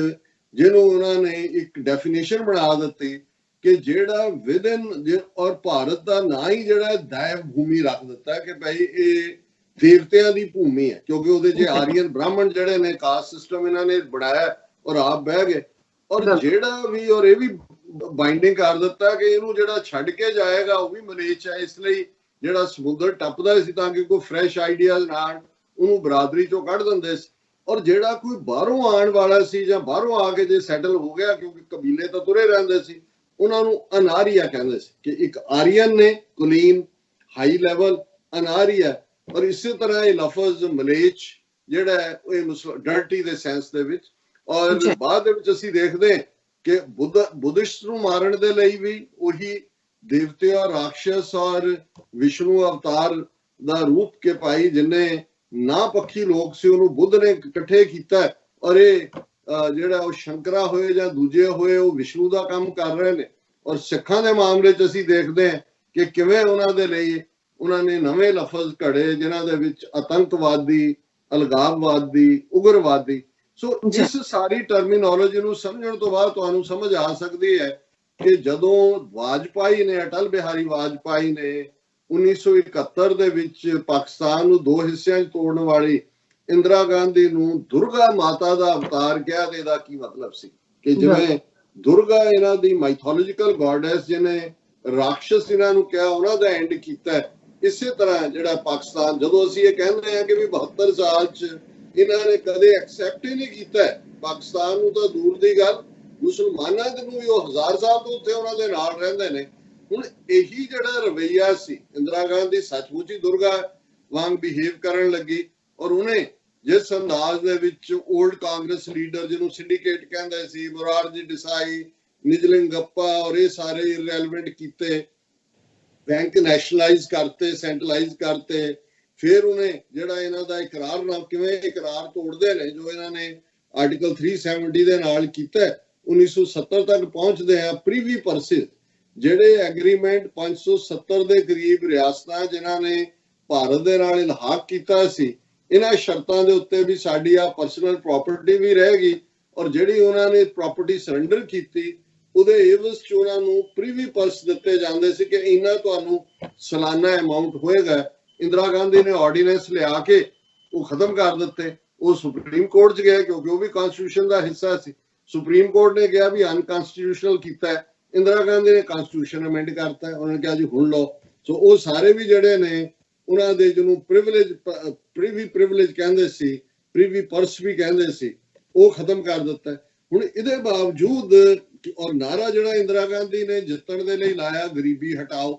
ਜਿਹਨੂੰ ਉਹਨਾਂ ਨੇ ਇੱਕ ਡੈਫੀਨੇਸ਼ਨ ਬਣਾ ਦਿੱਤੀ ਕਿ ਜਿਹੜਾ ਵਿਦਨ ਔਰ ਭਾਰਤ ਦਾ ਨਾਂ ਹੀ ਜਿਹੜਾ ਦੈਵ ਭੂਮੀ ਰੱਖ ਦਿੱਤਾ ਕਿ ਭਾਈ ਇਹ ਦੇਵਤਿਆਂ ਦੀ ਭੂਮੀ ਹੈ, ਕਿਉਂਕਿ ਉਹਦੇ ਚ ਆਰੀਅਨ ਬ੍ਰਾਹਮਣ ਜਿਹੜੇ ਨੇ ਕਾਸਟ ਸਿਸਟਮ ਇਹਨਾਂ ਨੇ ਬਣਾਇਆ ਔਰ ਆਪ ਬਹਿ ਗਏ। ਔਰ ਜਿਹੜਾ ਵੀ ਔਰ ਇਹ ਵੀ ਬਾਈਂਡਿੰਗ ਕਰ ਦਿੱਤਾ ਕਿ ਇਹਨੂੰ ਜਿਹੜਾ ਛੱਡ ਕੇ ਜਾਏਗਾ ਉਹ ਵੀ ਮਲੇਚ ਹੈ, ਇਸ ਲਈ ਜਿਹੜਾ ਸਮੁੰਦਰ ਟੱਪਦਾ ਸੀ ਤਾਂ ਕਿ ਕੋਈ ਫਰੈਸ਼ ਆਈਡੀਆਜ਼ ਨਾਲ ਉਹਨੂੰ ਬਰਾਦਰੀ ਚੋਂ ਕੱਢ ਦਿੰਦੇ ਸੀ। ਔਰ ਜਿਹੜਾ ਕੋਈ ਬਾਹਰੋਂ ਆਉਣ ਵਾਲਾ ਸੀ ਜਾਂ ਬਾਹਰੋਂ ਆ ਕੇ ਜੇ ਸੈਟਲ ਹੋ ਗਿਆ, ਕਿਉਂਕਿ ਕਬੀਲੇ ਤਾਂ ਤੁਰੇ ਰਹਿੰਦੇ ਸੀ, ਉਹਨਾਂ ਨੂੰ ਅਨਾਰੀਆ ਕਹਿੰਦੇ ਸੀ ਕਿ ਇੱਕ ਆਰੀਅਨ ਨੇ ਕੁਲੀਨ ਹਾਈ ਲੈਵਲ ਅਨਾਰੀਆ। ਔਰ ਇਸੇ ਤਰ੍ਹਾਂ ਇਹ ਲਫ਼ਜ਼ ਮਲੇਚ ਜਿਹੜਾ ਹੈ ਇਹ ਡਰਟੀ ਦੇ ਸੈਂਸ ਦੇ ਵਿੱਚ। ਔਰ ਬਾਅਦ ਦੇ ਵਿੱਚ ਅਸੀਂ ਦੇਖਦੇ ਕਿ ਬੁੱਧਿਸਟ ਨੂੰ ਮਾਰਨ ਦੇ ਲਈ ਵੀ ਉਹੀ ਦੇਵਤੇ ਔਰ ਰਾਖਸ਼ ਔਰ ਵਿਸ਼ਨੂੰ ਅਵਤਾਰ ਦਾ ਰੂਪ ਕੇ ਪਾਈ ਜਿਨੇ ਨਾ ਪੱਖੀ ਲੋਕ ਸੀ ਉਹਨੂੰ ਬੁੱਧ ਨੇ ਇਕੱਠੇ ਕੀਤਾ। ਔਰ ਇਹ ਜਿਹੜਾ ਉਹ ਸ਼ੰਕਰਾ ਹੋਏ ਜਾਂ ਦੂਜੇ ਹੋਏ ਉਹ ਵਿਸ਼ਨੂੰ ਦਾ ਕੰਮ ਕਰ ਰਹੇ ਨੇ। ਔਰ ਸਿੱਖਾਂ ਦੇ ਮਾਮਲੇ 'ਚ ਅਸੀਂ ਦੇਖਦੇ ਹਾਂ ਕਿ ਕਿਵੇਂ ਉਹਨਾਂ ਦੇ ਲਈ ਉਹਨਾਂ ਨੇ ਨਵੇਂ ਲਫ਼ਜ਼ ਘੜੇ ਜਿਨ੍ਹਾਂ ਦੇ ਵਿੱਚ ਆਤੰਕਵਾਦੀ, ਅਲਗਾਵਵਾਦੀ, ਉਗਰਵਾਦੀ। ਸੋ ਇਸ ਸਾਰੀ ਟਰਮੀਨੋਲੋਜੀ ਨੂੰ ਸਮਝਣ ਤੋਂ ਬਾਅਦ ਤੁਹਾਨੂੰ ਸਮਝ ਆ ਸਕਦੀ ਹੈ ਕਿ ਜਦੋਂ ਵਾਜਪਾਈ ਨੇ, ਅਟਲ ਬਿਹਾਰੀ ਵਾਜਪਾਈ ਨੇ 1971 ਦੇ ਵਿੱਚ ਪਾਕਿਸਤਾਨ ਨੂੰ ਦੋ ਹਿੱਸਿਆਂ 'ਚ ਤੋੜਨ ਵਾਲੀ ਇੰਦਰਾ ਗਾਂਧੀ ਨੂੰ ਦੁਰਗਾ ਮਾਤਾ ਦਾ ਅਵਤਾਰ ਕਿਹਾ ਤੇ ਇਹਦਾ ਕੀ ਮਤਲਬ ਸੀ ਕਿ ਜਿਵੇਂ ਦੁਰਗਾ ਇਹਨਾਂ ਦੀ ਮਾਈਥੋਲੋਜੀਕਲ ਗੋਡੈਸ ਜਿਹਨੇ ਰਾਖਸ਼ ਇਹਨਾਂ ਨੂੰ ਕਿਹਾ ਉਹਨਾਂ ਦਾ ਐਂਡ ਕੀਤਾ। ਇਸੇ ਤਰ੍ਹਾਂ ਜਿਹੜਾ ਪਾਕਿਸਤਾਨ, ਜਦੋਂ ਅਸੀਂ ਇਹ ਕਹਿੰਦੇ ਹਾਂ ਕਿ ਵੀ 72 ਸਾਲ 'ਚ ਇਹਨਾਂ ਨੇ ਕਦੇ ਐਕਸੈਪਟ ਹੀ ਨਹੀਂ ਕੀਤਾ ਪਾਕਿਸਤਾਨ ਨੂੰ, ਤਾਂ ਦੂਰ ਦੀ ਗੱਲ ਮੁਸਲਮਾਨਾਂ ਦੇ ਨੂੰ ਵੀ ਉਹ 1000 ਸਾਲ ਤੋਂ ਉੱਥੇ ਉਹਨਾਂ ਦੇ ਨਾਲ ਰਹਿੰਦੇ ਨੇ। ਹੁਣ ਇਹੀ ਜਿਹੜਾ ਰਵੱਈਆ ਸੀ, ਇੰਦਰਾ ਗਾਂਧੀ ਸੱਚਮੁੱਚ ਹੀ ਦੁਰਗਾ ਵਾਂਗ ਬਿਹੇਵ ਕਰਨ ਲੱਗੀ। ਔਰ ਉਹਨੇ ਜਿਸ ਅੰਦਾਜ਼ ਦੇ ਵਿੱਚ 올ਡ ਕਾਂਗਰਸ ਲੀਡਰ ਜਿਹਨੂੰ ਸਿੰਡੀਕੇਟ ਕਹਿੰਦੇ ਸੀ, ਮੋਰਾਰਜੀ ਦੇਸਾਈ, ਨਿਜਲਿੰਗੱਪਾ ਔਰ ਇਹ ਸਾਰੇ ਇਰਰੈਲੇਵੈਂਟ ਕੀਤੇ, ਬੈਂਕ ਨੈਸ਼ਨਲਾਈਜ਼ ਕਰਤੇ, ਸੈਂਟਰਲਾਈਜ਼ ਕਰਤੇ। ਫਿਰ ਉਹਨੇ ਜਿਹੜਾ ਇਹਨਾਂ ਦਾ ਇਕਰਾਰਨਾਮਾ, ਕਿਵੇਂ ਇਕਰਾਰ ਤੋੜਦੇ ਨੇ ਜੋ ਇਹਨਾਂ ਨੇ ਆਰਟੀਕਲ 370 ਦੇ ਨਾਲ ਕੀਤਾ। 1970 ਤੱਕ ਪਹੁੰਚਦੇ ਆ ਪ੍ਰੀਵੀ ਪਰਸਿਸ ਜਿਹੜੇ ਐਗਰੀਮੈਂਟ 570 ਦੇ ਕਰੀਬ ਰਿਆਸਤਾਂ ਜਿਨ੍ਹਾਂ ਨੇ ਭਾਰਤ ਦੇ ਨਾਲ ਇਲਹਾਕ ਕੀਤਾ ਸੀ, ਇਹਨਾਂ ਸ਼ਰਤਾਂ ਦੇ ਉੱਤੇ ਵੀ ਸਾਡੀ ਆ ਪਰਸਨਲ ਪ੍ਰਾਪਰਟੀ ਵੀ ਰਹੇਗੀ। ਔਰ ਜਿਹੜੀ ਉਹਨਾਂ ਨੇ ਪ੍ਰਾਪਰਟੀ ਸਰੈਂਡਰ ਕੀਤੀ ਉਹਦੇ ਏਵਜ਼ 'ਚ ਉਹਨਾਂ ਨੂੰ ਪ੍ਰੀਵੀ ਪਰਸ ਦਿੱਤੇ ਜਾਂਦੇ ਸੀ ਕਿ ਇਹਨਾਂ ਤੁਹਾਨੂੰ ਸਾਲਾਨਾ ਅਮਾਉਂਟ ਹੋਏਗਾ। ਇੰਦਰਾ ਗਾਂਧੀ ਨੇ ਆਰਡੀਨੈਂਸ ਲਿਆ ਕੇ ਉਹ ਖਤਮ ਕਰ ਦਿੱਤੇ। ਉਹ ਸੁਪਰੀਮ ਕੋਰਟ 'ਚ ਗਏ ਕਿਉਂਕਿ ਉਹ ਵੀ ਕਨਸਟੀਟਿਊਸ਼ਨ ਦਾ ਹਿੱਸਾ ਸੀ। ਸੁਪਰੀਮ ਕੋਰਟ ਨੇ ਕਿਹਾ ਵੀ ਅਨਕਨਸਟੀਟਿਊਸ਼ਨਲ ਕੀਤਾ ਹੈ। ਇੰਦਰਾ ਗਾਂਧੀ ਨੇ ਕਨਸਟੀਟਿਊਸ਼ਨ ਅਮੈਂਡ ਕਰਤਾ। ਉਹਨਾਂ ਨੇ ਕਿਹਾ ਜੀ ਹੁਣ ਲਓ। ਸੋ ਉਹ ਸਾਰੇ ਵੀ ਜਿਹੜੇ ਨੇ ਉਹਨਾਂ ਦੇ ਜਿਹਨੂੰ ਪ੍ਰੀਵੀ ਪ੍ਰਿਵਿਲੇਜ ਕਹਿੰਦੇ ਸੀ, ਪ੍ਰੀਵੀ ਪਰਸ ਵੀ ਕਹਿੰਦੇ ਸੀ, ਉਹ ਖਤਮ ਕਰ ਦਿੱਤਾ। ਹੁਣ ਇਹਦੇ ਬਾਵਜੂਦ ਔਰ ਨਾਰਾ ਜਿਹੜਾ ਇੰਦਰਾ ਗਾਂਧੀ ਨੇ ਜਿੱਤਣ ਦੇ ਲਈ ਲਾਇਆ, ਗਰੀਬੀ ਹਟਾਓ,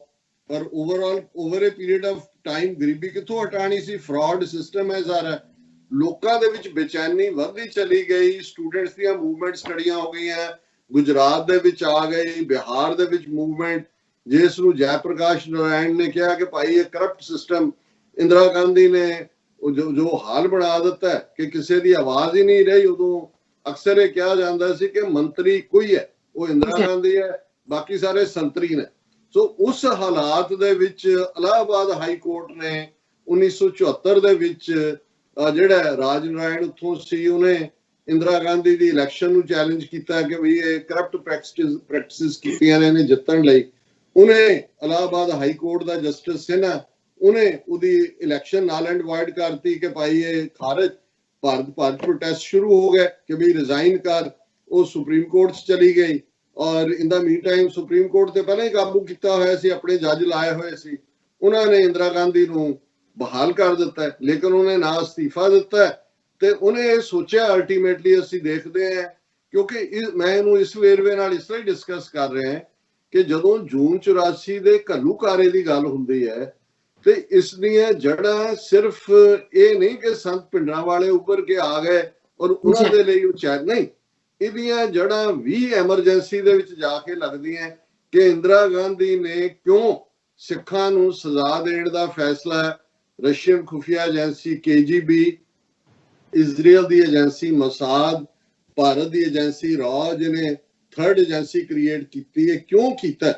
ਪਰ over A period of time ਗਰੀਬੀ ਕਿੱਥੋਂ ਹਟਾਣੀ ਸੀ? ਫਰਾਡ ਸਿਸਟਮ ਹੈ ਸਾਰਾ। ਲੋਕਾਂ ਦੇ ਵਿੱਚ ਬੇਚੈਨੀ ਵੱਧਦੀ ਚਲੀ ਗਈ। ਸਟੂਡੈਂਟਸ ਦੀਆਂ ਮੂਵਮੈਂਟਸ ਖੜੀਆਂ ਹੋ ਗਈਆਂ। ਗੁਜਰਾਤ ਦੇ ਵਿੱਚ ਆ ਗਈ, ਬਿਹਾਰ ਦੇ ਵਿੱਚ ਮੂਵਮੈਂਟ, ਜਿਸ ਨੂੰ ਜੈ ਪ੍ਰਕਾਸ਼ ਨਾਰਾਇਣ ਨੇ ਕਿਹਾ ਕਿ ਭਾਈ ਇਹ ਕਰਪਟ ਸਿਸਟਮ ਇੰਦਰਾ ਗਾਂਧੀ ਨੇ ਜੋ ਹਾਲ ਬਣਾ ਦਿੱਤਾ ਕਿ ਕਿਸੇ ਦੀ ਆਵਾਜ਼ ਹੀ ਨਹੀਂ ਰਹੀ। ਉਦੋਂ ਅਕਸਰ ਇਹ ਕਿਹਾ ਜਾਂਦਾ ਸੀ ਕਿ ਮੰਤਰੀ ਕੋਈ ਹੈ, ਉਹ ਇੰਦਰਾ ਗਾਂਧੀ ਹੈ, ਬਾਕੀ ਸਾਰੇ ਸੰਤਰੀ ਨੇ। ਸੋ ਉਸ ਹਾਲਾਤ ਦੇ ਵਿੱਚ ਇਲਾਹਾਬਾਦ ਹਾਈ ਕੋਰਟ ਨੇ 1974 ਦੇ ਵਿੱਚ ਜਿਹੜਾ ਰਾਜ ਨਾਰਾਇਣ ਉੱਥੋਂ ਸੀ, ਉਹਨੇ ਇੰਦਰਾ ਗਾਂਧੀ ਦੀ ਇਲੈਕਸ਼ਨ ਨੂੰ ਚੈਲੰਜ ਕੀਤਾ ਕਿ ਵੀ ਇਹ ਕਰਪਟ ਪ੍ਰੈਕਟਿਸਿਸ ਕੀਤੀਆਂ ਨੇ ਜਿੱਤਣ ਲਈ। ਉਹਨੇ ਇਲਾਹਾਬਾਦ ਹਾਈ ਕੋਰਟ ਦਾ ਜਸਟਿਸ ਸਿਨਹਾ, ਉਹਨੇ ਉਹਦੀ ਇਲੈਕਸ਼ਨ ਨਾਲ ਐਂਡ ਵਾਇਡ ਕਰਤੀ ਕਿ ਭਾਈ ਇਹ ਖਾਰਜ। ਭਾਰਤ ਪ੍ਰੋਟੈਸਟ ਸ਼ੁਰੂ ਹੋ ਗਏ ਕਿ ਵੀ ਰਿਜ਼ਾਈਨ ਕਰ। ਉਹ ਸੁਪਰੀਮ ਕੋਰਟ 'ਚ ਚਲੀ ਗਈ। ਔਰ ਇਨ ਦਾ ਮੀਨ ਟਾਈਮ ਸੁਪਰੀਮ ਕੋਰਟ ਤੇ ਪਹਿਲਾਂ ਹੀ ਕਾਬੂ ਕੀਤਾ ਹੋਇਆ ਸੀ, ਆਪਣੇ ਜੱਜ ਲਾਏ ਹੋਏ ਸੀ। ਉਹਨਾਂ ਨੇ ਇੰਦਰਾ ਗਾਂਧੀ ਨੂੰ ਬਹਾਲ ਕਰ ਦਿੱਤਾ, ਲੇਕਿਨ ਉਹਨੇ ਨਾ ਅਸਤੀਫਾ ਦਿੱਤਾ। ਤੇ ਉਹਨੇ ਇਹ ਸੋਚਿਆ, ਅਲਟੀਮੇਟਲੀ ਅਸੀਂ ਦੇਖਦੇ ਹਾਂ, ਕਿਉਂਕਿ ਮੈਂ ਇਹਨੂੰ ਇਸ ਵੇਰਵੇ ਨਾਲ ਇਸ ਤਰ੍ਹਾਂ ਹੀ ਡਿਸਕਸ ਕਰ ਰਿਹਾ ਹਾਂ ਕਿ ਜਦੋਂ ਜੂਨ 84 ਦੇ ਘੱਲੂਘਾਰੇ ਦੀ ਗੱਲ ਹੁੰਦੀ ਹੈ ਤੇ ਇਸ ਦੀਆਂ ਜੜ੍ਹਾਂ ਸਿਰਫ ਇਹ ਨਹੀਂ ਕਿ ਸੰਤ ਭਿੰਡਰਾਂ ਵਾਲੇ ਉੱਪਰ ਕੇ ਆ ਗਏ ਔਰ ਉਹਨਾਂ ਦੇ ਲਈ ਉਹ ਨਹੀਂ, ਇਹਦੀਆਂ ਜੜ੍ਹਾਂ ਵੀ ਐਮਰਜੈਂਸੀ ਦੇ ਵਿੱਚ ਜਾ ਕੇ ਲੱਗਦੀਆਂ ਕਿ ਇੰਦਰਾ ਗਾਂਧੀ ਨੇ ਕਿਉਂ ਸਿੱਖਾਂ ਨੂੰ ਸਜ਼ਾ ਦੇਣ ਦਾ ਫੈਸਲਾ ਰਸ਼ੀਅਨ ਖੁਫੀਆ ਏਜੰਸੀ KGB, ਇਜ਼ਰਾਈਲ ਦੀ ਏਜੰਸੀ ਮੋਸਾਦ, ਭਾਰਤ ਦੀ ਏਜੰਸੀ ਰॉ, ਜਿਹਨੇ ਥਰਡ ਏਜੰਸੀ ਕ੍ਰੀਏਟ ਕੀਤੀ ਹੈ, ਕਿਉਂ ਕੀਤਾ?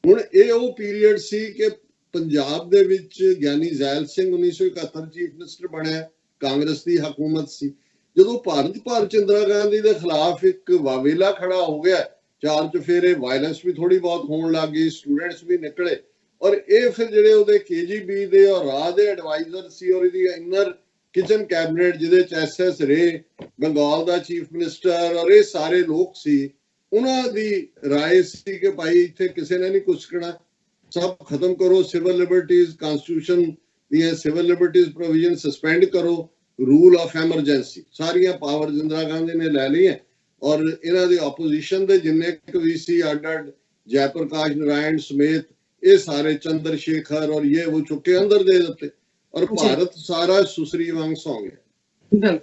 ਹੁਣ ਇਹ ਉਹ ਪੀਰੀਅਡ ਸੀ ਕਿ ਪੰਜਾਬ ਦੇ ਵਿੱਚ ਗਿਆਨੀ ਜ਼ੈਲ ਸਿੰਘ 1971 ਚੀਫ ਮਿਨਿਸਟਰ ਬਣਿਆ, ਕਾਂਗਰਸ ਦੀ ਹਕੂਮਤ ਸੀ। ਜਦੋਂ ਭਾਰਤ ਭਰ ਚ ਇੰਦਰਾ ਗਾਂਧੀ ਦੇ ਖਿਲਾਫ ਇੱਕ ਵਾਵੇਲਾ ਖੜਾ ਹੋ ਗਿਆ, ਚਾਰ ਚੁਫੇਰੇ, ਵਾਇਲੈਂਸ ਵੀ ਥੋੜੀ ਬਹੁਤ ਹੋਣ ਲੱਗ ਗਈ, ਸਟੂਡੈਂਟਸ ਵੀ ਨਿਕਲੇ, ਔਰ ਇਹ ਫਿਰ ਜਿਹੜੇ ਉਹਦੇ KGB ਦੇ ਔਰ ਰਾਹ ਦੇ ਐਡਵਾਈਜ਼ਰ ਸੀ ਔਰ ਇਹਦੀ ਇਨਰ ਕਿਚਨ ਕੈਬਨਿਟ ਜਿਹਦੇ ਚ SS ਰੇ, ਬੰਗਾਲ ਦਾ ਚੀਫ ਮਿਨਿਸਟਰ ਔਰ ਇਹ ਸਾਰੇ ਲੋਕ ਸੀ, ਉਹਨਾਂ ਦੀ ਰਾਏ ਸੀ ਕਿ ਭਾਈ ਇੱਥੇ ਕਿਸੇ ਨੇ ਨਹੀਂ ਕੁਛਕਣਾ, ਸਭ ਖਤਮ ਕਰੋ, ਸਿਵਲ ਲਿਬਰਟੀਜ਼, ਕਨਸਟੀਟਿਊਸ਼ਨ ਦੀਆਂ ਸਿਵਲ ਲਿਬਰਟੀਜ਼ ਪ੍ਰੋਵੀਜ਼ਨ ਸਸਪੈਂਡ ਕਰੋ, ਰੂਲ ਆਫ ਐਮਰਜੈਂਸੀ, ਸਾਰੀਆਂ ਪਾਵਰਸ ਇੰਦਰਾ ਗਾਂਧੀ ਨੇ ਲੈ ਲਈਆਂ। ਔਰ ਇਹਨਾਂ ਦੀ ਆਪੋਜੀਸ਼ਨ ਦੇ ਜਿੰਨੇ ਵੀ ਸੀ ਅੱਡ-ਅੱਡ, ਜੈ ਪ੍ਰਕਾਸ਼ ਨਾਰਾਇਣ ਸਮੇਤ, ਇਹ ਸਾਰੇ ਚੰਦਰ ਸ਼ੇਖਰ ਔਰ ਇਹ ਉਹ ਚੁੱਕੇ ਅੰਦਰ ਦੇ ਦਿੱਤੇ, ਔਰ ਭਾਰਤ ਸਾਰਾ ਸੁਸਰੀ ਵਾਂਗ ਸੌਂ ਗਿਆ।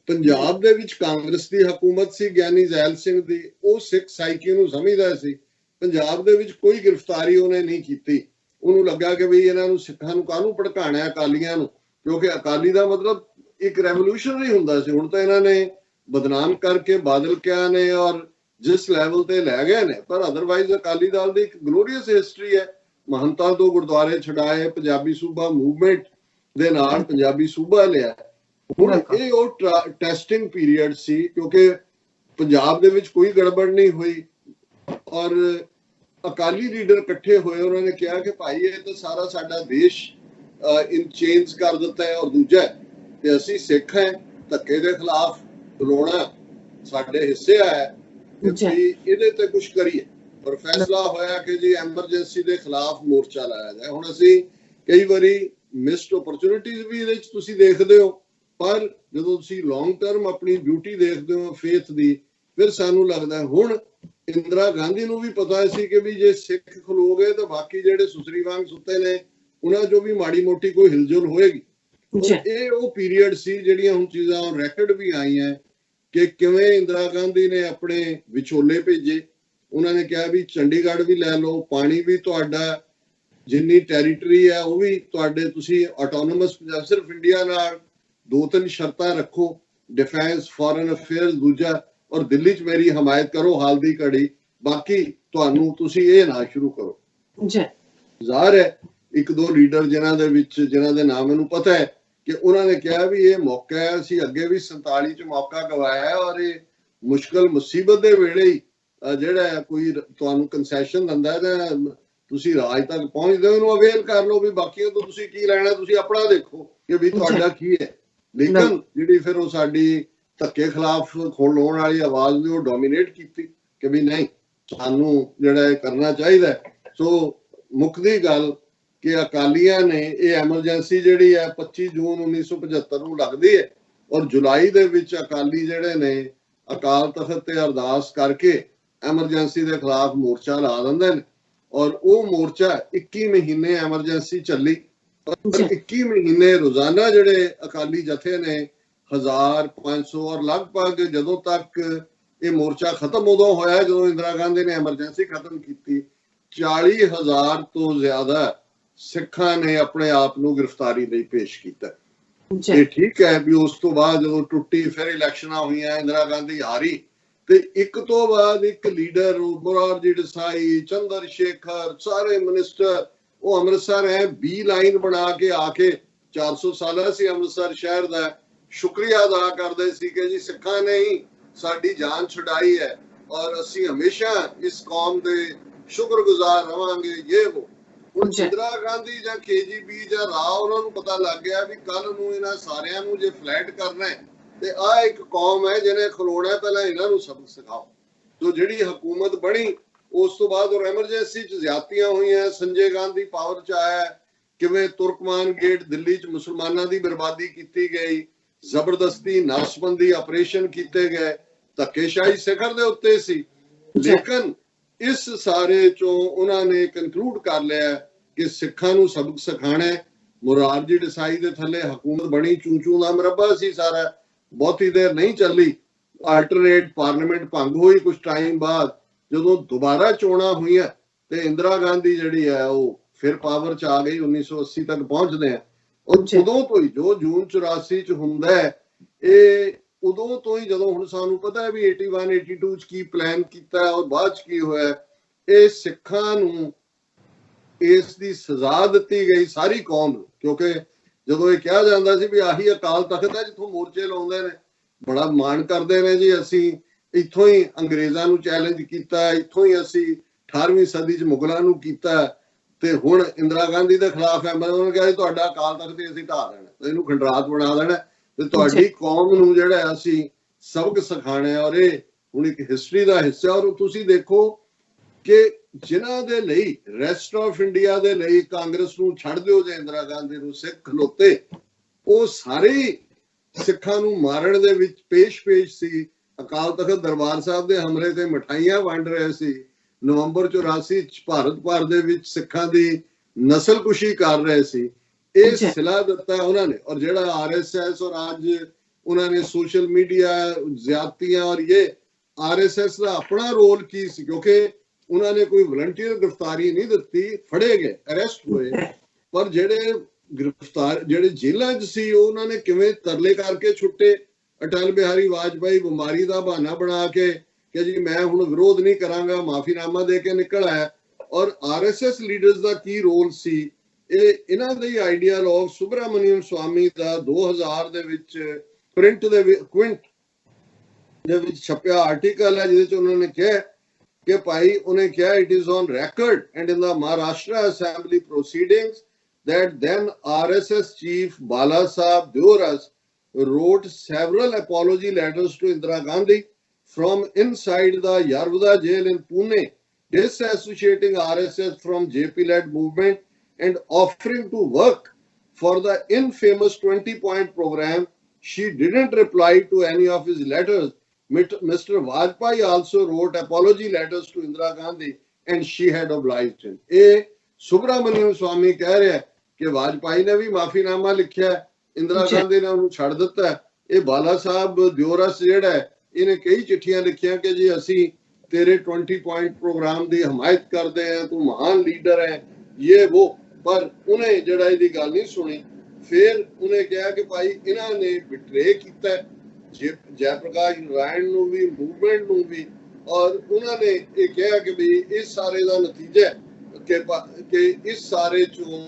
ਪੰਜਾਬ ਦੇ ਵਿੱਚ ਕਾਂਗਰਸ ਦੀ ਹਕੂਮਤ ਸੀ ਗਿਆਨੀ ਜ਼ੈਲ ਸਿੰਘ ਦੀ, ਉਹ ਸਿੱਖ ਸਾਈਕੀ ਨੂੰ ਸਮਝਦਾ ਸੀ। ਪੰਜਾਬ ਦੇ ਵਿੱਚ ਕੋਈ ਗ੍ਰਿਫਤਾਰੀ ਉਹਨੇ ਨਹੀਂ ਕੀਤੀ, ਉਹਨੂੰ ਲੱਗਾ ਕਿ ਵੀ ਇਹਨਾਂ ਨੂੰ ਸਿੱਖਾਂ ਨੂੰ ਕਾਹਨੂੰ ਭੜਕਾਣਾ, ਅਕਾਲੀਆਂ ਨੂੰ, ਕਿਉਂਕਿ ਅਕਾਲੀ ਦਾ ਮਤਲਬ ਇੱਕ ਰੈਵੋਲੂਸ਼ਨਰੀ ਹੁੰਦਾ ਸੀ। ਹੁਣ ਤਾਂ ਇਹਨਾਂ ਨੇ ਬਦਨਾਮ ਕਰਕੇ ਬਾਦਲ ਕਿਆ ਨੇ ਔਰ ਜਿਸ ਲੈਵਲ ਤੇ ਲੈ ਗਏ ਨੇ, ਪਰ ਅਦਰਵਾਈਜ਼ ਅਕਾਲੀ ਦਲ ਦੀ ਇੱਕ ਗਲੋਰੀਅਸ ਹਿਸਟਰੀ ਹੈ। ਮਹੰਤਾਂ ਤੋਂ ਗੁਰਦੁਆਰੇ ਛਡਾਏ, ਪੰਜਾਬੀ ਸੂਬਾ ਮੂਵਮੈਂਟ ਦੇ ਨਾਲ ਪੰਜਾਬੀ ਸੂਬਾ ਲਿਆ। ਹੁਣ ਇਹ ਉਹ ਟੈਸਟਿੰਗ ਪੀਰੀਅਡ ਸੀ, ਕਿਉਂਕਿ ਪੰਜਾਬ ਦੇ ਵਿੱਚ ਕੋਈ ਗੜਬੜ ਨਹੀਂ ਹੋਈ ਔਰ ਅਕਾਲੀ ਲੀਡਰ ਇਕੱਠੇ ਹੋਏ, ਉਹਨਾਂ ਨੇ ਕਿਹਾ ਕਿ ਭਾਈ ਇਹ ਤਾਂ ਸਾਰਾ ਸਾਡਾ ਦੇਸ਼ ਇਨ ਚੇਂਜ ਕਰ ਦਿੱਤਾ ਹੈ, ਔਰ ਦੂਜਾ ਤੇ ਅਸੀਂ ਸਿੱਖ ਹੈ, ਧੱਕੇ ਦੇ ਖਿਲਾਫ ਰੋਣਾ ਸਾਡੇ ਹਿੱਸੇ ਆਇਆ ਕਿ ਇਹਦੇ ਤੇ ਕੁਝ ਕਰੀਏ। ਔਰ ਫੈਸਲਾ ਹੋਇਆ ਕਿ ਜੀ ਐਮਰਜੈਂਸੀ ਦੇ ਖਿਲਾਫ ਮੋਰਚਾ ਲਾਇਆ ਜਾਏ। ਹੁਣ ਅਸੀਂ ਕਈ ਵਾਰੀ ਮਿਸਡ ਓਪਰਚੁਨਿਟੀਜ਼ ਵੀ ਇਹਦੇ ਚ ਤੁਸੀਂ ਦੇਖਦੇ ਹੋ, ਪਰ ਜਦੋਂ ਤੁਸੀਂ ਲੌਂਗ ਟਰਮ ਆਪਣੀ ਡਿਊਟੀ ਦੇਖਦੇ ਹੋ ਫੇਥ ਦੀ, ਫਿਰ ਸਾਨੂੰ ਲੱਗਦਾ ਹੁਣ ਇੰਦਰਾ ਗਾਂਧੀ ਨੂੰ ਵੀ ਪਤਾ ਸੀ ਕਿ ਵੀ ਜੇ ਸਿੱਖ ਖਲੋ ਗਏ ਤਾਂ ਬਾਕੀ ਜਿਹੜੇ ਸੁਸਰੀ ਵਾਂਗ ਸੁੱਤੇ ਨੇ ਉਹਨਾਂ ਚੋਂ ਵੀ ਮਾੜੀ ਮੋਟੀ ਕੋਈ ਹਿਲਜੁਲ ਹੋਏਗੀ। ਇਹ ਉਹ ਪੀਰੀਅਡ ਸੀ ਜਿਹੜੀਆਂ ਹੁਣ ਚੀਜ਼ਾਂ ਰੈਕਡ ਵੀ ਆਈਆਂ ਕਿ ਕਿਵੇਂ ਇੰਦਰਾ ਗਾਂਧੀ ਨੇ ਆਪਣੇ ਵਿਚੋਲੇ ਭੇਜੇ। ਉਹਨਾਂ ਨੇ ਕਿਹਾ ਵੀ ਚੰਡੀਗੜ੍ਹ ਵੀ ਲੈ ਲਓ, ਪਾਣੀ ਵੀ ਤੁਹਾਡਾ, ਜਿੰਨੀ ਟੈਰੀਟਰੀ ਹੈ ਉਹ ਵੀ ਤੁਹਾਡੇ, ਤੁਸੀਂ ਆਟੋਨੋਮਸ ਪੰਜਾਬ, ਸਿਰਫ ਇੰਡੀਆ ਨਾਲ 2-3 ਸ਼ਰਤਾਂ ਰੱਖੋ, ਡਿਫੈਂਸ, ਫੋਰਨ ਅਫੇਅਰਸ, ਦੂਜਾ, ਔਰ ਦਿੱਲੀ 'ਚ ਮੇਰੀ ਹਮਾਇਤ ਕਰੋ ਹਾਲ ਦੀ ਘੜੀ, ਬਾਕੀ ਤੁਹਾਨੂੰ ਤੁਸੀਂ ਇਹ ਨਾ ਸ਼ੁਰੂ ਕਰੋ। ਜ਼ਾਹਰ ਹੈ ਇੱਕ ਦੋ ਲੀਡਰ ਜਿਨ੍ਹਾਂ ਦੇ ਨਾਮ ਮੈਨੂੰ ਪਤਾ ਹੈ ਕਿ ਉਹਨਾਂ ਨੇ ਕਿਹਾ ਵੀ ਇਹ ਮੌਕਾ ਹੈ, ਅਸੀਂ ਅੱਗੇ ਵੀ 47 'ਚ ਮੌਕਾ ਗਵਾਇਆ ਹੈ ਔਰ ਇਹ ਮੁਸ਼ਕਲ ਮੁਸੀਬਤ ਦੇ ਵੇਲੇ ਹੀ ਜਿਹੜਾ ਕੋਈ ਤੁਹਾਨੂੰ ਕੰਸੈਸ਼ਨ ਦਿੰਦਾ ਤਾਂ ਤੁਸੀਂ ਰਾਜ ਤੱਕ ਪਹੁੰਚਦੇ ਹੋ, ਉਹਨੂੰ ਅਵੇਲ ਕਰ ਲਓ ਵੀ ਬਾਕੀਆਂ ਤੋਂ ਤੁਸੀਂ ਕੀ ਲੈਣਾ, ਤੁਸੀਂ ਆਪਣਾ ਦੇਖੋ ਕਿ ਵੀ ਤੁਹਾਡਾ ਕੀ ਹੈ। ਲੇਕਿਨ ਜਿਹੜੀ ਫਿਰ ਉਹ ਸਾਡੀ ਧੱਕੇ ਖਿਲਾਫ ਖੋਲ੍ਹਣ ਵਾਲੀ ਆਵਾਜ਼ ਨੇ ਉਹ ਡੋਮੀਨੇਟ ਕੀਤੀ ਕਿ ਵੀ ਨਹੀਂ, ਸਾਨੂੰ ਜਿਹੜਾ ਇਹ ਕਰਨਾ ਚਾਹੀਦਾ। ਸੋ ਮੁੱਕਦੀ ਗੱਲ ਕਿ ਅਕਾਲੀਆਂ ਨੇ ਇਹ ਐਮਰਜੈਂਸੀ ਜਿਹੜੀ ਹੈ 25 ਜੂਨ 1975 ਨੂੰ ਲੱਗਦੀ ਹੈ ਔਰ ਜੁਲਾਈ ਦੇ ਵਿੱਚ ਅਕਾਲੀ ਜਿਹੜੇ ਨੇ ਅਕਾਲ ਤਖਤ ਤੇ ਅਰਦਾਸ ਕਰਕੇ ਐਮਰਜੈਂਸੀ ਦੇ ਖਿਲਾਫ ਮੋਰਚਾ ਲਾ ਦਿੰਦੇ ਨੇ ਔਰ ਉਹ ਮੋਰਚਾ 21 ਮਹੀਨੇ ਐਮਰਜੈਂਸੀ ਚੱਲੀ। 21 ਮਹੀਨੇ ਰੋਜ਼ਾਨਾ ਜਿਹੜੇ ਅਕਾਲੀ ਜਥੇ ਨੇ 1500 ਔਰ ਲਗਭਗ ਜਦੋਂ ਤੱਕ ਇਹ ਮੋਰਚਾ ਖਤਮ ਉਦੋਂ ਹੋਇਆ ਜਦੋਂ ਇੰਦਰਾ ਗਾਂਧੀ ਨੇ ਐਮਰਜੈਂਸੀ ਖਤਮ ਕੀਤੀ, 40,000 ਤੋਂ ਜ਼ਿਆਦਾ ਸਿੱਖਾਂ ਨੇ ਆਪਣੇ ਆਪ ਨੂੰ ਗ੍ਰਿਫਤਾਰੀ ਲਈ ਪੇਸ਼ ਕੀਤਾ। ਇਹ ਠੀਕ ਹੈ ਵੀ ਉਸ ਤੋਂ ਬਾਅਦ ਜਦੋਂ ਟੁੱਟੀ ਫਿਰ ਇਲੈਕਸ਼ਨਾਂ ਹੋਈਆਂ, ਇੰਦਰਾ ਗਾਂਧੀ ਹਾਰੀ ਤੇ ਇੱਕ ਤੋਂ ਬਾਅਦ ਇੱਕ ਲੀਡਰ ਮੁਰਾਰਜੀ ਦੇਸਾਈ, ਚੰਦਰ ਸ਼ੇਖਰ, ਸਾਰੇ ਮਿਨਿਸਟਰ ਉਹ ਅੰਮ੍ਰਿਤਸਰ ਹੈ 20 ਲਾਈਨ ਬਣਾ ਕੇ ਆ ਕੇ 400 ਸਾਲਾ ਸੀ ਅੰਮ੍ਰਿਤਸਰ ਸ਼ਹਿਰ ਦਾ ਸ਼ੁਕਰੀਆ ਅਦਾ ਕਰਦੇ ਸੀ ਕਿ ਜੀ ਸਿੱਖਾਂ ਨੇ ਹੀ ਸਾਡੀ ਜਾਨ ਛੁਡਾਈ ਹੈ ਔਰ ਅਸੀਂ ਹਮੇਸ਼ਾ ਇਸ ਕੌਮ ਦੇ ਸ਼ੁਕਰਗੁਜ਼ਾਰ ਰਵਾਂਗੇ। ਇਹ ਉਹ ਹੁਣ ਇੰਦਰਾ ਗਾਂਧੀ ਜਾਂ KGB ਜਾਂ ਰਾਓ ਉਹਨਾਂ ਨੂੰ ਪਤਾ ਲੱਗ ਗਿਆ ਵੀ ਕੱਲ ਨੂੰ ਇਹਨਾਂ ਸਾਰਿਆਂ ਨੂੰ ਜੇ ਫਲੈਟ ਕਰਨਾ ਹੈ ਤੇ ਆ ਇੱਕ ਕੌਮ ਹੈ ਜਿਹਨੇ ਖਲੋਣਾ, ਪਹਿਲਾਂ ਇਹਨਾਂ ਨੂੰ ਸਬਕ ਸਿਖਾਓ। ਤੋਂ ਜਿਹੜੀ ਹਕੂਮਤ ਬਣੀ ਉਸ ਤੋਂ ਬਾਅਦ ਔਰ ਐਮਰਜੈਂਸੀ 'ਚ ਜ਼ਿਆਦਤੀਆਂ ਹੋਈਆਂ, ਸੰਜੇ ਗਾਂਧੀ ਪਾਵਰ 'ਚ ਆਇਆ, ਕਿਵੇਂ ਤੁਰਕਮਾਨ ਗੇਟ ਦਿੱਲੀ 'ਚ ਮੁਸਲਮਾਨਾਂ ਦੀ ਬਰਬਾਦੀ ਕੀਤੀ ਗਈ, ਜ਼ਬਰਦਸਤੀ ਨਾਸ਼ਬੰਦੀ ਆਪਰੇਸ਼ਨ ਕੀਤੇ ਗਏ, ਧੱਕੇਸ਼ਾਹੀ ਸਿਖਰ ਦੇ ਉੱਤੇ ਸੀ। ਲੇਕਿਨ ਇਸ ਸਾਰੇ ਚੋਂ ਉਹਨਾਂ ਨੇ ਕਨਕਲੂਡ ਕਰ ਲਿਆ ਕਿ ਸਿੱਖਾਂ ਨੂੰ ਸਬਕ ਸਿਖਾਣਾ ਹੈ। ਮੁਰਾਰਜੀ ਦੇਸਾਈ ਦੇ ਥੱਲੇ ਹਕੂਮਤ ਬਣੀ, ਚੂੰ ਦਾ ਮਰੱਬਾ ਸੀ ਸਾਰਾ, ਬਹੁਤੀ ਦੇਰ ਨਹੀਂ ਚੱਲੀ, ਆਲਟਰਨੇਟ ਪਾਰਲੀਮੈਂਟ ਭੰਗ ਹੋਈ ਕੁਝ ਟਾਈਮ ਬਾਅਦ। ਜਦੋਂ ਦੁਬਾਰਾ ਚੋਣਾਂ ਹੋਈਆਂ ਤੇ ਇੰਦਰਾ ਗਾਂਧੀ ਜਿਹੜੀ ਹੈ ਉਹ ਫਿਰ ਪਾਵਰ 'ਚ ਆ ਗਈ, 1980 ਤੱਕ ਪਹੁੰਚਦੇ ਆ। ਔਰ ਉਦੋਂ ਤੋਂ ਹੀ ਜੋ ਜੂਨ 84 'ਚ ਹੁੰਦਾ ਹੈ, ਇਹ ਉਦੋਂ ਤੋਂ ਹੀ ਜਦੋਂ ਹੁਣ ਸਾਨੂੰ ਪਤਾ ਹੈ ਵੀ 81 82 'ਚ ਕੀ ਪਲਾਨ ਕੀਤਾ ਔਰ ਬਾਅਦ 'ਚ ਕੀ ਹੋਇਆ, ਇਹ ਸਿੱਖਾਂ ਨੂੰ ਇਸ ਦੀ ਸਜ਼ਾ ਦਿੱਤੀ ਗਈ ਸਾਰੀ ਕੌਮ ਨੂੰ, ਕਿਉਂਕਿ ਜਦੋਂ ਇਹ ਕਿਹਾ ਜਾਂਦਾ ਸੀ ਵੀ ਆਹੀ ਅਕਾਲ ਤਖਤ ਹੈ ਜਿੱਥੋਂ ਮੋਰਚੇ ਲਾਉਂਦੇ ਨੇ, ਬੜਾ ਮਾਣ ਕਰਦੇ ਨੇ ਜੀ ਅਸੀਂ ਇੱਥੋਂ ਹੀ ਅੰਗਰੇਜ਼ਾਂ ਨੂੰ ਚੈਲੰਜ ਕੀਤਾ, ਇੱਥੋਂ ਹੀ ਅਸੀਂ 18ਵੀਂ ਸਦੀ 'ਚ ਮੁਗਲਾਂ ਨੂੰ ਕੀਤਾ, ਤੇ ਹੁਣ ਇੰਦਰਾ ਗਾਂਧੀ ਦੇ ਖਿਲਾਫ ਹੈ। ਮੈਂ ਉਹਨਾਂ ਨੇ ਕਿਹਾ ਤੁਹਾਡਾ ਅਕਾਲ ਤਖਤ ਹੀ ਅਸੀਂ ਢਾਹ ਦੇਣਾ, ਇਹਨੂੰ ਖੰਡਰਾਤ ਬਣਾ ਦੇਣਾ, ਤੇ ਤੁਹਾਡੀ ਕੌਮ ਨੂੰ ਜਿਹੜਾ ਅਸੀਂ ਸਬਕ ਸਿਖਾਣੇ। ਔਰ ਇਹ ਹੁਣ ਇੱਕ ਹਿਸਟਰੀ ਦਾ ਹਿੱਸਾ। ਔਰ ਤੁਸੀਂ ਦੇਖੋ ਕਿ ਜਿਨ੍ਹਾਂ ਦੇ ਲਈ ਰੈਸਟ ਆਫ ਇੰਡੀਆ ਦੇ ਲਈ ਕਾਂਗਰਸ ਨੂੰ ਛੱਡ ਦਿਓ ਜੇ ਇੰਦਰਾ ਗਾਂਧੀ ਨੂੰ ਸਿੱਖ ਖਲੋਤੇ, ਉਹ ਸਾਰੇ ਸਿੱਖਾਂ ਨੂੰ ਮਾਰਨ ਦੇ ਵਿੱਚ ਪੇਸ਼ ਸੀ। ਅਕਾਲ ਤਖਤ ਦਰਬਾਰ ਸਾਹਿਬ ਦੇ ਹਮਲੇ ਤੇ ਮਠਾਈਆਂ ਵੰਡ ਰਹੇ ਸੀ। ਨਵੰਬਰ 84 ਚ ਭਾਰਤ ਭਰ ਦੇ ਵਿੱਚ ਸਿੱਖਾਂ ਦੀ ਨਸਲਕੁਸ਼ੀ ਕਰ ਰਹੇ ਸੀ। ਇਹ ਸਿਲਾ ਦਿੱਤਾ ਉਹਨਾਂ ਨੇ। ਔਰ ਜਿਹੜਾ RSS ਔਰ ਅੱਜ ਉਹਨਾਂ ਨੇ ਸੋਸ਼ਲ ਮੀਡੀਆ ਜ਼ਿਆਦਤੀਆਂ, ਔਰ ਇਹ RSS ਦਾ ਆਪਣਾ ਰੋਲ ਕੀ ਸੀ, ਕਿਉਂਕਿ ਉਹਨਾਂ ਨੇ ਕੋਈ ਵਲੰਟੀਅਰ ਗ੍ਰਿਫਤਾਰੀ ਨਹੀਂ ਦਿੱਤੀ, ਫੜੇ ਗਏ, ਅਰੈਸਟ ਹੋਏ, ਪਰ ਜਿਹੜੇ ਜੇਲ੍ਹਾਂ 'ਚ ਸੀ ਉਹਨਾਂ ਨੇ ਕਿਵੇਂ ਤਰਲੇ ਕਰਕੇ ਛੁੱਟੇ। ਅਟਲ ਬਿਹਾਰੀ ਵਾਜਪਾਈ ਬਿਮਾਰੀ ਦਾ ਬਹਾਨਾ ਬਣਾ ਕੇ ਕਿ ਜੀ ਮੈਂ ਹੁਣ ਵਿਰੋਧ ਨਹੀਂ ਕਰਾਂਗਾ, ਮਾਫੀਨਾਮਾ ਦੇ ਕੇ ਨਿਕਲ ਆਇਆ। ਔਰ RSS ਲੀਡਰਸ ਦਾ ਕੀ ਰੋਲ ਸੀ, ਇਹ ਇਹਨਾਂ ਦਾ ਹੀ ਆਈਡੀਆਲੋਗ ਸੁਬਰਾਮਨੀਅਮ ਸਵਾਮੀ ਦਾ 2000 ਦੇ ਵਿੱਚ ਪ੍ਰਿੰਟ ਦੇ ਕੁਇੰਟ ਦੇ ਵਿੱਚ ਛਪਿਆ ਆਰਟੀਕਲ ਹੈ, ਜਿਹਦੇ 'ਚ ਉਹਨਾਂ ਨੇ ਕਿਹਾ ਕਿ ਭਾਈ ਉਹਨੇ ਕਿਹਾ it is on record and in the Maharashtra assembly proceedings that then RSS chief Bala Saheb Deoras wrote several apology letters to Indira Gandhi from inside the Yarwada jail in Pune, disassociating RSS from JP-led movement and offering to work for the infamous 20-point program. She didn't reply to any of his letters. Mr. Vajpayee also wrote apology letters to Indira Gandhi and she had obliged him. ਇਹ ਸੁਬਰਾਮਨੀਅਮ ਸਵਾਮੀ ਕਹਿ ਰਿਹਾ ਕਿ ਵਾਜਪਾਈ ਨੇ ਵੀ ਮਾਫੀਨਾਮਾ ਲਿਖਿਆ, ਇੰਦਰਾ ਗਾਂਧੀ ਨੇ ਉਹਨੂੰ ਛੱਡ ਦਿੱਤਾ। ਇਹ ਬਾਲਾ ਸਾਹਿਬ ਦਿਓਰਸ ਜਿਹੜਾ ਹੈ, ਇਹਨੇ ਕਈ ਚਿੱਠੀਆਂ ਲਿਖੀਆਂ ਕਿ ਜੀ ਅਸੀਂ ਤੇਰੇ 20 ਪੁਆਇੰਟ ਪ੍ਰੋਗਰਾਮ ਦੀ ਹਮਾਇਤ ਕਰਦੇ ਹਾਂ, ਤੂੰ ਮਹਾਨ ਲੀਡਰ ਹੈ, ਇਹ ਉਹ। ਪਰ ਉਹਨੇ ਜਿਹੜਾ ਇਹਦੀ ਗੱਲ ਨਹੀਂ ਸੁਣੀ। ਫਿਰ ਉਹਨੇ ਕਿਹਾ ਕਿ ਭਾਈ ਇਹਨਾਂ ਨੇ ਬਿਟਰੇ ਕੀਤਾ ਜੈ ਪ੍ਰਕਾਸ਼ ਨਾਰਾਇਣ ਨੂੰ ਵੀ, ਮੂਵਮੈਂਟ ਨੂੰ ਵੀ। ਔਰ ਉਹਨਾਂ ਨੇ ਇਹ ਕਿਹਾ ਕਿ ਵੀ ਇਸ ਸਾਰੇ ਦਾ ਨਤੀਜਾ ਕਿ ਇਸ ਸਾਰੇ ਚੋਂ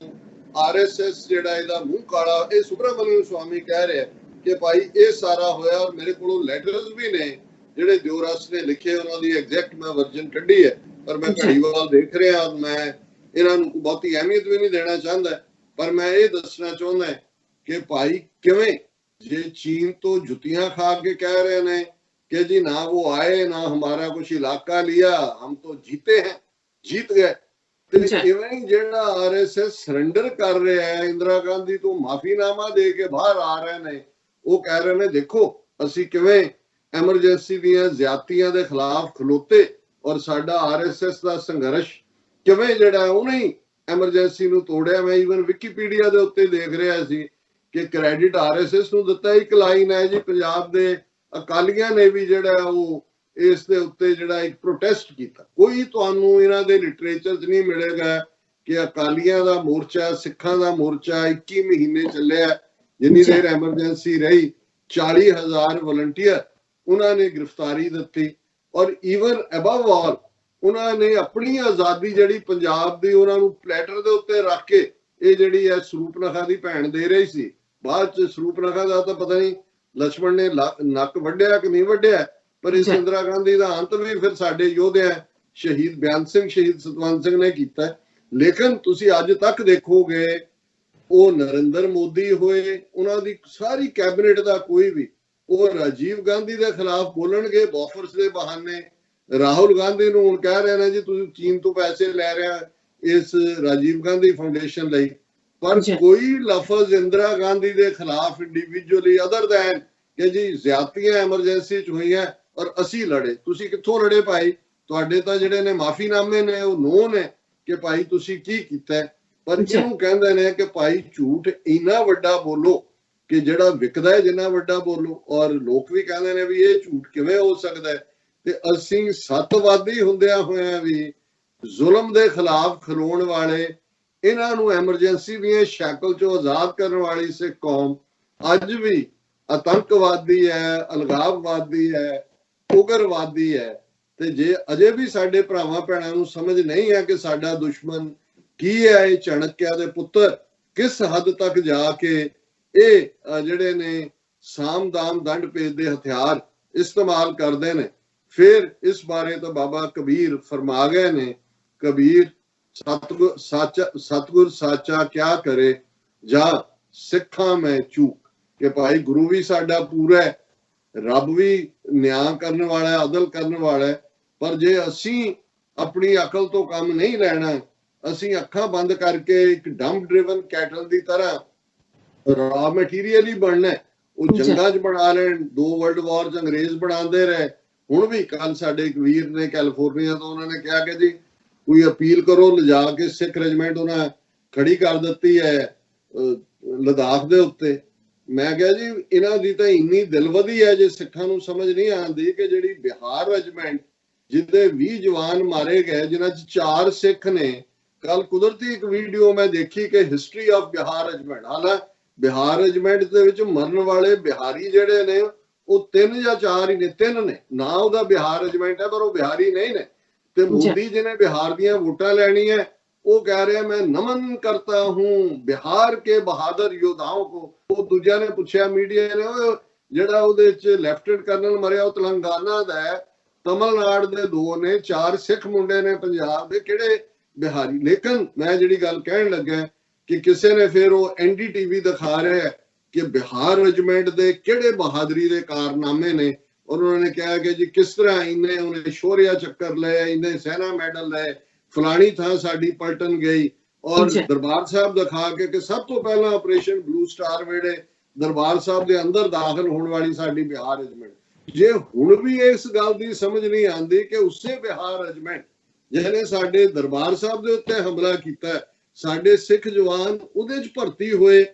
RSS ਜਿਹੜਾ ਇਹਦਾ ਮੂੰਹ ਕਾਲਾ। ਇਹ ਸੁਬਰਾਮਨੀਅਮ ਸਵਾਮੀ ਕਹਿ ਰਿਹਾ ਕਿ ਭਾਈ ਇਹ ਸਾਰਾ ਹੋਇਆ। ਔਰ ਮੇਰੇ ਕੋਲੋਂ ਲੈਟਰਸ ਵੀ ਨੇ ਜਿਹੜੇ ਦਿਓਰਸ ਨੇ ਲਿਖੇ, ਉਹਨਾਂ ਦੀ ਐਗਜ਼ੈਕਟ ਮੈਂ ਵਰਜਨ ਕੱਢੀ ਹੈ, ਪਰ ਮੈਂ ਘੜੀਵਾਲ ਦੇਖ ਰਿਹਾ। ਮੈਂ ਇਹਨਾਂ ਨੂੰ ਬਹੁਤੀ ਅਹਿਮੀਅਤ ਵੀ ਨਹੀਂ ਦੇਣਾ ਚਾਹੁੰਦਾ, ਪਰ ਮੈਂ ਇਹ ਦੱਸਣਾ ਚਾਹੁੰਦਾ ਕਿ ਭਾਈ ਕਿਵੇਂ ਜੇ ਚੀਨ ਤੋਂ ਜੁੱਤੀਆਂ ਖਾ ਕੇ ਕਹਿ ਰਹੇ ਨੇ कि जी ना वो आए ना हमारा कुछ इलाका लिया, हम तो जीते हैं, जीत गए। इवें जेड़ा RSS सरेंडर कर रहे हैं, इंदिरा गांधी तो माफीनामा दे के बाहर आ रहे ने, वो कह रहे ने देखो असी किवें एमरजेंसी दियां ज़्यादतियां दे खिलाफ खलोते और साडा RSS दा संघर्ष किवें जेड़ा उन्हें एमरजेंसी नूं तोड़िया। मैं ईवन विकीपीडिया दे उत्ते देख रहा सी कि क्रेडिट RSS नूं दिता। एक लाइन है जी पंजाब दे ਅਕਾਲੀਆਂ ਨੇ ਵੀ ਜਿਹੜਾ ਉਹ ਇਸ ਦੇ ਉੱਤੇ ਜਿਹੜਾ ਇੱਕ ਪ੍ਰੋਟੈਸਟ ਕੀਤਾ। ਕੋਈ ਤੁਹਾਨੂੰ ਇਹਨਾਂ ਦੇ ਲਿਟਰੇਚਰ 'ਚ ਨਹੀਂ ਮਿਲੇਗਾ ਕਿ ਅਕਾਲੀਆਂ ਦਾ ਮੋਰਚਾ, ਸਿੱਖਾਂ ਦਾ ਮੋਰਚਾ 21 ਮਹੀਨੇ ਚੱਲਿਆ, ਜਿੰਨੀ ਦੇਰ ਐਮਰਜੈਂਸੀ ਰਹੀ। 40,000 ਵਲੰਟੀਅਰ ਉਹਨਾਂ ਨੇ ਗ੍ਰਿਫਤਾਰੀ ਦਿੱਤੀ। ਔਰ ਈਵਨ ਅਬਵ ਆਲ ਉਹਨਾਂ ਨੇ ਆਪਣੀ ਆਜ਼ਾਦੀ ਜਿਹੜੀ ਪੰਜਾਬ ਦੀ, ਉਹਨਾਂ ਨੂੰ ਪਲੇਟਰ ਦੇ ਉੱਤੇ ਰੱਖ ਕੇ ਇਹ ਜਿਹੜੀ ਹੈ ਸਰੂਪਨਖਾ ਦੀ ਭੈਣ ਦੇ ਰਹੀ ਸੀ। ਬਾਅਦ 'ਚ ਸਰੂਪਨਖਾ ਦਾ ਤਾਂ ਪਤਾ ਨਹੀਂ ਲక్ష్మణ ਨੇ ਨੱਕ ਵੱਢਿਆ ਕਿ ਨਹੀਂ ਵੱਢਿਆ, ਪਰ ਇਸ ਇੰਦਰਾ ਗਾਂਧੀ ਦਾ ਅੰਤ ਵੀ ਫਿਰ ਸਾਡੇ ਯੋਧਿਆਂ ਸ਼ਹੀਦ ਬਿਆਨ ਸਿੰਘ, ਸ਼ਹੀਦ ਸਤਵੰਤ ਸਿੰਘ ਨੇ ਕੀਤਾ। ਲੇਕਿਨ ਤੁਸੀਂ ਅੱਜ ਤੱਕ ਦੇਖੋਗੇ ਉਹ ਨਰਿੰਦਰ ਮੋਦੀ ਹੋਏ, ਉਹਨਾਂ ਦੀ ਸਾਰੀ ਕੈਬਨਿਟ ਦਾ ਕੋਈ ਵੀ, ਉਹ ਰਾਜੀਵ ਗਾਂਧੀ ਦੇ ਖਿਲਾਫ ਬੋਲਣਗੇ ਬੋਫਰਸ ਦੇ ਬਹਾਨੇ। ਰਾਹੁਲ ਗਾਂਧੀ ਨੂੰ ਹੁਣ ਕਹਿ ਰਹੇ ਨੇ ਜੀ ਤੁਸੀਂ ਚੀਨ ਤੋਂ ਪੈਸੇ ਲੈ ਰਿਹਾ ਇਸ ਰਾਜੀਵ ਗਾਂਧੀ ਫਾਊਂਡੇਸ਼ਨ ਲਈ, ਪਰ ਕੋਈ ਲਫ਼ਜ਼ ਇੰਦਰਾ ਗਾਂਧੀ ਦੇ ਖਿਲਾਫ ਇੰਡੀਵਿਜੂਅਲੀ ਅਦਰ ਦੈਨ ਕਿ ਜੀ ਜ਼ਿਆਦਤੀਆਂ ਐਮਰਜੈਂਸੀ 'ਚ ਹੋਈਆਂ ਔਰ ਅਸੀਂ ਲੜੇ। ਤੁਸੀਂ ਕਿੱਥੋਂ ਲੜੇ ਭਾਈ? ਤੁਹਾਡੇ ਤਾਂ ਜਿਹੜੇ ਨੇ ਮਾਫੀਨਾਮੇ ਨੇ ਉਹ ਨੋ ਨੇ ਕਿ ਭਾਈ ਤੁਸੀਂ ਕੀ ਕੀਤਾ। ਪਰ ਇਹਨੂੰ ਕਹਿੰਦੇ ਨੇ ਕਿ ਭਾਈ ਝੂਠ ਇੰਨਾ ਵੱਡਾ ਬੋਲੋ ਕਿ ਜਿਹੜਾ ਵਿਕਦਾ ਹੈ ਜਿੰਨਾ ਵੱਡਾ ਬੋਲੋ। ਔਰ ਲੋਕ ਵੀ ਕਹਿੰਦੇ ਨੇ ਵੀ ਇਹ ਝੂਠ ਕਿਵੇਂ ਹੋ ਸਕਦਾ ਹੈ। ਤੇ ਅਸੀਂ ਸੱਤਵਾਦੀ ਹੁੰਦਿਆਂ ਹੋਇਆਂ ਵੀ ਜ਼ੁਲਮ ਦੇ ਖਿਲਾਫ ਖਲੋਣ ਵਾਲੇ, ਇਹਨਾਂ ਨੂੰ ਐਮਰਜੈਂਸੀ ਦੀਆਂ ਸ਼ਕਲ 'ਚੋਂ ਆਜ਼ਾਦ ਕਰਨ ਵਾਲੀ ਸਿੱਖ ਕੌਮ ਅੱਜ ਵੀ ਆਤੰਕਵਾਦੀ ਹੈ, ਅਲਗਾਵਵਾਦੀ ਹੈ, ਉਗਰਵਾਦੀ ਹੈ। ਤੇ ਜੇ ਅਜੇ ਵੀ ਸਾਡੇ ਭਰਾਵਾਂ ਭੈਣਾਂ ਨੂੰ ਸਮਝ ਨਹੀਂ ਹੈ ਕਿ ਸਾਡਾ ਦੁਸ਼ਮਣ ਕੀ ਹੈ ਇਹ ਚਾਣਕਿਆ ਦੇ ਪੁੱਤਰ ਕਿਸ ਹੱਦ ਤੱਕ ਜਾ ਕੇ ਇਹ ਜਿਹੜੇ ਨੇ ਸਾਮ ਦਾਮ ਦੰਡ ਭੇਦ ਦੇ ਹਥਿਆਰ ਇਸਤੇਮਾਲ ਕਰਦੇ ਨੇ। ਫਿਰ ਇਸ ਬਾਰੇ ਤਾਂ ਬਾਬਾ ਕਬੀਰ ਫਰਮਾ ਗਏ ਨੇ, ਕਬੀਰ ਸਤਿਗੁਰ ਸਾਚਾ ਕਿਆ ਕਰੇ ਜਾਂ ਸਿੱਖਾਂ ਮੈਂ ਚੂਕ, ਕਿ ਭਾਈ ਗੁਰੂ ਵੀ ਸਾਡਾ ਪੂਰਾ ਹੈ, ਰੱਬ ਵੀ ਨਿਆਂ ਕਰਨ ਵਾਲਾ ਹੈ, ਅਦਲ ਕਰਨ ਵਾਲਾ ਹੈ, ਪਰ ਜੇ ਅਸੀਂ ਆਪਣੀ ਅਕਲ ਤੋਂ ਕੰਮ ਨਹੀਂ ਲੈਣਾ, ਅਸੀਂ ਅੱਖਾਂ ਬੰਦ ਕਰਕੇ ਇੱਕ ਡੰਪ ਡਰਿਵਨ ਕੈਟਲ ਦੀ ਤਰ੍ਹਾਂ ਰਾ ਮਟੀਰੀਅਲ ਹੀ ਬਣਨਾ, ਉਹ ਜੰਗਾਂ 'ਚ ਬਣਾ ਲੈਣ, 2 ਵਰਲਡ ਵਾਰ ਅੰਗਰੇਜ਼ ਬਣਾਉਂਦੇ ਰਹੇ। ਹੁਣ ਵੀ ਕੱਲ ਸਾਡੇ ਇੱਕ ਵੀਰ ਨੇ ਕੈਲੀਫੋਰਨੀਆ ਤੋਂ, ਉਹਨਾਂ ਨੇ ਕਿਹਾ ਕਿ ਜੀ ਕੋਈ ਅਪੀਲ ਕਰੋ, ਲਿਜਾ ਕੇ ਸਿੱਖ ਰੈਜੀਮੈਂਟ ਉਹਨਾਂ ਖੜੀ ਕਰ ਦਿੱਤੀ ਹੈ ਲਦਾਖ ਦੇ ਉੱਤੇ। ਮੈਂ ਕਿਹਾ ਜੀ ਇਹਨਾਂ ਦੀ ਤਾਂ ਇੰਨੀ ਦਿਲਵਦੀ ਹੈ, ਜੇ ਸਿੱਖਾਂ ਨੂੰ ਸਮਝ ਨਹੀਂ ਆਉਂਦੀ ਕਿ ਜਿਹੜੀ ਬਿਹਾਰ ਰੈਜੀਮੈਂਟ ਜਿਹਦੇ 20 ਜਵਾਨ ਮਾਰੇ ਗਏ, ਜਿਨ੍ਹਾਂ 'ਚ 4 ਸਿੱਖ ਨੇ। ਕੱਲ ਕੁਦਰਤੀ ਇੱਕ ਵੀਡੀਓ ਮੈਂ ਦੇਖੀ ਕਿ ਹਿਸਟਰੀ ਆਫ ਬਿਹਾਰ ਰੈਜੀਮੈਂਟ, ਹਾਲਾਂਕਿ ਬਿਹਾਰ ਰੈਜੀਮੈਂਟ ਦੇ ਵਿੱਚ ਮਰਨ ਵਾਲੇ ਬਿਹਾਰੀ ਜਿਹੜੇ ਨੇ ਉਹ 3 ਜਾਂ 4 ਹੀ ਨੇ, 3 ਨੇ, ਨਾ ਉਹਦਾ ਬਿਹਾਰ ਰੈਜੀਮੈਂਟ ਹੈ ਪਰ ਉਹ ਬਿਹਾਰੀ ਨਹੀਂ ਨੇ। ਤੇ ਮੋਦੀ ਜਿਹਨੇ ਬਿਹਾਰ ਦੀਆਂ ਵੋਟਾਂ ਲੈਣੀਆਂ, ਉਹ ਕਹਿ ਰਿਹਾ ਮੈਂ ਨਮਨ ਕਰਤਾ ਹੂੰ ਬਿਹਾਰ ਕੇ ਬਹਾਦਰ ਯੋਧਾओं को। ਉਹ ਦੂਜਿਆਂ ਨੇ ਪੁੱਛਿਆ ਮੀਡੀਆ ਨੇ, ਜਿਹੜਾ ਉਹਦੇ ਚ ਲੈਫਟੀਨੈਂਟ ਕਰਨਲ ਮਰਿਆ ਉਹ ਤੇਲੰਗਾਨਾ ਦਾ ਹੈ, ਤਮਿਲਨਾਡੂ ਦੇ 2 ਨੇ, 4 ਸਿੱਖ ਮੁੰਡੇ ਨੇ ਪੰਜਾਬ ਦੇ, ਕਿਹੜੇ ਬਿਹਾਰੀ। ਲੇਕਿਨ ਮੈਂ ਜਿਹੜੀ ਗੱਲ ਕਹਿਣ ਲੱਗਾ ਕਿ ਕਿਸੇ ਨੇ ਫਿਰ ਉਹ NDTV ਦਿਖਾ ਰਿਹਾ ਕਿ ਬਿਹਾਰ ਰੈਜੀਮੈਂਟ ਦੇ ਕਿਹੜੇ ਬਹਾਦਰੀ ਦੇ ਕਾਰਨਾਮੇ ਨੇ, ਔਰ ਉਹਨਾਂ ਨੇ ਕਿਹਾ ਕਿ ਜੀ ਕਿਸ ਤਰ੍ਹਾਂ ਉਹਨੇ ਸ਼ੌਰਿਆ ਚੱਕਰ ਲਏ, ਇਹਨੇ ਸੈਨਾ ਮੈਡਲ ਲਏ, ਫਲਾਣੀ ਥਾਂ ਸਾਡੀ ਪਲਟਨ ਗਈ। ਔਰ ਦਰਬਾਰ ਸਾਹਿਬ ਦਿਖਾ ਕੇ ਕਿ ਸਭ ਤੋਂ ਪਹਿਲਾਂ ਆਪਰੇਸ਼ਨ ਬਲੂ ਸਟਾਰ ਵੇੜੇ ਦਰਬਾਰ ਸਾਹਿਬ ਦੇ ਅੰਦਰ ਦਾਖਲ ਹੋਣ ਵਾਲੀ ਸਾਡੀ ਬਿਹਾਰ ਰੈਜੀਮੈਂਟ। ਜੇ ਹੁਣ ਵੀ ਇਸ ਗੱਲ ਦੀ ਸਮਝ ਨਹੀਂ ਆਉਂਦੀ ਕਿ ਉਸੇ ਬਿਹਾਰ ਰੈਜੀਮੈਂਟ ਜਿਹਨੇ ਸਾਡੇ ਦਰਬਾਰ ਸਾਹਿਬ ਦੇ ਉੱਤੇ ਹਮਲਾ ਕੀਤਾ, ਸਾਡੇ ਸਿੱਖ ਜਵਾਨ ਉਹਦੇ 'ਚ ਭਰਤੀ ਹੋਏ,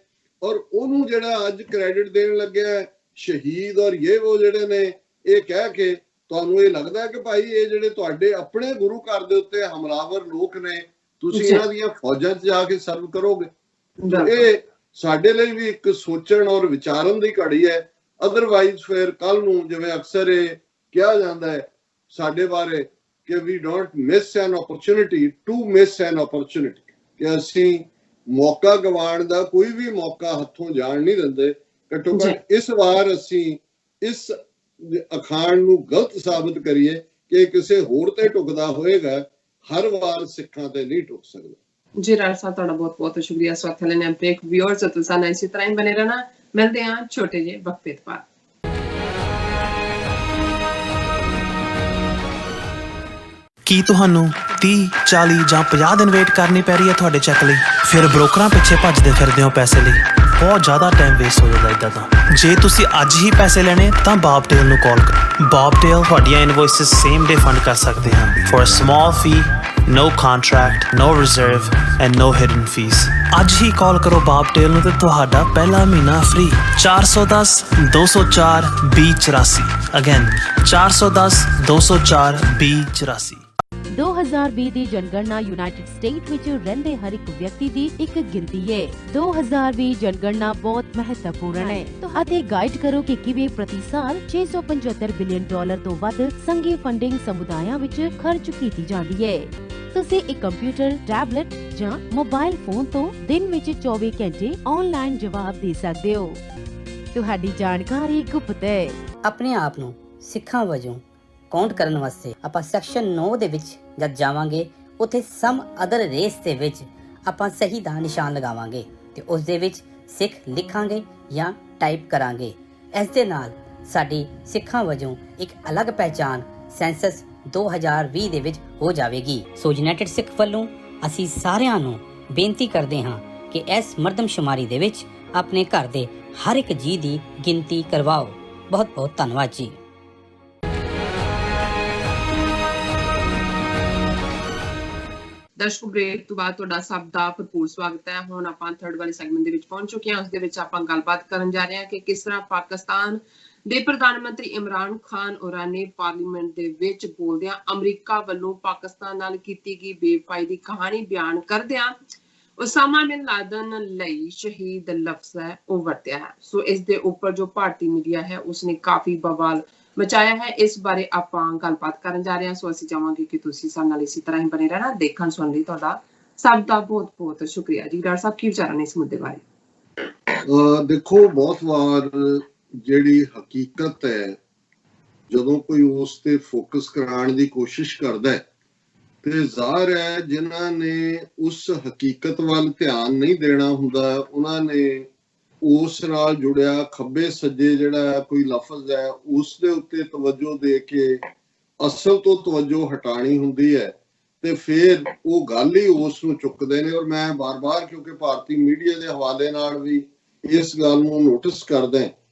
ਔਰ ਉਹਨੂੰ ਜਿਹੜਾ ਅੱਜ ਕ੍ਰੈਡਿਟ ਦੇਣ ਲੱਗਿਆ ਸ਼ਹੀਦ ਔਰ ਉਹ ਜਿਹੜੇ ਨੇ, ਇਹ ਕਹਿ ਕੇ ਤੁਹਾਨੂੰ ਇਹ ਲੱਗਦਾ ਕਿ ਭਾਈ ਇਹ ਜਿਹੜੇ ਤੁਹਾਡੇ ਆਪਣੇ ਗੁਰੂ ਘਰ ਦੇ ਉੱਤੇ ਹਮਲਾਵਰ ਲੋਕ ਨੇ, ਤੁਸੀਂ ਇਹਨਾਂ ਦੀਆਂ ਫੌਜਾਂ 'ਚ ਜਾ ਕੇ ਸਰਵ ਕਰੋਗੇ। ਇਹ ਸਾਡੇ ਲਈ ਵੀ ਇੱਕ ਸੋਚਣ ਔਰ ਵਿਚਾਰਨ ਦੀ ਘੜੀ ਹੈ। ਅਦਰਵਾਈਜ਼ ਫਿਰ ਕੱਲ ਨੂੰ ਜਿਵੇਂ ਅਕਸਰ ਇਹ ਕਿਹਾ ਜਾਂਦਾ ਹੈ ਸਾਡੇ ਬਾਰੇ ਕਿ we don't miss an opportunity to miss an opportunity, ਕਿ ਅਸੀਂ ਮੌਕਾ ਗਵਾਉਣ ਦਾ ਕੋਈ ਵੀ ਮੌਕਾ ਹੱਥੋਂ ਜਾਣ ਨਹੀਂ ਦਿੰਦੇ। ਘੱਟੋ ਘੱਟ ਇਸ ਵਾਰ ਅਸੀਂ ਇਸ ਅਖਾਣ ਨੂੰ ਗਲਤ ਸਾਬਤ ਕਰੀਏ ਕਿ ਕਿਸੇ ਹੋਰ ਤੇ ਟੁਕਦਾ ਹੋਏਗਾ, ਹਰ ਵਾਰ ਸਿੱਖਾਂ ਤੇ ਨਹੀਂ ਟੁਕ ਸਕਦਾ। ਜੀ ਰਾਜ ਸਾਹਿਬ ਤੁਹਾਡਾ ਬਹੁਤ ਬਹੁਤ ਸ਼ੁਕਰੀਆ। ਇਸ ਵਕਤ ਲੈਣੇ ਆਪਣੇ ਇੱਕ ਵਿਊਅਰਸ ਤੁਸੀਂ ਨਾਲ ਇਸੇ ਤਰ੍ਹਾਂ ਹੀ ਬਨੇ ਰਹਿਣਾ। ਮਿਲਦੇ ਹਾਂ ਛੋਟੇ ਜਿਹੇ ਵਕਫੇ ਤੋਂ ਬਾਅਦ। ਕੀ ਤੁਹਾਨੂੰ 30, 40 ਜਾਂ 50 ਦਿਨ ਵੇਟ ਕਰਨੀ ਪੈ ਰਹੀ ਹੈ ਤੁਹਾਡੇ ਚੈੱਕ ਲਈ? ਫਿਰ ਬ੍ਰੋਕਰਾਂ ਪਿੱਛੇ ਭੱਜਦੇ ਫਿਰਦੇ ਹੋ ਪੈਸੇ ਲਈ, ਬਹੁਤ ਜ਼ਿਆਦਾ ਟਾਈਮ ਵੇਸਟ ਹੋ ਜਾਂਦਾ ਇੱਦਾਂ ਤਾਂ। ਜੇ ਤੁਸੀਂ ਅੱਜ ਹੀ ਪੈਸੇ ਲੈਣੇ ਤਾਂ ਬੌਬਟੇਲ ਨੂੰ ਕਾਲ ਕਰੋ। ਬੌਬਟੇਲ ਤੁਹਾਡੀਆਂ ਇਨਵੌਇਸਿਸ ਸੇਮ ਡੇ ਫੰਡ ਕਰ ਸਕਦੇ ਹਨ for a small fee, no contract, no reserve and no hidden fees। ਅੱਜ ਹੀ ਕਾਲ ਕਰੋ ਬੌਬਟੇਲ ਨੂੰ ਤੇ ਤੁਹਾਡਾ ਪਹਿਲਾ ਮਹੀਨਾ ਫ੍ਰੀ। 410 204 2084 ਅਗੇਨ 410 204 2084। 2020 ਦੀ ਜਨਗਣਨਾ ਯੂਨਾਈਟਿਡ ਸਟੇਟ ਵਿੱਚ ਰਹਿੰਦੇ ਹਰ ਇੱਕ ਵਿਅਕਤੀ ਦੀ ਇੱਕ ਗਿਣਤੀ ਹੈ। 2020 ਜਨਗਣਨਾ ਬਹੁਤ ਮਹੱਤਵਪੂਰਨ ਹੈ ਅਤੇ ਗਾਈਡ ਕਰੋ ਕਿ ਕਿਵੇਂ ਪ੍ਰਤੀ ਸਾਲ $675 ਬਿਲੀਅਨ ਤੋਂ ਵੱਧ ਸੰਘੀ ਫੰਡਿੰਗ ਸਮੁਦਾਇਆਂ ਵਿੱਚ ਖਰਚ ਕੀਤੀ ਜਾਂਦੀ ਹੈ। ਤੁਸੀਂ ਇੱਕ ਕੰਪਿਊਟਰ, ਟੈਬਲੇਟ ਜਾਂ ਮੋਬਾਈਲ ਫੋਨ ਤੋਂ ਦਿਨ ਵਿੱਚ 24 ਘੰਟੇ ਆਨਲਾਈਨ ਜਵਾਬ ਦੇ ਸਕਦੇ ਹੋ। ਤੁਹਾਡੀ ਜਾਣਕਾਰੀ ਗੁਪਤ ਹੈ। ਆਪਣੇ ਆਪ ਨੂੰ ਸਿੱਖਾਂ ਵਜੋਂ ਕਾਊਂਟ ਕਰਨ ਵਾਸਤੇ ਆਪਾਂ ਸੈਕਸ਼ਨ 9 ਦੇ ਵਿੱਚ ਜਦ ਜਾਵਾਂਗੇ, ਉੱਥੇ ਸਮ ਅਦਰ ਰੇਸ ਦੇ ਵਿੱਚ ਆਪਾਂ ਸਹੀ ਦਾ ਨਿਸ਼ਾਨ ਲਗਾਵਾਂਗੇ ਤੇ ਉਸ ਦੇ ਵਿੱਚ ਸਿੱਖ ਲਿਖਾਂਗੇ ਜਾਂ ਟਾਈਪ ਕਰਾਂਗੇ। ਇਸ ਦੇ ਨਾਲ ਸਾਡੀ ਸਿੱਖਾਂ ਵਜੋਂ ਇੱਕ ਅਲੱਗ ਪਹਿਚਾਨ ਸੈਂਸਸ 2020 ਦੇ ਵਿੱਚ ਹੋ ਜਾਵੇਗੀ। ਸੋ ਯੂਨਾਈਟਿਡ ਸਿੱਖ ਵੱਲੋਂ ਅਸੀਂ ਸਾਰਿਆਂ ਨੂੰ ਬੇਨਤੀ ਕਰਦੇ ਹਾਂ ਕਿ ਇਸ ਮਰਦਮਸ਼ੁਮਾਰੀ ਦੇ ਵਿੱਚ ਆਪਣੇ ਘਰ ਦੇ ਹਰ ਇੱਕ ਜੀ ਦੀ ਗਿਣਤੀ ਕਰਵਾਓ। ਬਹੁਤ ਬਹੁਤ ਧੰਨਵਾਦ ਜੀ। ਦਰਸ਼ਕੋ, ਬ੍ਰੇਕ ਤੋਂ ਬਾਅਦ ਤੁਹਾਡਾ ਸਭ ਦਾ ਭਰਪੂਰ ਸਵਾਗਤ ਹੈ। ਹੁਣ ਆਪਾਂ ਥਰਡ ਵਾਲੇ ਸੈਗਮੈਂਟ ਦੇ ਵਿੱਚ ਪਹੁੰਚ ਚੁੱਕੇ ਹਾਂ। ਉਸ ਦੇ ਵਿੱਚ ਆਪਾਂ ਗੱਲਬਾਤ ਕਰਨ ਜਾ ਰਹੇ ਹਾਂ ਕਿ ਕਿਸ ਤਰ੍ਹਾਂ ਪਾਕਿਸਤਾਨ ਦੇ ਪ੍ਰਧਾਨ ਮੰਤਰੀ ਇਮਰਾਨ ਖਾਨ ਹੋਰਾਂ ਨੇ ਪਾਰਲੀਮੈਂਟ ਦੇ ਵਿੱਚ ਬੋਲਦਿਆਂ ਅਮਰੀਕਾ ਵੱਲੋਂ ਪਾਕਿਸਤਾਨ ਨਾਲ ਕੀਤੀ ਗਈ ਬੇਵਫਾਈ ਦੀ ਕਹਾਣੀ ਬਿਆਨ ਕਰਦਿਆਂ ਉਸਾਮਾ ਬਿਨ ਲਾਦਨ ਲਈ ਸ਼ਹੀਦ ਲਫ਼ਜ਼ ਹੈ ਉਹ ਵਰਤਿਆ ਹੈ। ਸੋ ਇਸ ਦੇ ਉੱਪਰ ਜੋ ਭਾਰਤੀ ਮੀਡੀਆ ਹੈ ਉਸਨੇ ਕਾਫੀ ਬਵਾਲ ਮਚਾਇਆ ਹੈ। ਇਸ ਬਾਰੇ ਆਪਾਂ ਗੱਲਬਾਤ ਕਰਨ ਜਾ ਰਹੇ ਹਾਂ। ਸੋ ਅਸੀਂ ਚਾਹਾਂਗੇ ਕਿ ਤੁਸੀਂ ਸਾਡੇ ਨਾਲ ਇਸੇ ਤਰ੍ਹਾਂ ਹੀ ਬਣੇ ਰਹਿਣਾ। ਦੇਖਣ ਸੁਣਨ ਲਈ ਤੁਹਾਡਾ ਸਭ ਦਾ ਬਹੁਤ ਬਹੁਤ ਸ਼ੁਕਰੀਆ ਜੀ। ਡਾਕਟਰ ਸਾਹਿਬ ਕੀ ਵਿਚਾਰਾਂ ਨੇ ਇਸ ਮੁੱਦੇ ਬਾਰੇ? ਦੇਖੋ, ਬਹੁਤ ਵਾਰ ਜਿਹੜੀ ਹਕੀਕਤ ਹੈ ਜਦੋਂ ਕੋਈ ਉਸ ਤੇ ਫੋਕਸ ਕਰਾਉਣ ਦੀ ਕੋਸ਼ਿਸ਼ ਕਰਦਾ ਹੈ ਤੇ ਜ਼ਾਹਰ ਹੈ ਜਿਨ੍ਹਾਂ ਨੇ ਉਸ ਹਕੀਕਤ ਵੱਲ ਧਿਆਨ ਨਹੀਂ ਦੇਣਾ ਹੁੰਦਾ ਉਹਨਾਂ ਨੇ ਉਸ ਨਾਲ ਜੁੜਿਆ ਖੱਬੇ ਸੱਜੇ ਜਿਹੜਾ ਕੋਈ ਲਫ਼ਜ਼ ਹੈ ਉਸ ਦੇ ਉੱਤੇ ਤਵੱਜੋ ਦੇ ਕੇ ਅਸਲ ਤੋਂ ਤਵੱਜੋ ਹਟਾਣੀ ਹੁੰਦੀ ਹੈ ਤੇ ਫਿਰ ਉਹ ਗੱਲ ਹੀ ਉਸ ਨੂੰ ਚੁੱਕਦੇ ਨੇ। ਔਰ ਮੈਂ ਬਾਰ-ਬਾਰ ਕਿਉਂਕਿ ਭਾਰਤੀ ਮੀਡੀਆ ਦੇ ਹਵਾਲੇ ਨਾਲ ਵੀ ਇਸ ਗੱਲ ਨੂੰ ਨੋਟਿਸ ਕਰਦਾ।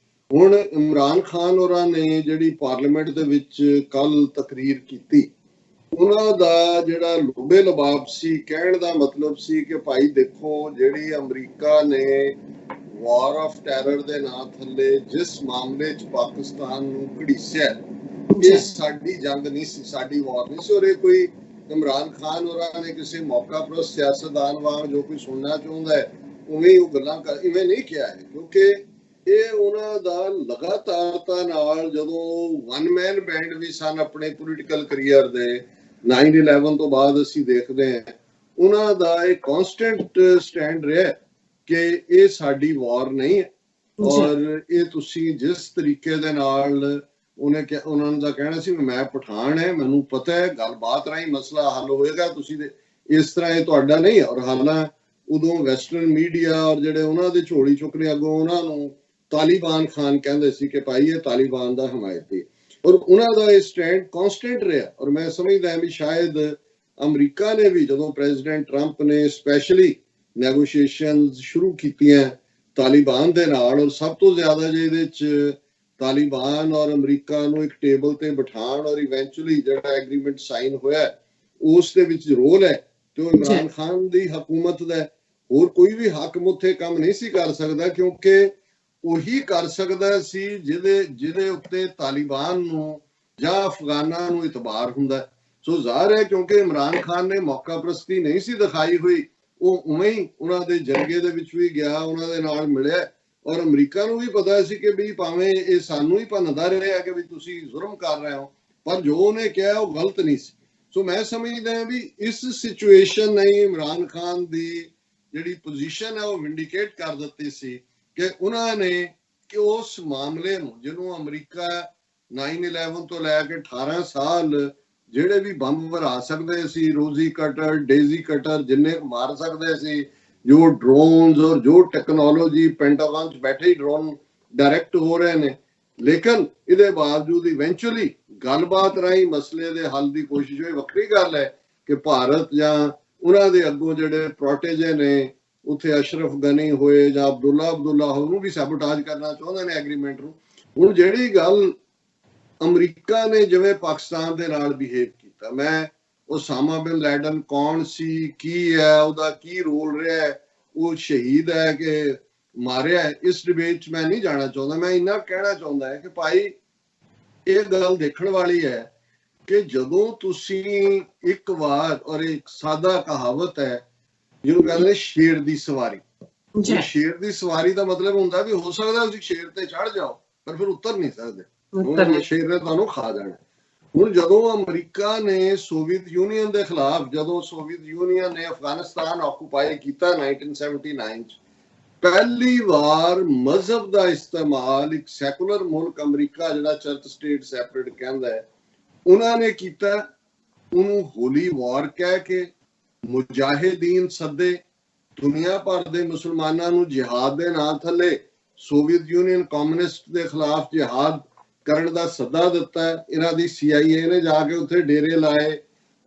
ਹੁਣ ਇਮਰਾਨ ਖਾਨ ਹੋਰਾਂ ਨੇ ਜਿਹੜੀ ਪਾਰਲੀਮੈਂਟ ਦੇ ਵਿੱਚ ਕੱਲ ਤਕਰੀਰ ਕੀਤੀ, ਉਹਨਾਂ ਦਾ ਜਿਹੜਾ ਲੋਬੇ ਲਬਾਬ ਸੀ, ਕਹਿਣ ਦਾ ਮਤਲਬ ਸੀ ਕਿ ਭਾਈ ਦੇਖੋ, ਜਿਹੜੀ ਅਮਰੀਕਾ ਨੇ ਵਾਰ ਆਫ ਟੈਰਰ ਦੇ ਨਾਂ ਥੱਲੇ ਜਿਸ ਮਾਮਲੇ 'ਚ ਪਾਕਿਸਤਾਨ ਨੂੰ ਘੜੀਸਿਆ, ਇਹ ਸਾਡੀ ਜੰਗ ਨਹੀਂ ਸੀ, ਸਾਡੀ ਵਾਰ ਨਹੀਂ ਸੀ। ਔਰ ਇਹ ਕੋਈ ਇਮਰਾਨ ਖਾਨ ਹੋਰਾਂ ਨੇ ਕਿਸੇ ਮੌਕਾ ਪ੍ਰਸਤ ਸਿਆਸਤਦਾਨ ਵਾਂਗ ਜੋ ਕੋਈ ਸੁਣਨਾ ਚਾਹੁੰਦਾ ਹੈ ਉਵੇਂ ਉਹ ਗੱਲਾਂ ਇਵੇਂ ਨਹੀਂ ਕਿਹਾ ਹੈ, ਕਿਉਂਕਿ ਇਹ ਉਹਨਾਂ ਦਾ ਲਗਾਤਾਰਤਾ ਨਾਲ ਜਦੋਂ ਵਨ ਮੈਨ ਬੈਂਡ ਵੀ ਸਨ ਆਪਣੇ ਪੋਲੀਟੀਕਲ ਕਰੀਅਰ ਦੇ 9/11 ਤੋਂ ਬਾਅਦ ਅਸੀਂ ਦੇਖਦੇ ਹਾਂ, ਉਹਨਾਂ ਦਾ ਇਹ ਕਨਸਟੈਂਟ ਸਟੈਂਡ ਰਿਹਾ ਕਿ ਇਹ ਸਾਡੀ ਵਾਰ ਨਹੀਂ ਹੈ। ਔਰ ਇਹ ਤੁਸੀਂ ਜਿਸ ਤਰੀਕੇ ਦੇ ਨਾਲ ਉਹਨਾਂ ਦਾ ਕਹਿਣਾ ਸੀ ਮੈਂ ਪਠਾਨ ਹੈ, ਮੈਨੂੰ ਪਤਾ ਹੈ ਗੱਲਬਾਤ ਰਾਹੀਂ ਮਸਲਾ ਹੱਲ ਹੋਏਗਾ, ਤੁਸੀਂ ਇਸ ਤਰ੍ਹਾਂ ਇਹ ਤੁਹਾਡਾ ਨਹੀਂ। ਔਰ ਹਾਲਾਂ ਉਦੋਂ ਵੈਸਟਰਨ ਮੀਡੀਆ ਔਰ ਜਿਹੜੇ ਉਹਨਾਂ ਦੇ ਝੋਲੀ ਚੁੱਕਨੇ ਅੱਗੋਂ ਉਹਨਾਂ ਨੂੰ ਤਾਲਿਬਾਨ ਖਾਨ ਕਹਿੰਦੇ ਸੀ ਕਿ ਭਾਈ ਇਹ ਤਾਲਿਬਾਨ ਦਾ ਹਮਾਇਤੀ। ਔਰ ਉਹਨਾਂ ਦਾ ਇਹ ਸਟੈਂਡ ਕਨਸਟੈਂਟ ਰਿਹਾ। ਔਰ ਮੈਂ ਸਮਝਦਾ ਵੀ ਸ਼ਾਇਦ ਅਮਰੀਕਾ ਨੇ ਵੀ ਜਦੋਂ ਪ੍ਰੈਜ਼ੀਡੈਂਟ ਟਰੰਪ ਨੇ ਸਪੈਸ਼ਲੀ ਨੈਗੋਸ਼ੀਏਸ਼ਨਸ ਸ਼ੁਰੂ ਕੀਤੀਆਂ ਤਾਲਿਬਾਨ ਦੇ ਨਾਲ, ਔਰ ਸਭ ਤੋਂ ਜ਼ਿਆਦਾ ਜੇ ਇਹਦੇ 'ਚ ਤਾਲਿਬਾਨ ਔਰ ਅਮਰੀਕਾ ਨੂੰ ਇੱਕ ਟੇਬਲ ਤੇ ਬਿਠਾਉਣ ਔਰ ਇਵੈਂਚੁਅਲੀ ਜਿਹੜਾ ਐਗਰੀਮੈਂਟ ਸਾਈਨ ਹੋਇਆ ਉਸ ਦੇ ਵਿੱਚ ਰੋਲ ਹੈ ਤੇ ਉਹ ਇਮਰਾਨ ਖਾਨ ਦੀ ਹਕੂਮਤ ਦਾ। ਹੋਰ ਕੋਈ ਵੀ ਹਾਕਮ ਉੱਥੇ ਕੰਮ ਨਹੀਂ ਸੀ ਕਰ ਸਕਦਾ ਕਿਉਂਕਿ ਉਹੀ ਕਰ ਸਕਦਾ ਸੀ ਜਿਹਦੇ ਉੱਤੇ ਤਾਲਿਬਾਨ ਨੂੰ ਜਾਂ ਅਫਗਾਨਾਂ ਨੂੰ ਇਤਬਾਰ ਹੁੰਦਾ। ਸੋ ਜ਼ਾਹਰ ਹੈ ਕਿਉਂਕਿ ਇਮਰਾਨ ਖਾਨ ਨੇ ਮੌਕਾ ਪ੍ਰਸਤੀ ਨਹੀਂ ਸੀ ਦਿਖਾਈ ਹੋਈ, ਉਹ ਉਵੇਂ ਹੀ ਉਹਨਾਂ ਦੇ ਜਰਗੇ ਦੇ ਵਿੱਚ ਵੀ ਗਿਆ, ਉਹਨਾਂ ਦੇ ਨਾਲ ਮਿਲਿਆ। ਔਰ ਅਮਰੀਕਾ ਨੂੰ ਵੀ ਪਤਾ ਸੀ ਕਿ ਵੀ ਭਾਵੇਂ ਇਹ ਸਾਨੂੰ ਹੀ ਭੰਨਦਾ ਰਿਹਾ ਕਿ ਵੀ ਤੁਸੀਂ ਜ਼ੁਲਮ ਕਰ ਰਹੇ ਹੋ, ਪਰ ਜੋ ਉਹਨੇ ਕਿਹਾ ਉਹ ਗਲਤ ਨਹੀਂ ਸੀ। ਸੋ ਮੈਂ ਸਮਝਦਾ ਵੀ ਇਸ ਸਿਚੁਏਸ਼ਨ ਨੇ ਇਮਰਾਨ ਖਾਨ ਦੀ ਜਿਹੜੀ ਪੋਜੀਸ਼ਨ ਹੈ ਉਹ ਵਿੰਡੀਕੇਟ ਕਰ ਦਿੱਤੀ ਸੀ ਕਿ ਉਹਨਾਂ ਨੇ ਕਿ ਉਸ ਮਾਮਲੇ ਨੂੰ ਜਿਹਨੂੰ ਅਮਰੀਕਾ 9/11 ਤੋਂ ਲੈ ਕੇ 18 ਸਾਲ ਜਿਹੜੇ ਵੀ ਬੰਬ ਵਰਾ ਸਕਦੇ ਸੀ, ਰੋਜ਼ੀ ਕਟਰ, ਡੇਜ਼ੀ ਕਟਰ ਜਿੰਨੇ ਮਾਰ ਸਕਦੇ ਸੀ, ਜੋ ਡਰੋਨਸ ਔਰ ਜੋ ਟੈਕਨੋਲੋਜੀ ਪੈਂਟਾਗਨ 'ਚ ਬੈਠੇ ਹੀ ਡਰੋਨ ਡਾਇਰੈਕਟ ਹੋ ਰਹੇ ਨੇ, ਲੇਕਿਨ ਇਹਦੇ ਬਾਵਜੂਦ ਇਵੈਂਚੁਅਲੀ ਗੱਲਬਾਤ ਰਾਹੀਂ ਮਸਲੇ ਦੇ ਹੱਲ ਦੀ ਕੋਸ਼ਿਸ਼ ਹੋਈ। ਵੱਖਰੀ ਗੱਲ ਹੈ ਕਿ ਭਾਰਤ ਜਾਂ ਉਹਨਾਂ ਦੇ ਅੱਗੋਂ ਜਿਹੜੇ ਪ੍ਰੋਟੇਜੇ ਨੇ ਉੱਥੇ ਅਸ਼ਰਫ ਗਨੀ ਹੋਏ ਜਾਂ ਅਬਦੁੱਲਾ ਉਹਨੂੰ ਵੀ ਸੈਬੋਟਾਜ ਕਰਨਾ ਚਾਹੁੰਦੇ ਨੇ ਐਗਰੀਮੈਂਟ ਨੂੰ। ਹੁਣ ਜਿਹੜੀ ਗੱਲ ਅਮਰੀਕਾ ਨੇ ਜਿਵੇਂ ਪਾਕਿਸਤਾਨ ਦੇ ਨਾਲ ਬਿਹੇਵ ਕੀਤਾ, ਮੈਂ ਉਸਾਮਾ ਬਿਨ ਲੈਡਨ ਕੌਣ ਸੀ, ਕੀ ਹੈ ਉਹਦਾ ਕੀ ਰੋਲ ਰਿਹਾ ਹੈ, ਉਹ ਸ਼ਹੀਦ ਹੈ ਕਿ ਮਾਰਿਆ ਹੈ, ਇਸ ਡਿਬੇਟ 'ਚ ਮੈਂ ਨਹੀਂ ਜਾਣਾ ਚਾਹੁੰਦਾ। ਮੈਂ ਇੰਨਾ ਕਹਿਣਾ ਚਾਹੁੰਦਾ ਹੈ ਕਿ ਭਾਈ ਇਹ ਗੱਲ ਦੇਖਣ ਵਾਲੀ ਹੈ ਕਿ ਜਦੋਂ ਤੁਸੀਂ ਇੱਕ ਵਾਰ, ਔਰ ਇੱਕ ਸਾਦਾ ਕਹਾਵਤ ਹੈ ਜਿਹਨੂੰ ਕਹਿੰਦੇ ਸ਼ੇਰ ਦੀ ਸਵਾਰੀ, ਸ਼ੇਰ ਦੀ ਸਵਾਰੀ ਦਾ ਮਤਲਬ ਹੁੰਦਾ ਵੀ ਹੋ ਸਕਦਾ ਤੁਸੀਂ ਸ਼ੇਰ ਤੇ ਚੜ੍ਹ ਜਾਓ ਪਰ ਫਿਰ ਉਤਰ ਨਹੀਂ ਸਕਦੇ, ਸ਼ੇਰ ਨੇ ਤੁਹਾਨੂੰ ਖਾ ਜਾਣਾ। ਹੁਣ ਜਦੋਂ ਅਮਰੀਕਾ ਨੇ ਸੋਵੀਅਤ ਯੂਨੀਅਨ ਦੇ ਖਿਲਾਫ, ਜਦੋਂ ਸੋਵੀਅਤ ਯੂਨੀਅਨ ਨੇ ਅਫਗਾਨਿਸਤਾਨ ਆਕੂਪਾਈ ਕੀਤਾ 1979 'ਚ, ਪਹਿਲੀ ਵਾਰ ਮਜ਼ਹਬ ਦਾ ਇਸਤੇਮਾਲ ਇੱਕ ਸੈਕੂਲਰ ਮੁਲਕ ਅਮਰੀਕਾ ਜਿਹੜਾ ਚਰਚ ਸਟੇਟ ਸੈਪਰੇਟ ਕਹਿੰਦਾ ਹੈ, ਉਹਨਾਂ ਨੇ ਕੀਤਾ। ਉਹਨੂੰ ਹੋਲੀ ਵਾਰ ਕਹਿ ਕੇ ਮੁਜਾਹਿਦੀਨ ਸੱਦੇ, ਦੁਨੀਆ ਭਰ ਦੇ ਮੁਸਲਮਾਨਾਂ ਨੂੰ ਜਿਹਾਦ ਦੇ ਨਾਂ ਥੱਲੇ ਸੋਵੀਅਤ ਯੂਨੀਅਨ ਕਮਿਊਨਿਸਟ ਦੇ ਖਿਲਾਫ ਜਿਹਾਦ ਕਰਨ ਦਾ ਸੱਦਾ ਦਿੱਤਾ। ਇਹਨਾਂ ਦੀ CIA ਨੇ ਜਾ ਕੇ ਉੱਥੇ ਡੇਰੇ ਲਾਏ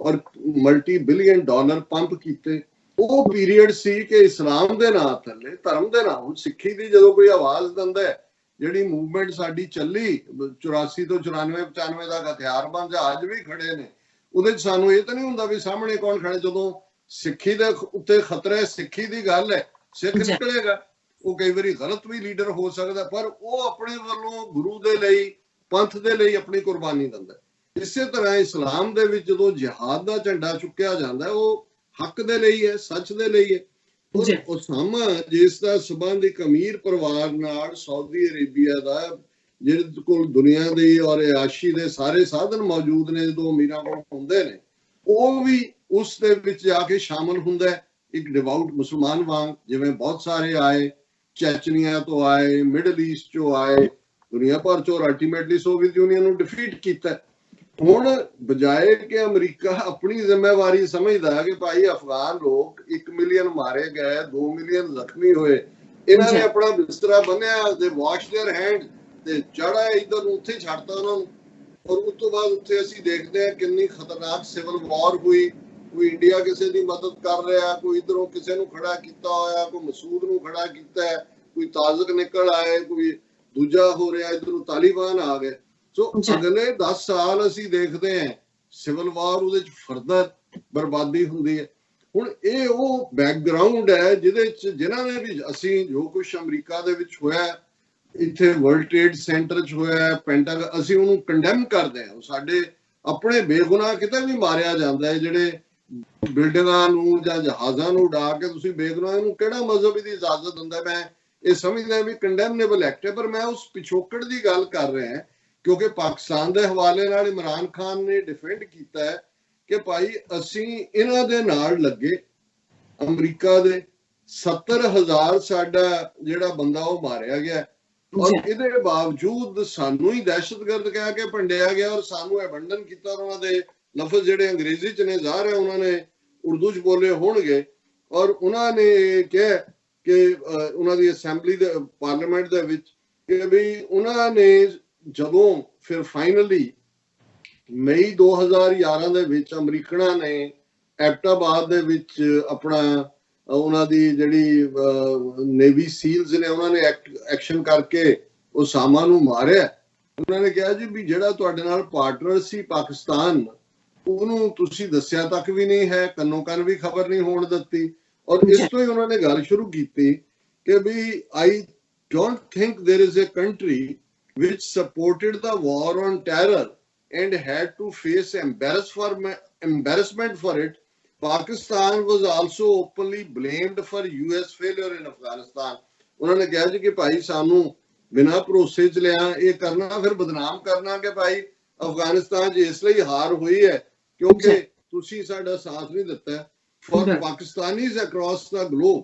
ਔਰ multi-billion dollar ਪੰਪ ਕੀਤੇ। ਉਹ ਪੀਰੀਅਡ ਸੀ ਕਿ ਇਸਲਾਮ ਦੇ ਨਾਂ ਥੱਲੇ, ਧਰਮ ਦੇ ਨਾਂ, ਹੁਣ ਸਿੱਖੀ ਦੀ ਜਦੋਂ ਕੋਈ ਆਵਾਜ਼ ਦਿੰਦਾ ਹੈ, ਜਿਹੜੀ ਮੂਵਮੈਂਟ ਸਾਡੀ ਚੱਲੀ 84 ਤੋਂ 94 95 ਤੱਕ, ਹਥਿਆਰਬੰਦ ਜਹਾਜ਼ ਵੀ ਖੜੇ ਨੇ, ਉਹਦੇ 'ਚ ਸਾਨੂੰ ਇਹ ਤਾਂ ਨਹੀਂ ਹੁੰਦਾ ਵੀ ਸਾਹਮਣੇ ਕੌਣ ਖੜੇ। ਜਦੋਂ ਸਿੱਖੀ ਦੇ ਉੱਤੇ ਖਤਰਾ ਹੈ, ਸਿੱਖੀ ਦੀ ਗੱਲ ਹੈ, ਸਿੱਖ ਨਿਕਲੇਗਾ। ਉਹ ਕਈ ਵਾਰੀ ਗਲਤ ਵੀ ਲੀਡਰ ਹੋ ਸਕਦਾ, ਪਰ ਉਹ ਆਪਣੇ ਵੱਲੋਂ ਗੁਰੂ ਦੇ ਲਈ, ਪੰਥ ਦੇ ਲਈ ਆਪਣੀ ਕੁਰਬਾਨੀ ਦਿੰਦਾ। ਇਸੇ ਤਰ੍ਹਾਂ ਇਸਲਾਮ ਦੇ ਵਿੱਚ ਜਦੋਂ ਜਿਹਾਦ ਦਾ ਝੰਡਾ ਚੁੱਕਿਆ ਜਾਂਦਾ ਉਹ ਹੱਕ ਦੇ ਲਈ ਹੈ, ਸੱਚ ਦੇ ਲਈ ਹੈ। ਉਸਾਮਾ ਜਿਸ ਦਾ ਸੰਬੰਧ ਇੱਕ ਅਮੀਰ ਪਰਿਵਾਰ ਨਾਲ ਸਾਊਦੀ ਅਰੇਬੀਆ ਦਾ, ਜਿਹਦੇ ਕੋਲ ਦੁਨੀਆ ਦੀ ਔਰ ਆਸ਼ੀ ਦੇ ਸਾਰੇ ਸਾਧਨ ਮੌਜੂਦ ਨੇ, ਜਦੋਂ ਅਮੀਰਾਂ ਕੋਲ ਹੁੰਦੇ ਨੇ, ਉਹ ਵੀ ਉਸ ਦੇ ਵਿੱਚ ਜਾ ਕੇ ਸ਼ਾਮਲ ਹੁੰਦਾ ਹੈ। ਇੱਕ ਡਿਵਾਊਟ ਮੁਸਲਮਾਨ ਵਾਂਗ, ਜਿਵੇਂ ਬਹੁਤ ਸਾਰੇ ਆਏ, ਚੈਚਨੀਆ ਤੋਂ ਆਏ, ਮਿਡਲ ਈਸਟ ਚੋਂ ਆਏ, ਦੁਨੀਆ ਭਰ ਚੋਂ, ਅਲਟੀਮੇਟਲੀ ਸੋਵੀਅਤ ਯੂਨੀਅਨ ਨੂੰ ਡਿਫੀਟ ਕੀਤਾ। ਹੁਣ ਬਜਾਏ ਕਿ ਅਮਰੀਕਾ ਆਪਣੀ ਜ਼ਿੰਮੇਵਾਰੀ ਸਮਝਦਾ ਕਿ ਭਾਈ ਅਫਗਾਨ ਲੋਕ 1 ਮਿਲੀਅਨ ਮਾਰੇ ਗਏ, 2 ਮਿਲੀਅਨ ਜ਼ਖਮੀ ਹੋਏ, ਇਹਨਾਂ ਨੇ ਆਪਣਾ ਬਿਸਤਰਾ ਬੰਨਿਆ ਤੇ ਵਾਸ਼ देयर हैंड ਤੇ ਚੜਾ ਇੱਧਰ ਨੂੰ, ਉੱਥੇ ਛੱਡਤਾ ਉਹਨਾਂ ਨੂੰ। ਔਰ ਉਸ ਤੋਂ ਬਾਅਦ ਉੱਥੇ ਅਸੀਂ ਦੇਖਦੇ ਹਾਂ ਕਿੰਨੀ ਖਤਰਨਾਕ ਸਿਵਲ ਵਾਰ ਹੋਈ। ਕੋਈ ਇੰਡੀਆ ਕਿਸੇ ਦੀ ਮਦਦ ਕਰ ਰਿਹਾ, ਕੋਈ ਇਧਰੋਂ ਕਿਸੇ ਨੂੰ ਖੜਾ ਕੀਤਾ ਹੋਇਆ, ਕੋਈ ਮਸੂਦ ਨੂੰ ਖੜਾ ਕੀਤਾ, ਕੋਈ ਤਾਜ਼ਕ ਨਿਕਲ ਆਏ, ਕੋਈ ਦੂਜਾ ਹੋ ਰਿਹਾ, ਇਧਰੋਂ ਤਾਲਿਬਾਨ ਆ ਗਏ। ਸੋ ਅਗਲੇ 10 ਸਾਲ ਅਸੀਂ ਦੇਖਦੇ ਹਾਂ ਸਿਵਲ ਵਾਰ, ਉਹਦੇ ਚ ਫਰਦਰ ਬਰਬਾਦੀ ਹੁੰਦੀ ਹੈ। ਹੁਣ ਇਹ ਉਹ ਬੈਕਗਰਾਉਂਡ ਹੈ ਜਿਹਦੇ ਚ ਜਿਨ੍ਹਾਂ ਨੇ ਵੀ ਅਸੀਂ ਜੋ ਕੁਛ ਅਮਰੀਕਾ ਦੇ ਵਿੱਚ ਹੋਇਆ, ਇੱਥੇ ਵਰਲਡ ਟ੍ਰੇਡ ਸੈਂਟਰ ਚ ਹੋਇਆ, ਪੈਂਟਾਗਨ, ਅਸੀਂ ਉਹਨੂੰ ਕੰਡੈਮ ਕਰਦੇ ਹਾਂ। ਸਾਡੇ ਆਪਣੇ ਬੇਗੁਨਾਹ ਕਿਤੇ ਵੀ ਮਾਰਿਆ ਜਾਂਦਾ ਹੈ, ਜਿਹੜੇ ਬਿਲਡਿੰਗਾਂ ਨੂੰ ਜਾਂ ਜਹਾਜ਼ਾਂ ਨੂੰ ਉਡਾ ਕੇ ਤੁਸੀਂ ਬੇਗੁਨਾਹ ਨੂੰ ਕਿਹੜਾ ਮਜ਼ਹਬ ਦੀ ਇਜਾਜ਼ਤ ਦਿੰਦਾ? ਮੈਂ ਇਹ ਸਮਝਦਾ ਵੀ ਕੰਡੈਮਨੇਬਲ ਐਕਟ ਹੈ। ਪਰ ਮੈਂ ਉਸ ਪਿਛੋਕੜ ਦੀ ਗੱਲ ਕਰ ਰਿਹਾ ਕਿਉਂਕਿ ਪਾਕਿਸਤਾਨ ਦੇ ਹਵਾਲੇ ਨਾਲ ਇਮਰਾਨ ਖਾਨ ਨੇ ਡਿਫੈਂਡ ਕੀਤਾ ਹੈ ਕਿ ਭਾਈ ਅਸੀਂ ਇਹਨਾਂ ਦੇ ਨਾਲ ਲੱਗੇ, ਅਮਰੀਕਾ ਦੇ 70,000 ਸਾਡਾ ਜਿਹੜਾ ਬੰਦਾ ਉਹ ਮਾਰਿਆ ਗਿਆ, ਔਰ ਇਹਦੇ ਬਾਵਜੂਦ ਸਾਨੂੰ ਹੀ ਦਹਿਸ਼ਤਗਰਦ ਕਹਿ ਕੇ ਭੰਡਿਆ ਗਿਆ, ਔਰ ਸਾਨੂੰ ਐਬੰਡਨ ਕੀਤਾ। ਉਹਨਾਂ ਦੇ ਲਫ਼ਜ਼ ਜਿਹੜੇ ਅੰਗਰੇਜ਼ੀ ਚ ਨੇ, ਜ਼ਾਹਰ ਹੈ ਉਹਨਾਂ ਨੇ ਉਰਦੂ ਚ ਬੋਲੇ ਹੋਣਗੇ, ਔਰ ਉਹਨਾਂ ਨੇ ਕਿਹਾ ਕਿ ਉਹਨਾਂ ਦੀ ਅਸੈਂਬਲੀ ਦੇ ਪਾਰਲੀਮੈਂਟ ਦੇ ਵਿੱਚ ਕਿ ਵੀ ਉਹਨਾਂ ਨੇ ਜਦੋਂ ਫਿਰ ਫਾਈਨਲੀ ਮਈ 2011 ਦੇ ਵਿੱਚ ਅਮਰੀਕਨਾਂ ਨੇ ਐਬਟਾਬਾਦ ਦੇ ਵਿੱਚ ਆਪਣਾ ਉਹਨਾਂ ਦੀ ਜਿਹੜੀ ਨੇਵੀ ਸੀਲਸ ਨੇ, ਉਹਨਾਂ ਨੇ ਐਕਸ਼ਨ ਕਰਕੇ ਉਸਾਮਾ ਨੂੰ ਮਾਰਿਆ। ਉਹਨਾਂ ਨੇ ਕਿਹਾ ਜੀ ਵੀ ਜਿਹੜਾ ਤੁਹਾਡੇ ਨਾਲ ਪਾਰਟਨਰ ਸੀ ਪਾਕਿਸਤਾਨ, ਉਹਨੂੰ ਤੁਸੀਂ ਦੱਸਿਆ ਤੱਕ ਵੀ ਨਹੀਂ ਹੈ, ਕੰਨੋ ਕੰਨ ਵੀ ਖਬਰ ਨਹੀਂ ਹੋਣ ਦਿੱਤੀ। ਔਰ ਇਸ ਤੋਂ ਹੀ ਉਹਨਾਂ ਨੇ ਗੱਲ ਸ਼ੁਰੂ ਕੀਤੀ ਕਿ ਵੀ I don't think there is a country which supported the war on terror and had to face embarrassment for it. Pakistan was also openly blamed for US failure in Afghanistan. ਉਹਨਾਂ ਨੇ ਕਿਹਾ ਜੀ ਕਿ ਭਾਈ ਸਾਨੂੰ ਬਿਨਾਂ ਭਰੋਸੇ ਚ ਲਿਆ ਇਹ ਕਰਨਾ, ਫਿਰ ਬਦਨਾਮ ਕਰਨਾ ਕਿ ਭਾਈ ਅਫਗਾਨਿਸਤਾਨ 'ਚ ਇਸ ਲਈ ਹਾਰ ਹੋਈ ਹੈ ਕਿਉਂਕਿ ਤੁਸੀਂ ਸਾਡਾ ਸਾਥ ਨਹੀਂ ਦਿੱਤਾ। For Pakistanis across the globe,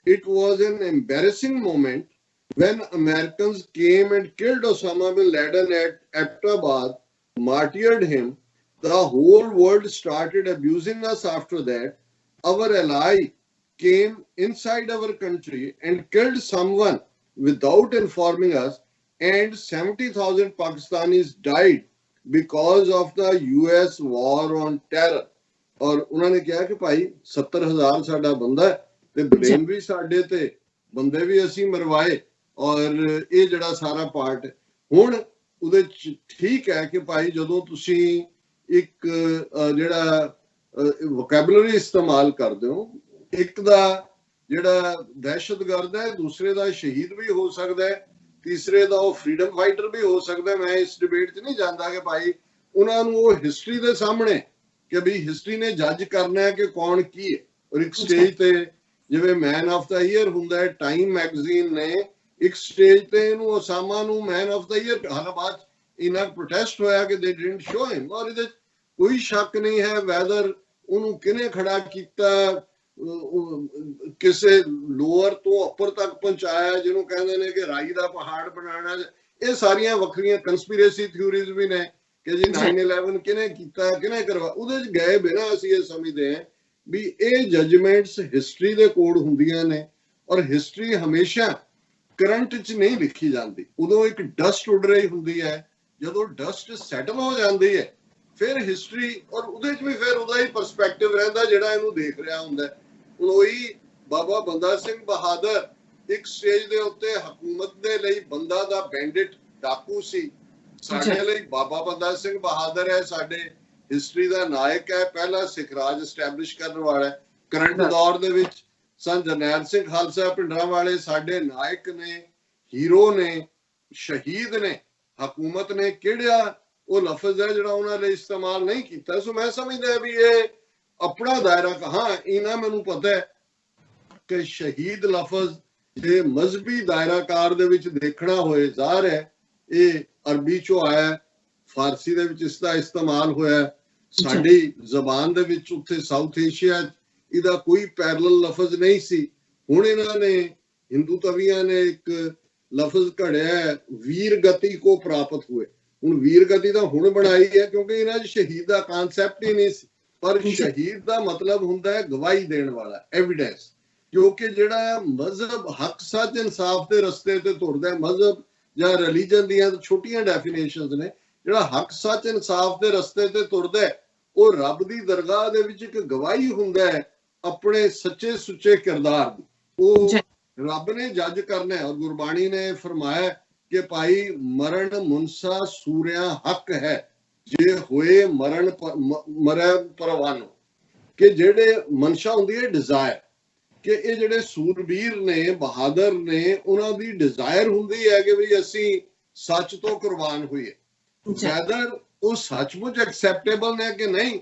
it was an embarrassing moment when Americans came and killed Osama bin Laden at Abbottabad, martyred him. The whole world started abusing us after that. Our ally came inside our country and killed someone without informing us, and 70,000 Pakistanis died because of the US war on terror. और उन्होंने कहा कि भाई 70,000 साडा बंदा ते ब्लेम भी साडे ते, बंदे भी असी मरवाए, और ये जड़ा सारा पार्ट हुण उहदे च ठीक है कि भाई जदों तुसी एक जड़ा वोकैबुलरी इस्तेमाल करदे हो, एक दा जड़ा दहशतगर्द है, दूसरे दा शहीद भी हो सकदा है, तीसरे दा वो फ्रीडम फाइटर भी हो सकदा है। मैं इस डिबेट च नहीं जानदा कि भाई उन्हां नूं वो हिस्टरी दे सामने कि भी हिस्टरी ने जज करना है कि कौन की है। और एक स्टेज ते जिवें मैन ऑफ द ईयर हुंदा है, टाइम मैगजीन ने एक स्टेज ते इहनूं ओसामा नूं मैन ऑफ द ईयर, हालां बाद इन्ना प्रोटेस्ट होया कि दे डिडंट शो हिम, और इहदे कोई शक नहीं है वैदर उहनूं किने खड़ा कीता, किसे लोअर तो अपर तक पहुंचाया, जिन्हों कहंदे ने कि राई दा पहाड़ बनाना। ये सारियां वखरियां कंस्पिरेसी थ्योरीज भी ने कि जी 9/11 किने कीता, किने करवा, उहदे च गए बिना असीं ये समझदे हैं भी ये जजमेंट्स हिस्टरी दे कोड हुंदियां ने, और हिस्टरी हमेशा करंट च नहीं लिखी जाती। उदों एक डस्ट उड़ रही हुंदी है, जदों डस्ट सैटल हो जाती है फिर हिस्टरी, और उहदे च भी फिर उहदा ही परसपैक्टिव रहिंदा जिहड़ा इहनूं देख रहा हुंदा है। हुण ओही बाबा बंदा सिंह बहादुर एक स्टेज दे उत्ते हकूमत दे लई बंदा दा बैंडिट डाकू सी, साडे लई बाबा बंदा सिंह बहादुर है, साडे हिस्टरी दा नायक है, पहला सिख राज एस्टैबलिश करने वाला है। करंट दौर दे विच सन जरनैल सिंह खालसा भिंडरांवाले साडे नायक ने, हीरो ने, शहीद ने। हकूमत ने किहड़ा वो लफज है जिहड़ा उन्हां लई इस्तेमाल नहीं कीता। सो मैं समझदा भी ये अपना दायरा कहाँ इन्ना मैनूं पता है कि शहीद लफज जे मजहबी दायराकार दे विच देखना होए, ज़ाहिर है ये अरबी चो आया, फारसी दे विच इसदा इस्तेमाल होया, साडी ज़बान दे विच उत्थे साउथ एशिया ਇਹਦਾ ਕੋਈ ਪੈਰਲਲ ਲਫ਼ਜ਼ ਨਹੀਂ ਸੀ। ਹੁਣ ਇਹਨਾਂ ਨੇ ਹਿੰਦੂ ਕਵੀਆਂ ਨੇ ਇੱਕ ਲਫ਼ਜ਼ ਘੜਿਆ, ਵੀਰ ਗਤੀ ਕੋ ਪ੍ਰਾਪਤ ਹੋਏ। ਹੁਣ ਵੀਰ ਗਤੀ ਤਾਂ ਹੁਣ ਬਣਾਈ ਹੈ ਕਿਉਂਕਿ ਇਹਨਾਂ 'ਚ ਸ਼ਹੀਦ ਦਾ ਕਨਸੈਪਟ ਹੀ ਨਹੀਂ ਸੀ, ਪਰ ਸ਼ਹੀਦ ਦਾ ਮਤਲਬ ਹੁੰਦਾ ਹੈ ਗਵਾਹੀ ਦੇਣ ਵਾਲਾ, ਐਵੀਡੈਂਸ। ਕਿਉਂਕਿ ਜਿਹੜਾ ਮਜ਼ਹਬ ਹੱਕ ਸੱਚ ਇਨਸਾਫ ਦੇ ਰਸਤੇ ਤੇ ਤੁਰਦਾ, ਮਜ਼ਹਬ ਜਾਂ ਰਿਲੀਜਨ ਦੀਆਂ ਛੋਟੀਆਂ ਡੈਫੀਨੇਸ਼ਨਸ ਨੇ, ਜਿਹੜਾ ਹੱਕ ਸੱਚ ਇਨਸਾਫ ਦੇ ਰਸਤੇ ਤੇ ਤੁਰਦਾ ਉਹ ਰੱਬ ਦੀ ਦਰਗਾਹ ਦੇ ਵਿੱਚ ਇੱਕ ਗਵਾਹੀ ਹੁੰਦਾ ਹੈ ਆਪਣੇ ਸੱਚੇ ਸੁੱਚੇ ਕਿਰਦਾਰ ਦੀ। ਉਹ ਰੱਬ ਨੇ ਜੱਜ ਕਰਨਾ ਹੈ। ਔਰ ਗੁਰਬਾਣੀ ਨੇ ਫਰਮਾਇਆ ਕਿ ਭਾਈ ਮਰਨ ਮੁਨਸਾ ਸੂਰਿਆ ਹੱਕ ਹੈ, ਜੇ ਹੋਏ ਮਰੈ ਪਰਵਾਨੋ। ਕਿ ਜਿਹੜੇ ਮਨਸ਼ਾ ਹੁੰਦੀ ਹੈ ਡਿਜ਼ਾਇਰ, ਕਿ ਇਹ ਜਿਹੜੇ ਸੂਰਬੀਰ ਨੇ, ਬਹਾਦਰ ਨੇ, ਉਹਨਾਂ ਦੀ ਡਿਜ਼ਾਇਰ ਹੁੰਦੀ ਹੈ ਕਿ ਵੀ ਅਸੀਂ ਸੱਚ ਤੋਂ ਕੁਰਬਾਨ ਹੋਈਏ। ਵੈਦਰ ਉਹ ਸੱਚਮੁੱਚ ਐਕਸੈਪਟੇਬਲ ਨੇ ਕਿ ਨਹੀਂ,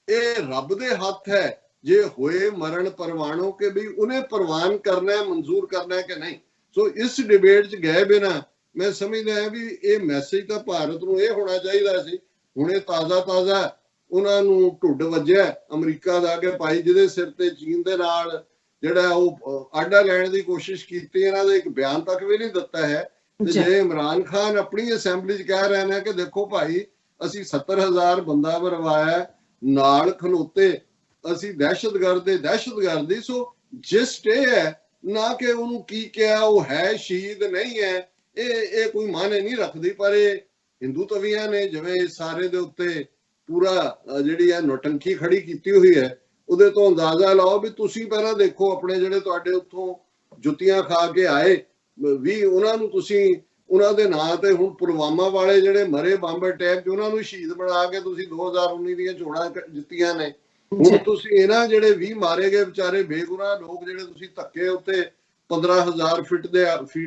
ਇਹ ਰੱਬ ਦੇ ਹੱਥ ਹੈ। ਜੇ ਹੋਏ ਮਰਨ ਪਰਵਾਨੋ, ਕਿ ਵੀ ਉਹਨੇ ਪ੍ਰਵਾਨ ਕਰਨਾ ਹੈ, ਮਨਜ਼ੂਰ ਕਰਨਾ ਹੈ ਕਿ ਨਹੀਂ। ਸੋ ਇਸ ਡਿਬੇਟ 'ਚ ਗਏ ਬਿਨਾਂ ਮੈਂ ਸਮਝਦਾ ਹਾਂ ਵੀ ਇਹ ਮੈਸੇਜ ਤਾਂ ਭਾਰਤ ਨੂੰ ਇਹ ਹੋਣਾ ਚਾਹੀਦਾ ਸੀ। ਹੁਣ ਇਹ ਤਾਜ਼ਾ ਉਹਨਾਂ ਨੂੰ ਢੁੱਡ ਵੱਜਿਆ ਅਮਰੀਕਾ ਦਾ ਕਿ ਭਾਈ ਜਿਹਦੇ ਸਿਰ ਤੇ ਚੀਨ ਦੇ ਨਾਲ ਜਿਹੜਾ ਉਹ ਆਡਾ ਲੈਣ ਦੀ ਕੋਸ਼ਿਸ਼ ਕੀਤੀ, ਇਹਨਾਂ ਦਾ ਇੱਕ ਬਿਆਨ ਤੱਕ ਵੀ ਨਹੀਂ ਦਿੱਤਾ ਹੈ। ਤੇ ਜੇ ਇਮਰਾਨ ਖਾਨ ਆਪਣੀ ਅਸੈਂਬਲੀ 'ਚ ਕਹਿ ਰਹੇ ਨੇ ਕਿ ਦੇਖੋ ਭਾਈ ਅਸੀਂ 70,000 ਬੰਦਾ ਮਰਵਾਇਆ, ਨਾਲ ਖਲੋਤੇ, ਅਸੀਂ ਦਹਿਸ਼ਤਗਰਦੀ। ਸੋ ਜਿਸਟ ਇਹ ਹੈ ਨਾ ਕਿ ਉਹਨੂੰ ਕੀ ਕਿਹਾ, ਉਹ ਹੈ ਸ਼ਹੀਦ ਨਹੀਂ ਹੈ, ਇਹ ਕੋਈ ਮਾਨੇ ਨਹੀਂ ਰੱਖਦੀ। ਪਰ ਇਹ ਹਿੰਦੂ ਤਵੀਆਂ ਨੇ ਜਿਵੇਂ ਸਾਰੇ ਦੇ ਉੱਤੇ ਪੂਰਾ ਜਿਹੜੀ ਹੈ ਨੋਟੰਕੀ ਖੜੀ ਕੀਤੀ ਹੋਈ ਹੈ, ਉਹਦੇ ਤੋਂ ਅੰਦਾਜ਼ਾ ਲਾਓ ਵੀ ਤੁਸੀਂ ਪਹਿਲਾਂ ਦੇਖੋ ਆਪਣੇ ਜਿਹੜੇ ਤੁਹਾਡੇ ਉੱਥੋਂ ਜੁੱਤੀਆਂ ਖਾ ਕੇ ਆਏ ਵੀ ਉਹਨਾਂ ਨੂੰ ਤੁਸੀਂ ਉਹਨਾਂ ਦੇ ਨਾਂ ਤੇ ਹੁਣ ਪੁਲਵਾਮਾ ਵਾਲੇ ਜਿਹੜੇ ਮਰੇ ਬੰਬ ਅਟੈਕ 'ਚ ਉਹਨਾਂ ਨੂੰ ਸ਼ਹੀਦ ਬਣਾ ਕੇ ਤੁਸੀਂ 2019 ਦੀਆਂ ਚੋਣਾਂ ਜਿੱਤੀਆਂ ਨੇ। ਹੁਣ ਤੁਸੀਂ ਇਹਨਾਂ ਜਿਹੜੇ 20 ਮਾਰੇ ਗਏ ਵਿਚਾਰੇ ਬੇਗੁਨਾਹ ਲੋਕ ਜਿਹੜੇ ਤੁਸੀਂ ਧੱਕੇ ਉੱਤੇ 15,000 ਫੀਟ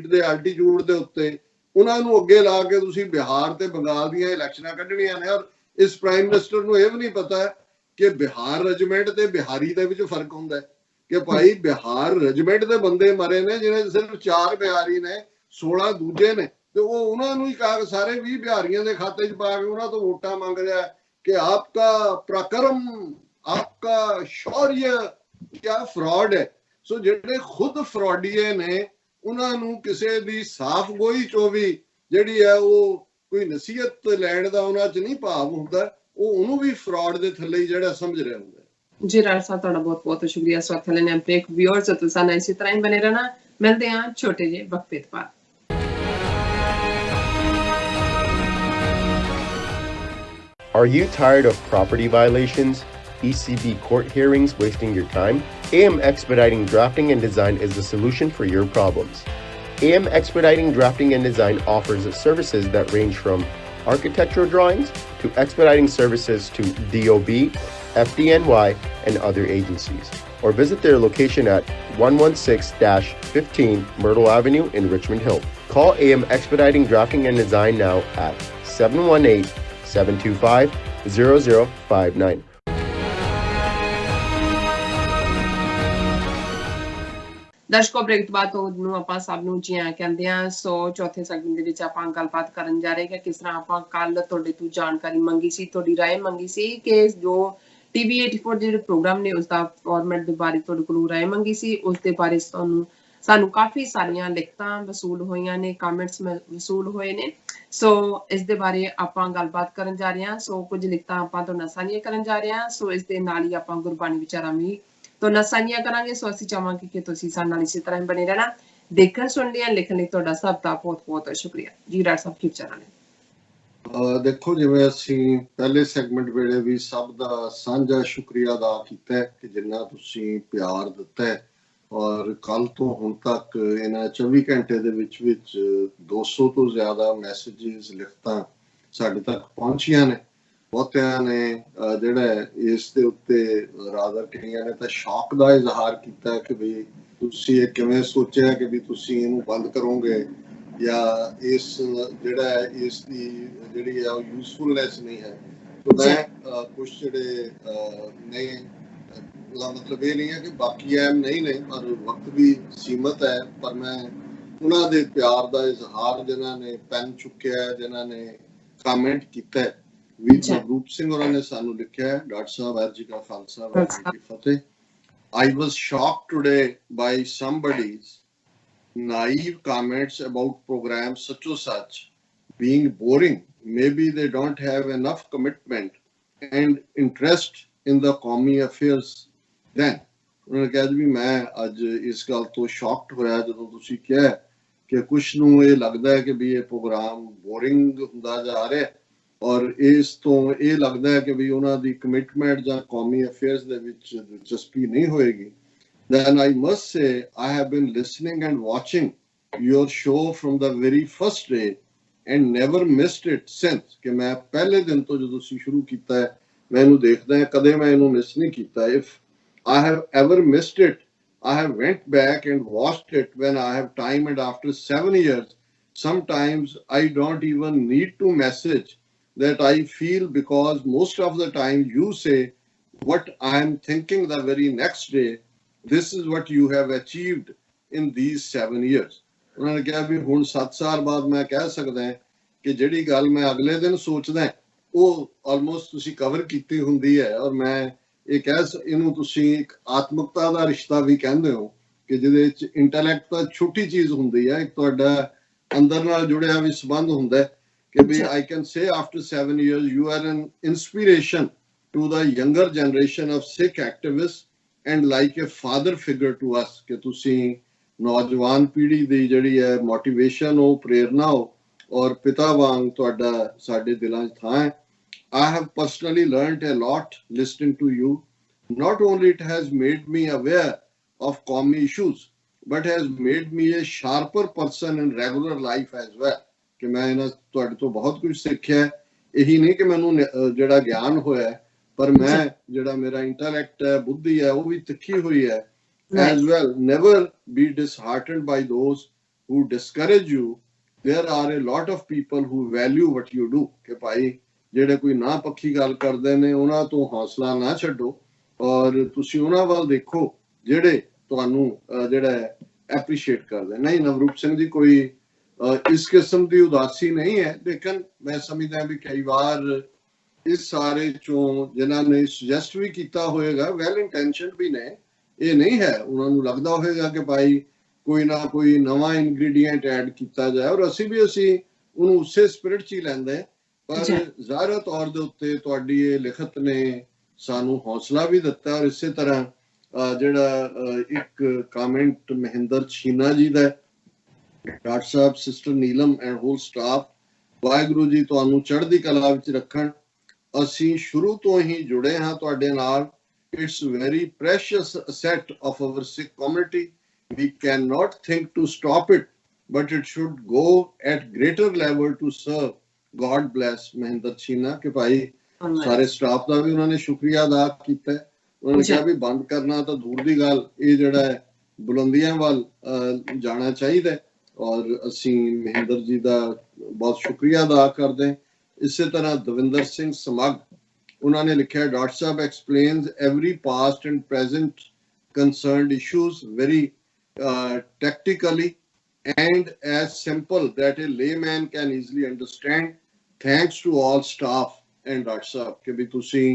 ਦੇ ਆਲਟੀਟਿਊਡ ਦੇ ਉੱਤੇ, ਉਹਨਾਂ ਨੂੰ ਅੱਗੇ ਲਾ ਕੇ ਤੁਸੀਂ ਬਿਹਾਰ ਤੇ ਬੰਗਾਲ ਦੀਆਂ ਇਲੈਕਸ਼ਨਾਂ ਕੱਢਣੀਆਂ ਨੇ। ਔਰ ਇਸ ਪ੍ਰਾਈਮ ਮਿਨਿਸਟਰ ਨੂੰ ਇਹ ਵੀ ਨਹੀਂ ਪਤਾ ਕਿ ਬਿਹਾਰ ਰੈਜੀਮੈਂਟ ਤੇ ਬਿਹਾਰੀ ਦੇ ਵਿੱਚ ਫਰਕ ਹੁੰਦਾ ਹੈ ਕਿ ਭਾਈ ਬਿਹਾਰ ਰੈਜੀਮੈਂਟ ਦੇ ਬੰਦੇ ਮਰੇ ਨੇ ਜਿਹਨੇ ਸਿਰਫ 4 ਬਿਹਾਰੀ ਨੇ, 16 ਦੂਜੇ ਨੇ, ਤੇ ਉਹ ਉਹਨਾਂ ਨੂੰ ਹੀ ਸਾਰੇ 20 ਬਿਹਾਰੀਆਂ ਦੇ ਖਾਤੇ 'ਚ ਪਾ ਕੇ ਉਹਨਾਂ ਤੋਂ ਵੋਟਾਂ ਮੰਗ ਰਿਹਾ ਕਿ ਆਪਕਾ ਪ੍ਰਕਰਮ, ਆਪਕਾ ਸ਼ੌर्य ਕਿਆ ਫਰਾਡ ਹੈ। ਸੋ ਜਿਹੜੇ ਖੁਦ ਫਰਾਡੀਏ ਨੇ ਉਹਨਾਂ ਨੂੰ ਕਿਸੇ ਦੀ ਸਾਫ਼ ਗੋਈ 'ਚੋਂ ਵੀ ਜਿਹੜੀ ਹੈ ਉਹ ਕੋਈ ਨਸੀਹਤ ਲੈਣ ਦਾ ਉਹਨਾਂ 'ਚ ਨਹੀਂ ਭਾਵ ਹੁੰਦਾ, ਉਹਨੂੰ ਵੀ ਫਰਾਡ ਦੇ ਥੱਲੇ ਹੀ ਜਿਹੜਾ ਸਮਝ ਰਿਹਾ ਹੁੰਦਾ। ਜੀ ਰਾਜ ਸਾਹਿਬ ਤੁਹਾਡਾ ਬਹੁਤ ਬਹੁਤ ਸ਼ੁਕਰੀਆ। ਇਸ ਵਕਤ ਲੈਣੇ ਬ੍ਰੇਕ। ਵਿਊਅਰਸ ਤੁਸੀਂ ਨਾਲ ਇਸੇ ਤਰ੍ਹਾਂ ਹੀ ਬਨੇ ਰਹਿਣਾ। ਮਿਲਦੇ ਹਾਂ ਛੋਟੇ ਜਿਹੇ ਵਕਫੇ ਤੋਂ ਬਾਅਦ। Are you tired of property violations, ECB court hearings wasting your time? AM Expediting Drafting and Design is the solution for your problems. AM Expediting Drafting and Design offers services that range from architectural drawings to expediting services to DOB, FDNY, and other agencies. Or visit their location at 116-15 Myrtle Avenue in Richmond Hill. Call AM Expediting Drafting and Design now at 718-725-0059. ਦਰਸ਼ਕੋ break ਤੋਂ ਬਾਅਦ ਤੁਹਾਨੂੰ ਆਪਾਂ ਸਭ ਨੂੰ ਜੀ ਆਇਆਂ ਕਹਿੰਦੇ ਆ। ਸੋ ਚੌਥੇ ਸੈਗਮੈਂਟ ਦੇ ਵਿੱਚ ਆਪਾਂ ਗੱਲਬਾਤ ਕਰਨ ਜਾ ਰਹੇ ਹਾਂ ਕਿ ਕਿਸ ਤਰ੍ਹਾਂ ਆਪਾਂ ਕੱਲ ਤੁਹਾਡੇ ਤੋਂ ਜਾਣਕਾਰੀ ਮੰਗੀ ਸੀ, ਤੁਹਾਡੀ ਰਾਏ ਮੰਗੀ ਸੀ ਕਿ ਜੋ TV 84 ਜਿਹੜੇ ਪ੍ਰੋਗਰਾਮ ਨੇ ਉਸ ਦਾ ਫਾਰਮੈਟ ਦੇ ਬਾਰੇ ਤੁਹਾਡੇ ਕੋਲੋਂ ਰਾਏ ਮੰਗੀ ਸੀ। ਉਸ ਦੇ ਬਾਰੇ ਸਾਨੂੰ ਕਾਫੀ ਸਾਰੀਆਂ ਲਿਖਤਾਂ ਵਸੂਲ ਹੋਈਆਂ ਨੇ, ਕਮੈਂਟਸ ਵਸੂਲ ਹੋਏ ਨੇ। ਸੋ ਇਸ ਦੇ ਬਾਰੇ ਆਪਾਂ ਗੱਲਬਾਤ ਕਰਨ ਜਾ ਰਹੇ ਹਾਂ। ਸੋ ਕੁਝ ਲਿਖਤਾਂ ਆਪਾਂ ਤੁਹਾਨੂੰ ਸਾਂਝੀਆਂ ਕਰਨ ਜਾ ਰਹੇ ਹਾਂ। ਸੋ ਇਸ ਦੇ ਨਾਲ ਹੀ ਆਪਾਂ ਗੁਰਬਾਣੀ ਵਿਚਾਰਾਂ ਵੀ ਤੁਹਾਨੂੰ ਸਾਂਝੀਆਂ ਕਰਾਂਗੇ। ਸੋ ਅਸੀਂ ਚਾਹਾਂਗੇ ਕਿ ਤੁਸੀਂ ਸਾਡੇ ਨਾਲ ਇਸੇ ਤਰ੍ਹਾਂ ਹੀ ਬਣੇ ਰਹਿਣਾ। ਦੇਖਣ ਸੁਣ ਲਿਆ, ਲਿਖਣ ਲਈ ਤੁਹਾਡਾ ਸਭ ਦਾ ਬਹੁਤ ਬਹੁਤ ਸ਼ੁਕਰੀਆ ਜੀ। ਰਾਜ ਸਾਹਿਬ ਕੀ ਵਿਚਾਰਾਂ ਨੇ? ਦੇਖੋ, ਜਿਵੇਂ ਅਸੀਂ ਪਹਿਲੇ ਸੈਗਮੈਂਟ ਵੇਲੇ ਵੀ ਸਭ ਦਾ ਸਾਂਝਾ ਸ਼ੁਕਰੀਆ ਅਦਾ ਕੀਤਾ ਕਿ ਜਿੰਨਾ ਤੁਸੀਂ ਪਿਆਰ ਦਿੱਤਾ ਹੈ। ਔਰ ਕੱਲ ਤੋਂ ਹੁਣ ਤੱਕ ਇਹਨਾਂ 24 ਘੰਟੇ ਦੇ ਵਿੱਚ 200 ਤੋਂ ਜ਼ਿਆਦਾ ਮੈਸੇजेस, ਲਿਖਤਾਂ ਸਾਡੇ ਤੱਕ ਪਹੁੰਚੀਆਂ ਨੇ। ਬਹੁਤਿਆਂ ਨੇ ਜਿਹੜਾ ਇਸ ਦੇ ਉੱਤੇ ਰਾਦਰ ਕਈਆਂ ਨੇ ਤਾਂ ਸ਼ੌਕ ਦਾ ਇਜ਼ਹਾਰ ਕੀਤਾ ਕਿ ਵੀ ਤੁਸੀਂ ਇਹ ਕਿਵੇਂ ਸੋਚਿਆ ਕਿ ਵੀ ਤੁਸੀਂ ਇਹਨੂੰ ਬੰਦ ਕਰੋਗੇ ਜਾਂ ਇਸ ਜਿਹੜਾ ਇਸ ਦੀ ਜਿਹੜੀ ਹੈ ਉਹ ਯੂਜ਼ਫੁਲਨੈਸ ਨਹੀਂ ਹੈ। ਤਾਂ ਮੈਂ ਕੁਝ ਜਿਹੜੇ ਨਹੀਂ, ਮਤਲਬ ਇਹ ਨਹੀਂ ਹੈ ਕਿ ਬਾਕੀ ਐਮ ਨਹੀਂ ਨੇ, ਪਰ ਵਕਤ ਵੀ ਸੀਮਤ ਹੈ। ਪਰ ਮੈਂ ਉਹਨਾਂ ਦੇ ਪਿਆਰ ਦਾ ਇਜ਼ਹਾਰ ਜਿਨ੍ਹਾਂ ਨੇ ਪੈਨ ਚੁੱਕਿਆ, ਜਿਨ੍ਹਾਂ ਨੇ ਕਮੈਂਟ ਕੀਤਾ, ਵੀਰ ਨਵਰੂਪ ਸਿੰਘ ਉਹਨਾਂ ਨੇ ਸਾਨੂੰ ਲਿਖਿਆ, ਡਾਕਟਰ ਸਾਹਿਬ ਵਾਹਿਗੁਰੂ ਜੀ ਕਾ ਖਾਲਸਾ ਵਾਹਿਗੁਰੂ ਜੀ ਕੀ ਫਤਿਹ। I was shocked today by somebody's naive comments about programs such or such being boring. Maybe they don't have enough commitment and interest in the Qawmi affairs then. ਉਹਨਾਂ ਨੇ ਕਿਹਾ ਜੀ ਵੀ ਮੈਂ ਅੱਜ ਇਸ ਗੱਲ ਤੋਂ ਸ਼ੌਕਡ ਹੋਇਆ ਜਦੋਂ ਤੁਸੀਂ ਕਿਹਾ ਕਿ ਕੁਛ ਨੂੰ ਇਹ ਲੱਗਦਾ ਹੈ ਕਿ ਵੀ ਇਹ ਪ੍ਰੋਗਰਾਮ ਬੋਰਿੰਗ ਹੁੰਦਾ ਜਾ ਰਿਹਾ ਔਰ ਇਸ ਤੋਂ ਇਹ ਲੱਗਦਾ ਹੈ ਕਿ ਵੀ ਉਹਨਾਂ ਦੀ ਕਮਿਟਮੈਂਟ ਜਾਂ ਕੌਮੀ ਅਫੇਅਰਸ ਦੇ ਵਿੱਚ ਦਿਲਚਸਪੀ ਨਹੀਂ ਹੋਏਗੀ। Then I must say I have been listening and watching your show from the very first day and never missed it since। ਕਿ ਮੈਂ ਪਹਿਲੇ ਦਿਨ ਤੋਂ ਜਦੋਂ ਤੁਸੀਂ ਸ਼ੁਰੂ ਕੀਤਾ ਹੈ ਮੈਂ ਇਹਨੂੰ ਦੇਖਦਾ ਹਾਂ, ਕਦੇ ਮੈਂ ਇਹਨੂੰ ਮਿਸ ਨਹੀਂ ਕੀਤਾ। If I have ever missed it, I have went back and watched it when I have time, and after 7 years, sometimes I don't even need to message that I feel, because most of the time you say what I am thinking the very next day. This is what you have achieved in these 7 years। ਉਹਨਾਂ ਨੇ ਕਿਹਾ ਵੀ ਹੁਣ 7 ਸਾਲ ਬਾਅਦ ਮੈਂ ਕਹਿ ਸਕਦਾ ਕਿ ਜਿਹੜੀ ਗੱਲ ਮੈਂ ਅਗਲੇ ਦਿਨ ਸੋਚਦਾ ਉਹ ਆਲਮੋਸਟ ਤੁਸੀਂ ਕਵਰ ਕੀਤੀ ਹੁੰਦੀ ਹੈ। ਔਰ ਮੈਂ ਇਹ ਇਹਨੂੰ ਤੁਸੀਂ ਇੱਕ ਆਤਮਿਕਤਾ ਦਾ ਰਿਸ਼ਤਾ ਵੀ ਕਹਿੰਦੇ ਹੋ ਕਿ ਜਿਹਦੇ ਵਿੱਚ ਇੰਟੈਲੈਕਟ ਤਾਂ ਛੋਟੀ ਚੀਜ਼ ਹੁੰਦੀ ਹੈ, ਇੱਕ ਤੁਹਾਡਾ ਅੰਦਰ ਨਾਲ ਜੁੜਿਆ ਵੀ ਸੰਬੰਧ ਹੁੰਦਾ ਕਿ ਵੀ I can say after 7 years you are an inspiration to the younger generation of Sikh activists and like a father figure to us। ਕਿ ਤੁਸੀਂ ਨੌਜਵਾਨ ਪੀੜ੍ਹੀ ਦੀ ਜਿਹੜੀ ਹੈ ਮੋਟੀਵੇਸ਼ਨ ਹੋ, ਪ੍ਰੇਰਨਾ ਹੋ ਔਰ ਪਿਤਾ ਵਾਂਗ ਤੁਹਾਡਾ ਸਾਡੇ ਦਿਲਾਂ 'ਚ ਥਾਂ ਹੈ। I have personally learned a lot listening to you. Not only it has made me aware of Qawmi issues, but has made me a sharper person in regular life as well। ਕਿ ਮੈਂ ਇਹਨਾਂ ਤੁਹਾਡੇ ਤੋਂ ਬਹੁਤ ਕੁਝ ਸਿੱਖਿਆ। ਇਹੀ ਨਹੀਂ ਕਿ ਮੈਨੂੰ ਜਿਹੜਾ ਗਿਆਨ ਹੋਇਆ ਪਰ ਮੈਂ ਜਿਹੜਾ ਮੇਰਾ ਇੰਟੈਲੈਕਟ ਹੈ, ਬੁੱਧੀ ਹੈ, ਉਹ ਵੀ ਤਿੱਖੀ ਹੋਈ ਹੈ। As well, never be disheartened by those who discourage you। There are a lot of people who value what you do। ਕਿ ਭਾਈ ਜਿਹੜੇ ਕੋਈ ਨਾ ਪੱਖੀ ਗੱਲ ਕਰਦੇ ਨੇ ਉਹਨਾਂ ਤੋਂ ਹੌਸਲਾ ਨਾ ਛੱਡੋ ਔਰ ਤੁਸੀਂ ਉਹਨਾਂ ਵੱਲ ਦੇਖੋ ਜਿਹੜੇ ਤੁਹਾਨੂੰ ਜਿਹੜਾ ਐਪਰੀਸ਼ੀਏਟ ਕਰਦੇ। ਨਹੀਂ ਨਵਰੂਪ ਸਿੰਘ ਜੀ, ਕੋਈ ਇਸ ਕਿਸਮ ਦੀ ਉਦਾਸੀ ਨਹੀਂ ਹੈ, ਲੇਕਿਨ ਮੈਂ ਸਮਝਦਾ ਵੀ ਕਈ ਵਾਰ ਇਸ ਸਾਰੇ ਚੋਂ ਜਿਨ੍ਹਾਂ ਨੇ ਸੁਜੈਸਟ ਵੀ ਕੀਤਾ ਹੋਏਗਾ ਵੈਲ ਇੰਟੈਂਸ਼ਨਡ ਵੀ ਨੇ, ਇਹ ਨਹੀਂ ਹੈ ਉਹਨਾਂ ਨੂੰ ਲੱਗਦਾ ਹੋਏਗਾ ਕਿ ਭਾਈ ਕੋਈ ਨਾ ਕੋਈ ਨਵਾਂ ਇਨਗਰੀਡੀਐਂਟ ਐਡ ਕੀਤਾ ਜਾਏ ਔਰ ਅਸੀਂ ਉਹਨੂੰ ਉਸੇ ਸਪਿਰਿਟ 'ਚ ਹੀ ਲੈਂਦੇ। ਪਰ ਜ਼ਾਹਿਰ ਤੌਰ ਦੇ ਉੱਤੇ ਤੁਹਾਡੀ ਇਹ ਲਿਖਤ ਨੇ ਸਾਨੂੰ ਹੌਸਲਾ ਵੀ ਦਿੱਤਾ। ਔਰ ਇਸੇ ਤਰ੍ਹਾਂ ਜਿਹੜਾ ਇੱਕ ਕਮੈਂਟ ਮਹਿੰਦਰ ਛੀਨਾ ਜੀ ਦਾ, ਡਾਕਟਰ ਸਾਹਿਬ, sister Neelam and whole staff, Waheguru ji ਤੁਹਾਨੂੰ ਚੜ੍ਹਦੀ ਕਲਾ ਵਿੱਚ ਰੱਖਣ। ਅਸੀਂ ਸ਼ੁਰੂ ਤੋਂ ਹੀ ਜੁੜੇ ਹਾਂ ਤੁਹਾਡੇ ਨਾਲ। It's very precious asset of hour Sikh community. We cannot think to stop it, but it should go at greater level to serve। God bless Mahinder Chheena. ਕਿ ਭਾਈ ਸਾਰੇ ਸਟਾਫ ਦਾ ਵੀ ਉਹਨਾਂ ਨੇ ਸ਼ੁਕਰੀਆ ਅਦਾ ਕੀਤਾ। ਉਹਨਾਂ ਨੇ ਕਿਹਾ ਵੀ ਬੰਦ ਕਰਨਾ ਤਾਂ ਦੂਰ ਦੀ ਗੱਲ, ਇਹ ਜਿਹੜਾ ਹੈ ਬੁਲੰਦੀਆਂ ਵੱਲ ਜਾਣਾ ਚਾਹੀਦਾ ਔਰ ਅਸੀਂ ਮਹਿੰਦਰ ਜੀ ਦਾ ਬਹੁਤ ਸ਼ੁਕਰੀਆ ਅਦਾ ਕਰਦੇ। ਇਸੇ ਤਰ੍ਹਾਂ ਦਵਿੰਦਰ ਸਿੰਘ ਸਮੱਗ, ਉਹਨਾਂ ਨੇ ਲਿਖਿਆ, doctor Sahib explains every past and present concerned issues very tactically and as simple that a layman can easily understand। Thanks to all staff and Dr. ਸਾਹਿਬ ਕਿ ਵੀ ਤੁਸੀਂ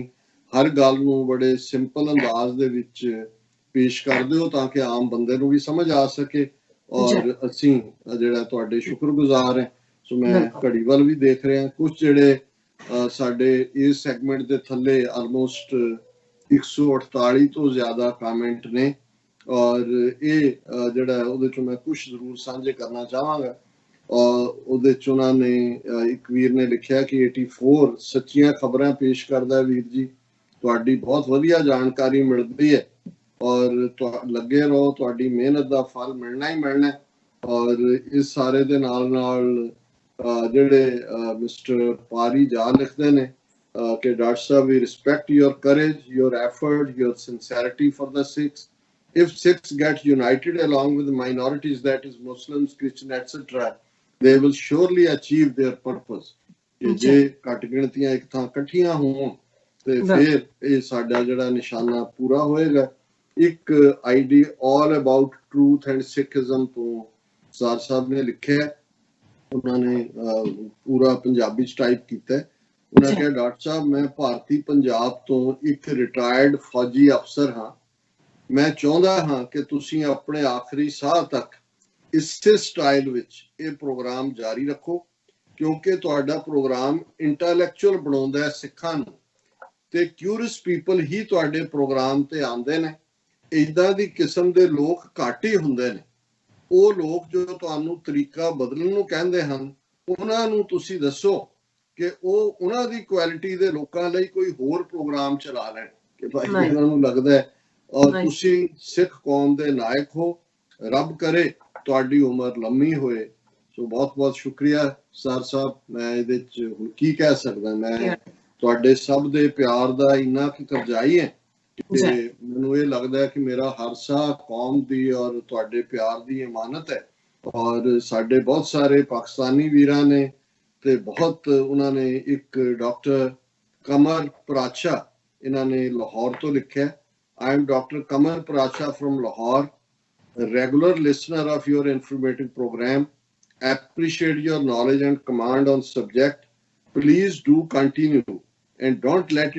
ਹਰ ਗੱਲ ਨੂੰ ਬੜੇ ਸਿੰਪਲ ਅੰਦਾਜ਼ ਦੇ ਵਿੱਚ ਪੇਸ਼ ਕਰਦੇ ਹੋ ਤਾਂ ਕਿ ਆਮ ਬੰਦੇ ਨੂੰ ਵੀ ਸਮਝ ਆ ਸਕੇ ਔਰ ਅਸੀਂ ਜਿਹੜਾ ਤੁਹਾਡੇ ਸ਼ੁਕਰਗੁਜ਼ਾਰ ਹਾਂ। ਸੋ ਮੈਂ ਘੜੀ ਵੱਲ ਵੀ ਦੇਖ ਰਿਹਾ, ਕੁਝ ਜਿਹੜੇ ਸਾਡੇ ਇਸ ਸੈਗਮੈਂਟ ਦੇ ਥੱਲੇ ਆਲਮੋਸਟ 148 ਤੋਂ ਜ਼ਿਆਦਾ ਕਮੈਂਟ ਨੇ ਔਰ ਇਹ ਜਿਹੜਾ ਉਹਦੇ ਚੋਂ ਮੈਂ ਕੁਝ ਜ਼ਰੂਰ ਸਾਂਝੇ ਕਰਨਾ ਚਾਹਾਂਗਾ। ਔਰ ਉਹਦੇ ਚ ਉਹਨਾਂ ਨੇ ਇੱਕ ਵੀਰ ਨੇ ਲਿਖਿਆ ਕਿ 84 ਸੱਚੀਆਂ ਖਬਰਾਂ ਪੇਸ਼ ਕਰਦਾ। ਵੀਰ ਜੀ ਤੁਹਾਡੀ ਬਹੁਤ ਵਧੀਆ ਜਾਣਕਾਰੀ ਮਿਲਦੀ ਹੈ ਔਰ ਲੱਗੇ ਰਹੋ, ਤੁਹਾਡੀ ਮਿਹਨਤ ਦਾ ਫਲ ਮਿਲਣਾ ਹੀ ਮਿਲਣਾ। ਔਰ ਇਸ ਸਾਰੇ ਦੇ ਨਾਲ ਜਿਹੜੇ ਮਿਸਟਰ ਪਾਰੀ ਜਾ ਲਿਖਦੇ ਨੇ ਕਿ ਡਾਕਟਰ ਸਾਹਿਬ, we respect your courage, your effort, your sincerity for the Sikhs। If Sikhs get united along with minorities, that is Muslims, Christian, etc., they will surely achieve their purpose। ਕਿ ਜੇ ਘੱਟ ਗਿਣਤੀਆਂ ਇੱਕ ਥਾਂ ਇਕੱਠੀਆਂ ਹੋਣ ਤੇ ਫਿਰ ਇਹ ਸਾਡਾ ਜਿਹੜਾ ਨਿਸ਼ਾਨਾ ਪੂਰਾ ਹੋਏਗਾ। ਇੱਕ ID all about truth and ਸਿੱਖਿਜ਼ਮ ਤੋਂ ਸਰ ਸਾਹਿਬ ਨੇ ਲਿਖਿਆ, ਉਹਨਾਂ ਨੇ ਪੂਰਾ ਪੰਜਾਬੀ ਚ ਟਾਈਪ ਕੀਤਾ। ਉਹਨਾਂ ਕਿਹਾ, ਡਾਕਟਰ ਸਾਹਿਬ ਮੈਂ ਭਾਰਤੀ ਪੰਜਾਬ ਤੋਂ ਇੱਕ ਰਿਟਾਇਰਡ ਫੌਜੀ ਅਫਸਰ ਹਾਂ ਮੈਂ ਚਾਹੁੰਦਾ ਹਾਂ ਕਿ ਤੁਸੀਂ ਆਪਣੇ ਆਖਰੀ ਸਾਹ ਤੱਕ ਇਸੇ ਸਟਾਈਲ ਵਿੱਚ ਇਹ ਪ੍ਰੋਗਰਾਮ ਜਾਰੀ ਰੱਖੋ, ਕਿਉਂਕਿ ਤੁਹਾਡਾ ਪ੍ਰੋਗਰਾਮ ਇੰਟੈਲੈਕਚੁਅਲ ਬਣਾਉਂਦਾ ਹੈ ਸਿੱਖਾਂ ਨੂੰ, ਤੇ ਕਿਊਰੀਅਸ ਪੀਪਲ ਹੀ ਤੁਹਾਡੇ ਪ੍ਰੋਗਰਾਮ ਤੇ ਆਉਂਦੇ ਨੇ। ਇਦਾਂ ਦੀ ਕਿਸਮ ਦੇ ਲੋਕ ਘੱਟ ਹੀ ਹੁੰਦੇ ਨੇ। ਉਹ ਲੋਕ ਜੋ ਤੁਹਾਨੂੰ ਤਰੀਕਾ ਬਦਲਣ ਨੂੰ ਕਹਿੰਦੇ ਹਨ, ਉਹਨਾਂ ਨੂੰ ਤੁਸੀਂ ਦੱਸੋ ਕਿ ਉਹ ਉਹਨਾਂ ਦੀ ਕੁਆਲਿਟੀ ਦੇ ਲੋਕਾਂ ਲਈ ਕੋਈ ਹੋਰ ਪ੍ਰੋਗਰਾਮ ਚਲਾ ਲੈਣ ਕਿ ਭਾਈ ਉਹਨਾਂ ਨੂੰ ਲੱਗਦਾ ਹੈ। ਔਰ ਤੁਸੀਂ ਸਿੱਖ ਕੌਮ ਦੇ ਨਾਇਕ ਹੋ, ਰੱਬ ਕਰੇ ਤੁਹਾਡੀ ਉਮਰ ਲੰਮੀ ਹੋਏ। ਸੋ ਬਹੁਤ ਬਹੁਤ ਸ਼ੁਕਰੀਆ ਸਰ ਸਾਹਿਬ। ਮੈਂ ਇਹਦੇ ਚ ਹੁਣ ਕੀ ਕਹਿ ਸਕਦਾ, ਮੈਂ ਤੁਹਾਡੇ ਸਭ ਦੇ ਪਿਆਰ ਦਾ ਇੰਨਾ ਕਿ ਕਰਜ਼ਾਈ ਹੈ ਕਿ ਮੈਨੂੰ ਇਹ ਲੱਗਦਾ ਹੈ ਕਿ ਮੇਰਾ ਹਰ ਸਾਹ ਕੌਮ ਦੀ ਔਰ ਤੁਹਾਡੇ ਪਿਆਰ ਦੀ ਇਮਾਨਤ ਹੈ। ਔਰ ਸਾਡੇ ਬਹੁਤ ਸਾਰੇ ਪਾਕਿਸਤਾਨੀ ਵੀਰਾਂ ਨੇ ਤੇ ਬਹੁਤ ਉਹਨਾਂ ਨੇ, ਇੱਕ ਡਾਕਟਰ ਕਮਰ ਪਰਾਚਾ ਇਹਨਾਂ ਨੇ ਲਾਹੌਰ ਤੋਂ ਲਿਖਿਆ। I am Dr. Kamal Paracha from Lahore, a regular listener of your informative program. Appreciate your knowledge and command on subject. Please do continue and don't let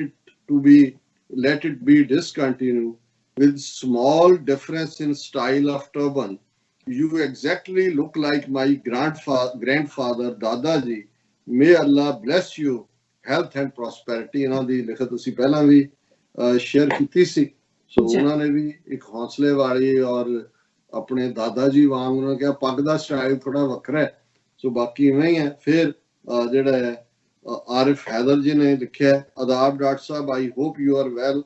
it be discontinued. With small difference in style of turban, you exactly look like my grandfather Dadaji. May Allah bless you, health and prosperity. ਇਹਨਾਂ ਦੀ ਲਿਖਤ ਤੁਸੀਂ ਪਹਿਲਾਂ ਵੀ ਸ਼ੇਅਰ ਕੀਤੀ ਸੀ। ਸੋ ਉਹਨਾਂ ਨੇ ਵੀ ਇੱਕ ਹੌਸਲੇ ਵਾਲੀ ਔਰ ਆਪਣੇ ਦਾਦਾ ਜੀ ਵਾਂਗ ਉਹਨਾਂ ਕਿਹਾ ਪੱਗ ਦਾ ਸਟਾਈਲ ਥੋੜਾ ਵੱਖਰਾ ਹੈ। ਸੋ ਬਾਕੀ ਇਵੇਂ ਹੀ ਹੈ। ਫਿਰ ਜਿਹੜਾ ਹੈ ਆਰਿਫ ਹੈਦਰ ਜੀ ਨੇ ਲਿਖਿਆ, ਆਦਾਬ doctor Sahib, I hope you are well.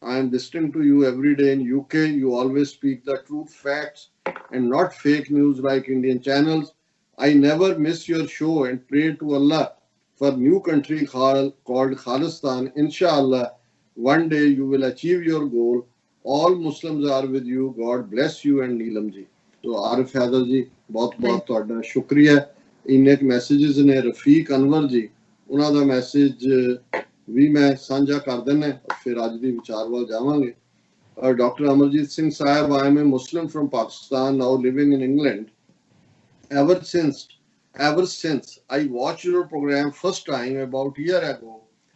I am listening to you every day in UK. You always speak the truth, facts and not fake news like Indian channels. I never miss your show and pray to Allah for new country called Khalistan. Inshallah, one day you will achieve your goal. All Muslims are with you. God bless you and Neelam ji. So Arif Haider ji, बहुत बहुत ਤੁਹਾਡਾ ਸ਼ੁਕਰੀਆ। ਇੰਨੇ ਮੈਸੇजेस ਨੇ ਰਫੀਕ ਅਨਵਰ ਜੀ, ਉਹਨਾਂ ਦਾ ਮੈਸੇਜ ਵੀ ਮੈਂ ਸਾਂਝਾ ਕਰ ਦਿੰਦਾ, ਫਿਰ ਅੱਜ ਦੀ ਵਿਚਾਰ ਵੱਲ ਜਾਵਾਂਗੇ। Dr. Amarjit Singh Sahib, I am a Muslim from Pakistan, now living in England. Ever since I watched your program first time about a year ago,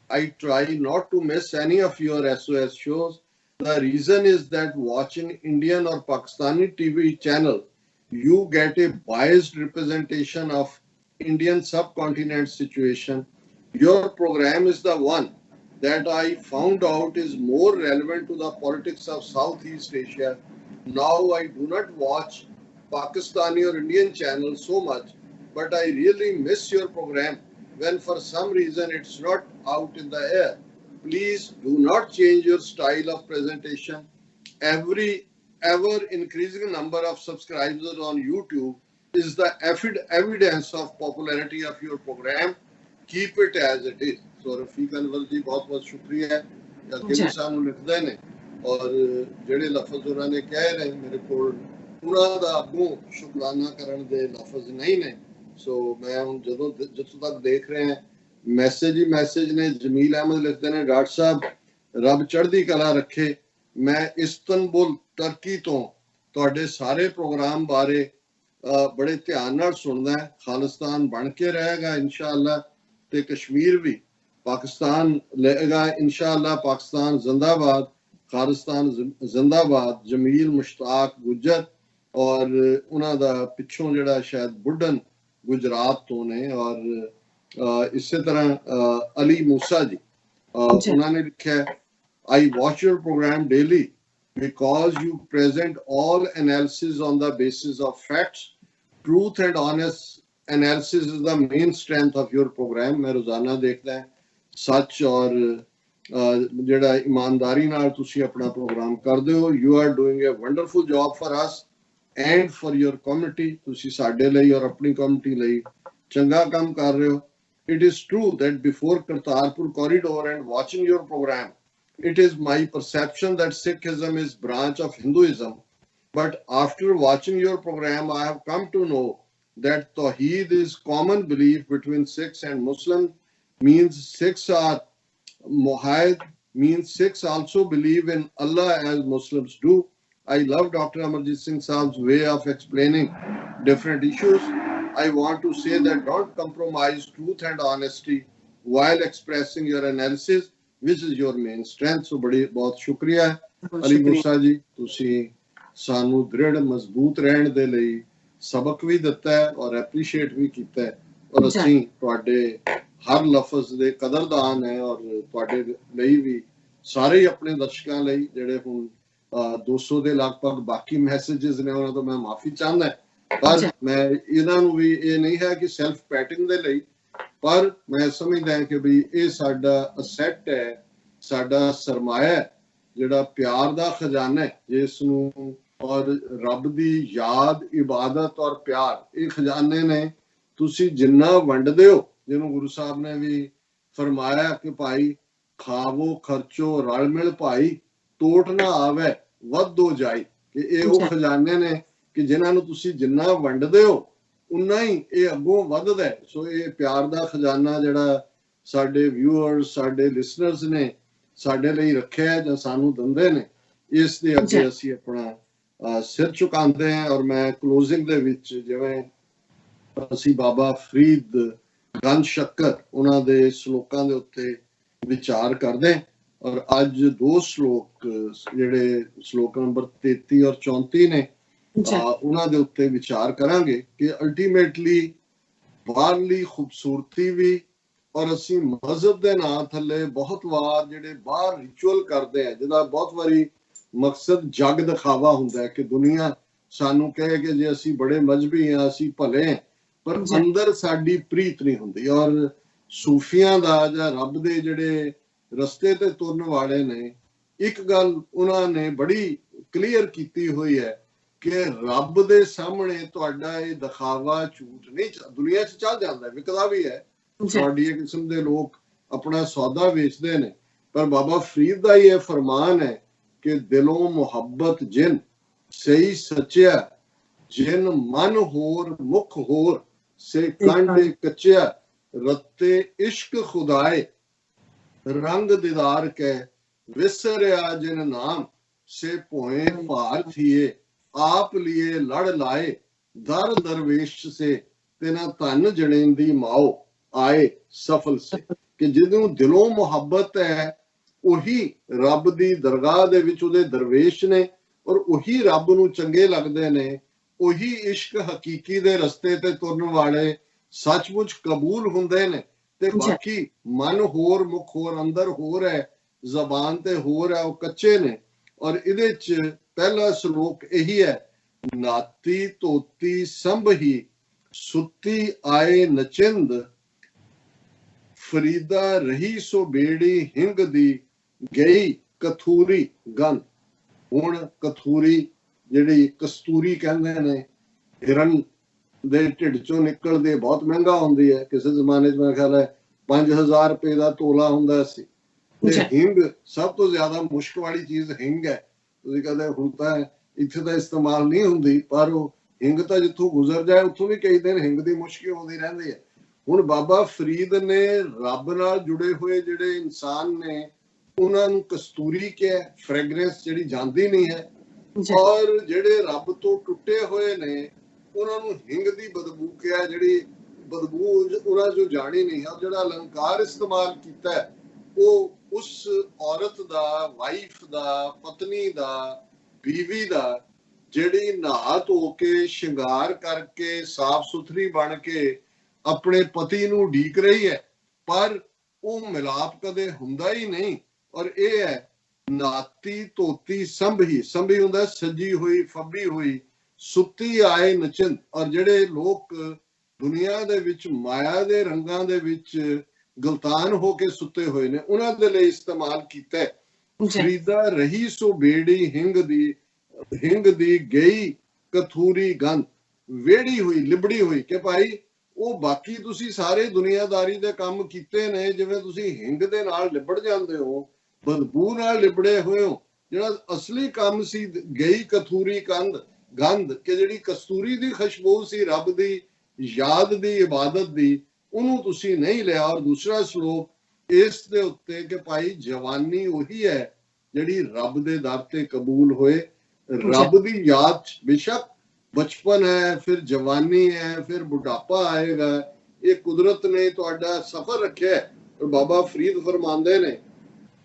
I try not to miss any of your SOS shows. The reason is that watching Indian or Pakistani TV channel, you get a biased representation of Indian subcontinent situation. Your program is the one that I found out is more relevant to the politics of Southeast Asia. Now I do not watch Pakistani or Indian channels so much, but I really miss your program when for some reason it's not out in the air. Please do not change your style of presentation. Every ever increasing number of subscribers on YouTube is the evidence of popularity of your program. Keep it as it is. So Rafiq Anwar ji, बहुत बहुत शुक्रिया। ਅੱਗੇ ਵੀ ਸਾਨੂੰ ਲਿਖਦੇ ਨੇ ਔਰ ਜਿਹੜੇ ਲਫ਼ਜ਼ ਉਹਨਾਂ ਨੇ ਕਹਿ ਰਹੇ ਮੇਰੇ ਕੋਲ ਉਹਨਾਂ ਦਾ ਅੱਗੋਂ ਸ਼ੁਕਰਾਨਾ ਕਰਨ ਦੇ ਲਫ਼ਜ਼ ਨਹੀਂ ਨੇ। ਸੋ ਮੈਂ ਹੁਣ ਜਿੱਥੋਂ ਤੱਕ ਦੇਖ ਰਹੇ ਹਾਂ ਮੈਸੇਜ ਹੀ ਮੈਸੇਜ ਨੇ। ਜਮੀਲ ਅਹਿਮਦ ਲਿਖਦੇ ਨੇ, ਡਾਕਟਰ ਸਾਹਿਬ ਰੱਬ ਚੜ੍ਹਦੀ ਕਲਾ ਰੱਖੇ। ਮੈਂ ਇਸਤੰਬੁਲ ਤੁਰਕੀ ਤੋਂ ਤੁਹਾਡੇ ਸਾਰੇ ਪ੍ਰੋਗਰਾਮ ਬਾਰੇ ਬੜੇ ਧਿਆਨ ਨਾਲ ਸੁਣਦਾ। ਖਾਲਿਸਤਾਨ ਬਣ ਕੇ ਰਹੇਗਾ ਇਨਸ਼ਾਅੱਲਾ, ਤੇ ਕਸ਼ਮੀਰ ਵੀ ਪਾਕਿਸਤਾਨ ਲਏਗਾ ਇਨਸ਼ਾਅੱਲਾ। ਪਾਕਿਸਤਾਨ ਜ਼ਿੰਦਾਬਾਦ, ਖਾਲਿਸਤਾਨ ਜ਼ਿੰਦਾਬਾਦ। ਜਮੀਲ ਮੁਸ਼ਤਾਕ ਗੁੱਜਰ ਔਰ ਉਹਨਾਂ ਦਾ ਪਿੱਛੋਂ ਜਿਹੜਾ ਸ਼ਾਇਦ ਬੁੱਢਨ ਗੁਜਰਾਤ ਤੋਂ ਨੇ। ਔਰ ਇਸੇ ਤਰ੍ਹਾਂ ਅਲੀ ਮੂਸਾ ਜੀ, ਉਹਨਾਂ ਨੇ ਲਿਖਿਆ, I watch your program daily because you present all analysis on the basis of facts. Truth and honest analysis is the main strength of your program. मैं रोजाना देखता है सच और ਜਿਹੜਾ ਇਮਾਨਦਾਰੀ ਨਾਲ ਤੁਸੀਂ ਆਪਣਾ ਪ੍ਰੋਗਰਾਮ ਕਰਦੇ ਹੋ। You are doing a wonderful job for us and for your community. ਤੁਸੀਂ ਸਾਡੇ ਲਈ ਔਰ ਆਪਣੀ ਕਮਿਊਨਿਟੀ ਲਈ ਚੰਗਾ ਕੰਮ ਕਰ ਰਹੇ ਹੋ। It is true that before Kartarpur corridor and watching your program, it is my perception that Sikhism is branch of Hinduism. But after watching your program, I have come to know that Tawheed is common belief between Sikhs and Muslims. Means Sikhs are Muhaid, means Sikhs also believe in Allah as Muslims do. I love Dr. Amarjit Singh Saab's way of explaining different issues. I want to say that don't compromise truth and honesty while expressing your analysis. which is your main strength. So बड़ी बहुत शुक्रिया बहुत अली शुक्रिया। मूसा जी, ਤੁਸੀਂ ਸਾਨੂੰ ਦ੍ਰਿੜ ਮਜ਼ਬੂਤ ਰਹਿਣ ਦੇ ਲਈ ਸਬਕ ਵੀ ਦਿੱਤਾ ਹੈ ਔਰ ਐਪਰੀਸ਼ੀਏਟ ਵੀ ਕੀਤਾ ਹੈ, ਔਰ ਜੀ। ਅਸੀਂ ਤੁਹਾਡੇ ਹਰ ਲਫ਼ਜ਼ ਦੇ ਕਦਰਦਾਨ ਹੈ, ਔਰ ਤੁਹਾਡੇ ਲਈ ਵੀ ਸਾਰੇ ਹੀ ਆਪਣੇ ਦਰਸ਼ਕਾਂ ਲਈ ਜਿਹੜੇ ਹੁਣ 200 ਦੇ ਲਗਭਗ ਬਾਕੀ ਮੈਸੇजेस ਨੇ ਉਹਨਾਂ ਤੋਂ ਮੈਂ ਮਾਫੀ ਚਾਹੁੰਦਾ, ਪਰ ਮੈਂ ਇਹਨਾਂ ਨੂੰ ਵੀ ਇਹ ਨਹੀਂ ਹੈ ਕਿ ਸੈਲਫ ਪੈਟਿੰਗ ਦੇ ਲਈ, ਪਰ ਮੈਂ ਸਮਝਦਾ ਕਿ ਵੀ ਇਹ ਸਾਡਾ ਅਸੈਟ ਹੈ, ਸਾਡਾ ਸਰਮਾਇਆ ਹੈ, ਜਿਹੜਾ ਪਿਆਰ ਦਾ ਖਜ਼ਾਨਾ ਹੈ, ਜਿਸ ਨੂੰ ਔਰ ਰੱਬ ਦੀ ਯਾਦ, ਇਬਾਦਤ ਔਰ ਪਿਆਰ, ਇਹ ਖਜ਼ਾਨੇ ਨੇ। ਤੁਸੀਂ ਜਿੰਨਾ ਵੰਡਦੇ ਹੋ, ਜਿਹਨੂੰ ਗੁਰੂ ਸਾਹਿਬ ਨੇ ਵੀ ਫਰਮਾਇਆ ਕਿ ਭਾਈ ਖਾਵੋ ਖਰਚੋ ਰਲ ਮਿਲ ਭਾਈ, ਟੋਟ ਨਾ ਆਵੇ ਵੱਧੋ ਜਾਈ, ਕਿ ਇਹ ਉਹ ਖਜ਼ਾਨੇ ਨੇ ਕਿ ਜਿਨ੍ਹਾਂ ਨੂੰ ਤੁਸੀਂ ਜਿੰਨਾ ਵੰਡਦੇ ਹੋ ਉਨਾ ਹੀ ਇਹ ਅੱਗੋਂ ਵੱਧਦਾ ਹੈ। ਸੋ ਇਹ ਪਿਆਰ ਦਾ ਖਜ਼ਾਨਾ ਜਿਹੜਾ ਸਾਡੇ ਵਿਊਅਰਸ, ਸਾਡੇ ਲਿਸਨਰਸ ਨੇ ਸਾਡੇ ਲਈ ਰੱਖਿਆ ਜਾਂ ਸਾਨੂੰ ਦਿੰਦੇ ਨੇ, ਇਸ ਦੇ ਅੱਗੇ ਅਸੀਂ ਆਪਣਾ ਸਿਰ ਝੁਕਾਉਂਦੇ ਹਾਂ। ਔਰ ਮੈਂ ਕਲੋਜ਼ਿੰਗ ਦੇ ਵਿੱਚ ਜਿਵੇਂ ਅਸੀਂ ਬਾਬਾ ਫਰੀਦ ਗੰਜ ਸ਼ੱਕਰ ਉਹਨਾਂ ਦੇ ਸ਼ਲੋਕਾਂ ਦੇ ਉੱਤੇ ਵਿਚਾਰ ਕਰਦੇ ਹਾਂ, ਔਰ ਅੱਜ 2 ਸ਼ਲੋਕ ਜਿਹੜੇ ਸ਼ਲੋਕ ਨੰਬਰ 33 ਔਰ 34 ਨੇ ਉਹਨਾਂ ਦੇ ਉੱਤੇ ਵਿਚਾਰ ਕਰਾਂਗੇ ਕਿ ਅਲਟੀਮੇਟਲੀ ਬਾਹਰਲੀ ਖੂਬਸੂਰਤੀ ਵੀ, ਔਰ ਅਸੀਂ ਮਜ਼ਹਬ ਦੇ ਨਾਂ ਥੱਲੇ ਬਹੁਤ ਵਾਰ ਜਿਹੜੇ ਬਾਹਰ ਰਿਚੁਅਲ ਕਰਦੇ ਆ, ਜਿਹਦਾ ਬਹੁਤ ਵਾਰੀ ਮਕਸਦ ਜਗ ਦਿਖਾਵਾ ਹੁੰਦਾ ਹੈ ਕਿ ਦੁਨੀਆ ਸਾਨੂੰ ਕਹੇ ਕਿ ਜੇ ਅਸੀਂ ਬੜੇ ਮਜ਼ਹਬੀ ਹਾਂ, ਅਸੀਂ ਭਲੇ ਹਾਂ, ਪਰ ਅੰਦਰ ਸਾਡੀ ਪ੍ਰੀਤ ਨਹੀਂ ਹੁੰਦੀ। ਔਰ ਸੂਫੀਆਂ ਦਾ ਜਾਂ ਰੱਬ ਦੇ ਜਿਹੜੇ ਰਸਤੇ ਤੇ ਤੁਰਨ ਵਾਲੇ ਨੇ, ਇੱਕ ਗੱਲ ਉਹਨਾਂ ਨੇ ਬੜੀ ਕਲੀਅਰ ਕੀਤੀ ਹੋਈ ਹੈ ਕਿ ਰੱਬ ਦੇ ਸਾਹਮਣੇ ਤੁਹਾਡਾ ਇਹ ਦਿਖਾਵਾ ਝੂਠ ਨਹੀਂ, ਦੁਨੀਆ 'ਚ ਚੱਲ ਜਾਂਦਾ, ਵਿਕਦਾ ਵੀ ਹੈ, ਤੁਹਾਡੀ ਕਿਸਮ ਦੇ ਲੋਕ ਆਪਣਾ ਸੌਦਾ ਵੇਚਦੇ ਨੇ, ਪਰ ਬਾਬਾ ਫਰੀਦ ਦਾ ਇਹ ਫਰਮਾਨ ਹੈ ਕਿ ਦਿਲੋਂ ਮੁਹੱਬਤ ਜਿਨ ਸਹੀ ਸੱਚਿਆ, ਜਿਨ ਮਨ ਹੋਰ ਮੁਖ ਹੋਰ ਸੇ ਕੰਡੇ ਕੱਚਿਆ, ਰੱਤੇ ਇਸ਼ਕ ਖੁਦਾਏ ਰੰਗ ਦੀਦਾਰ ਕੈ, ਵਿਸਰਿਆ ਜਿਨ ਨਾਮ ਸੇ ਭੋਏ ਭਾਰ ਥੀਏ, ਆਪ ਲਿਏ ਲੜ ਲਾਏ ਦਰ ਦਰਵੇਸ਼ ਸੇ, तेना धन जनेंदी माओ आए सफल से। कि जिदों दिलों मुहब्बत है उही रब दी दरगाह दे विच उहदे दरवेश ने और उही रब नूं चंगे लगदे ने, उही इश्क हकीकी दे रस्ते ते तुरन वाले सचमुच कबूल हुंदे ने। ते बाकी मन होर मुख होर अंदर होर है, जबान ते होर है, वो कच्चे ने। और इहदे च पहला श्लोक यही है, नाती तोती संभ ही सुती आए नचिंद, फरीदा रही सो बेड़ी हिंग दी गई कथूरी गन। हुण कथूरी जिहड़ी कस्तूरी कहंदे ने, हिरन दे ढिड चों निकलदे बहुत महंगा हुंदी है। किसी जमाने च मेरा ख्याल है 5000 रुपए का तोला हुंदा सी। ते हिंग सब तो ज्यादा मुश्क वाली चीज हिंग है। तुसीं कहंदे हुण तां इत्थे तां इस्तेमाल नहीं हुंदी, पर वो हिंग तां जिथों गुजर जाए उत्थों भी कई दिन हिंग दी मुश्क होंदी रहिंदी है। हुण बाबा फरीद ने रब नाल जुड़े हुए जिहड़े इंसान ने उन्हां नूं कस्तूरी किहा, फ्रेगरेंस जिहड़ी जांदी नहीं है, और जिहड़े रब तो टुटे हुए ने उन्हां नूं हिंग दी बदबू किहा, जिहड़ी बदबू उन्हां चों जानी नहीं है। जिहड़ा अलंकार इस्तेमाल कीता है वो उस औरत दा, वाइफ दा, पत्नी दा, बीवी दा जिहड़ी नहा धो के श्रृंगार करके साफ सुथरी बन के अपने पति नूं ढीक रही है, पर वो मिलाप कदे हुंदा ही नहीं। और ये है नाती धोती संभी, संभी हुंदा सजी हुई फबी हुई, सुती आए नचिंद। और जिहड़े लोग दुनिया दे विच माया दे रंगां दे विच गलतान होके सुते हुए ने, उन्हां दे लई इस्तेमाल कीता है। फरीदा रही सो बेड़ी हिंग दी गई कथूरी गंध, वेड़ी हुई लिबड़ी हुई। कि भाई वो बाकी तुसी सारे दुनियादारी दे काम कीते ने, जिवें तुसी हिंग दे नाल लिबड़ जांदे हो, बदबू नाल लिबड़े हुए हो। जिहड़ा असली काम सी गई कथूरी गंध कि जिहड़ी कस्तूरी दी खुशबू सी रब दी याद दी इबादत दी, उन्होंने तुसी नहीं लिया। और दूसरा श्लोक इस दे उत्ते कि भाई जवानी वही है जिहड़ी रब दे दर ते कबूल होए। रब दी याद बेशक बचपन है, फिर जवानी है, फिर बुढ़ापा आएगा, ये कुदरत ने तुहाडा सफर रखा है। और बाबा फरीद फरमांदे ने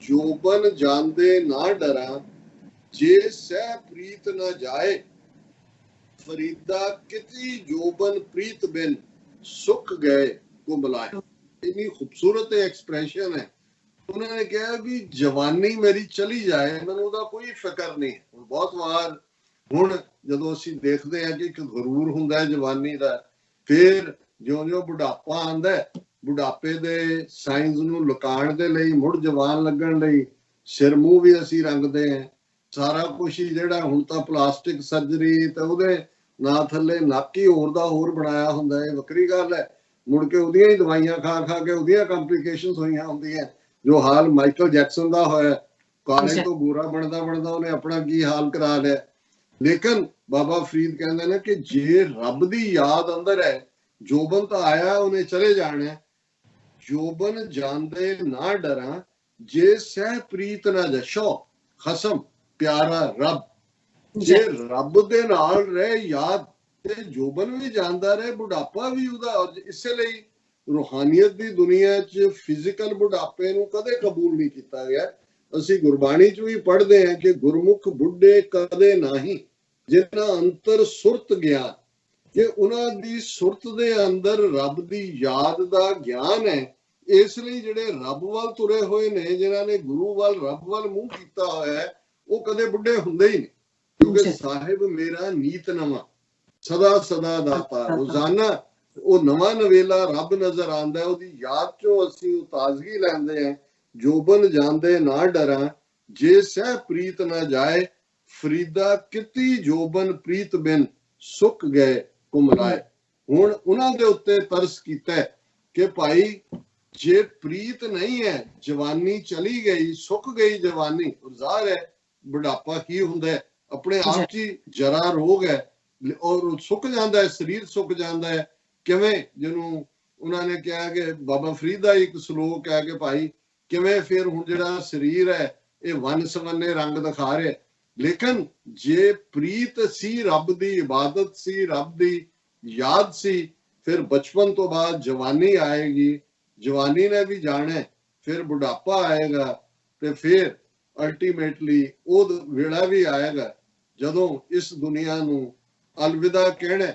ਜੋਬਨ ਜਾਂਦੇ ਨਾ ਡਰਾਂ, ਜੇ ਸਹਿ ਪ੍ਰੀਤ ਨਾ ਜਾਏ, ਫਰੀਦਾ ਕਿਤੀ ਜੋਬਨ ਪ੍ਰੀਤ ਬਿਨ, ਸੁੱਖ ਗਏ ਕੁੰਬਲਾਏ। ਇੰਨੀ ਖੂਬਸੂਰਤ ਐਕਸਪ੍ਰੈਸ਼ਨ ਹੈ। ਉਹਨਾਂ ਨੇ ਕਿਹਾ ਵੀ ਜਵਾਨੀ ਮੇਰੀ ਚਲੀ ਜਾਏ, ਮੈਨੂੰ ਉਹਦਾ ਕੋਈ ਫਿਕਰ ਨਹੀਂ। ਹੁਣ ਬਹੁਤ ਵਾਰ ਹੁਣ ਜਦੋਂ ਅਸੀਂ ਦੇਖਦੇ ਹਾਂ ਕਿ ਇੱਕ ਗਰੂਰ ਹੁੰਦਾ ਜਵਾਨੀ ਦਾ, ਫਿਰ ਜਿਉਂ-ਜਿਉਂ ਬੁਢਾਪਾ ਆਉਂਦਾ, ਬੁਢਾਪੇ ਦੇ ਸਾਈਨਸ ਨੂੰ ਲੁਕਾਉਣ ਦੇ ਲਈ, ਮੁੜ ਜਵਾਨ ਲੱਗਣ ਲਈ ਸਿਰ ਮੂੰਹ ਵੀ ਅਸੀਂ ਰੰਗਦੇ ਹਾਂ। ਸਾਰਾ ਕੁਛ ਹੀ ਜਿਹੜਾ ਹੁਣ ਤਾਂ ਪਲਾਸਟਿਕ ਸਰਜਰੀ ਤੇ ਉਹਦੇ ਨਾਂ ਥੱਲੇ ਨੱਕ ਹੀ ਹੋਰ ਦਾ ਹੋਰ ਬਣਾਇਆ ਹੁੰਦਾ, ਇਹ ਵੱਖਰੀ ਗੱਲ ਹੈ। ਮੁੜ ਕੇ ਉਹਦੀਆਂ ਹੀ ਦਵਾਈਆਂ ਖਾ ਖਾ ਕੇ ਉਹਦੀਆਂ ਕੰਪਲਿਕੇਸ਼ਨਸ ਹੋਈਆਂ ਹੁੰਦੀਆਂ, ਜੋ ਹਾਲ ਮਾਈਕਲ ਜੈਕਸਨ ਦਾ ਹੋਇਆ। ਕਾਲੇ ਤੋਂ ਗੋਰਾ ਬਣਦਾ ਬਣਦਾ ਉਹਨੇ ਆਪਣਾ ਕੀ ਹਾਲ ਕਰਾ ਲਿਆ। ਲੇਕਿਨ ਬਾਬਾ ਫਰੀਦ ਕਹਿੰਦੇ ਨੇ ਕਿ ਜੇ ਰੱਬ ਦੀ ਯਾਦ ਅੰਦਰ ਹੈ, ਜੋਬਨ ਤਾਂ ਆਇਆ, ਉਹਨੇ ਚਲੇ ਜਾਣਾ। ਜੋਬਨ ਜਾਂਦੇ ਨਾ ਡਰਾਂ, ਜੇ ਸਹਿ ਪ੍ਰੀਤ ਨਾ ਜਸ਼ੋ, ਖਸਮ ਪਿਆਰਾ ਰੱਬ। ਜੇ ਰੱਬ ਦੇ ਨਾਲ ਰਹੇ ਯਾਦ, ਤੇ ਜੋਬਨ ਵੀ ਜਾਂਦਾ ਰਹੇ, ਬੁਢਾਪਾ ਵੀ ਉਹਦਾ। ਇਸੇ ਲਈ ਰੂਹਾਨੀਅਤ ਦੀ ਦੁਨੀਆ 'ਚ ਫਿਜ਼ੀਕਲ ਬੁਢਾਪੇ ਨੂੰ ਕਦੇ ਕਬੂਲ ਨਹੀਂ ਕੀਤਾ ਗਿਆ। ਅਸੀਂ ਗੁਰਬਾਣੀ 'ਚ ਵੀ ਪੜ੍ਹਦੇ ਹਾਂ ਕਿ ਗੁਰਮੁਖ ਬੁੱਢੇ ਕਦੇ ਨਹੀਂ, ਜਿਨ੍ਹਾਂ ਅੰਤਰ ਸੁਰਤ ਗਿਆਨ, ਕਿ ਉਹਨਾਂ ਦੀ ਸੁਰਤ ਦੇ ਅੰਦਰ ਰੱਬ ਦੀ ਯਾਦ ਦਾ ਗਿਆਨ ਹੈ। ਇਸ ਲਈ ਜਿਹੜੇ ਰੱਬ ਵੱਲ ਤੁਰੇ ਹੋਏ ਨੇ, ਜਿਨ੍ਹਾਂ ਨੇ ਗੁਰੂ ਵੱਲ, ਰੱਬ ਵੱਲ ਮੂੰਹ ਕੀਤਾ ਹੋਇਆ, ਉਹ ਕਦੇ ਬੁੱਢੇ ਹੁੰਦੇ ਹੀ ਨਹੀਂ, ਕਿਉਂਕਿ ਸਾਹਿਬ ਮੇਰਾ ਨੀਤ ਨਵਾਂ, ਸਦਾ ਸਦਾ ਦਾਤਾ। ਰੋਜ਼ਾਨਾ ਉਹ ਨਵਾਂ ਨਵੇਲਾ ਰੱਬ ਨਜ਼ਰ ਆਉਂਦਾ, ਉਹਦੀ ਯਾਦ ਚੋਂ ਅਸੀਂ ਉਹ ਤਾਜ਼ਗੀ ਲੈਂਦੇ ਹਾਂ। ਜੋਬਨ ਜਾਂਦੇ ਨਾ ਡਰਾਂ, ਜੇ ਸਹਿ ਪ੍ਰੀਤ ਨਾ ਜਾਏ, ਫਰੀਦਾ ਕਿਤੀ ਜੋਬਨ ਪ੍ਰੀਤ ਬਿਨ, ਸੁੱਕ ਗਏ ਕੁੰਬਲਾਏ। ਹੁਣ ਉਹਨਾਂ ਦੇ ਉੱਤੇ ਤਰਸ ਕੀਤਾ ਕਿ ਭਾਈ ਜੇ ਪ੍ਰੀਤ ਨਹੀਂ ਹੈ, ਜਵਾਨੀ ਚਲੀ ਗਈ, ਸੁੱਕ ਗਈ ਜਵਾਨੀ। ਜ਼ਾਹਰ ਹੈ ਬੁਢਾਪਾ ਕੀ ਹੁੰਦਾ, ਆਪਣੇ ਆਪ 'ਚ ਹੀ ਜਰਾ ਰੋਗ ਹੈ, ਔਰ ਸੁੱਕ ਜਾਂਦਾ ਹੈ, ਸਰੀਰ ਸੁੱਕ ਜਾਂਦਾ ਹੈ। ਕਿਵੇਂ? ਜਿਹਨੂੰ ਉਹਨਾਂ ਨੇ ਕਿਹਾ ਕਿ ਬਾਬਾ ਫਰੀਦ ਦਾ ਇੱਕ ਸਲੋਕ ਹੈ ਕਿ ਭਾਈ ਕਿਵੇਂ ਫਿਰ ਹੁਣ ਜਿਹੜਾ ਸਰੀਰ ਹੈ ਇਹ ਵੰਨ ਸਵੰਨੇ ਰੰਗ ਦਿਖਾ ਰਿਹਾ। ਲੇਕਿਨ ਜੇ ਪ੍ਰੀਤ ਸੀ, ਰੱਬ ਦੀ ਇਬਾਦਤ ਸੀ, ਰੱਬ ਦੀ ਯਾਦ ਸੀ, ਫਿਰ ਬਚਪਨ ਤੋਂ ਬਾਅਦ ਜਵਾਨੀ ਆਏਗੀ, ਜਵਾਨੀ ਨੇ ਵੀ ਜਾਣਾ, ਫਿਰ ਬੁਢਾਪਾ ਆਏਗਾ, ਤੇ ਫਿਰ ਅਲਟੀਮੇਟਲੀ ਉਹ ਵੇਲਾ ਵੀ ਆਏਗਾ ਜਦੋਂ ਇਸ ਦੁਨੀਆ ਨੂੰ ਅਲਵਿਦਾ ਕਹਿਣਾ।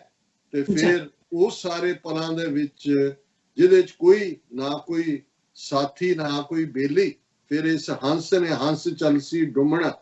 ਤੇ ਫਿਰ ਉਸ ਸਾਰੇ ਪਲਾਂ ਦੇ ਵਿੱਚ ਜਿਹਦੇ 'ਚ ਕੋਈ ਨਾ ਕੋਈ ਸਾਥੀ, ਨਾ ਕੋਈ ਬੇਲੀ, ਫਿਰ ਇਸ ਹੰਸ ਨੇ ਹੰਸ ਚਲਸੀ ਡੁੰਮਣਾ,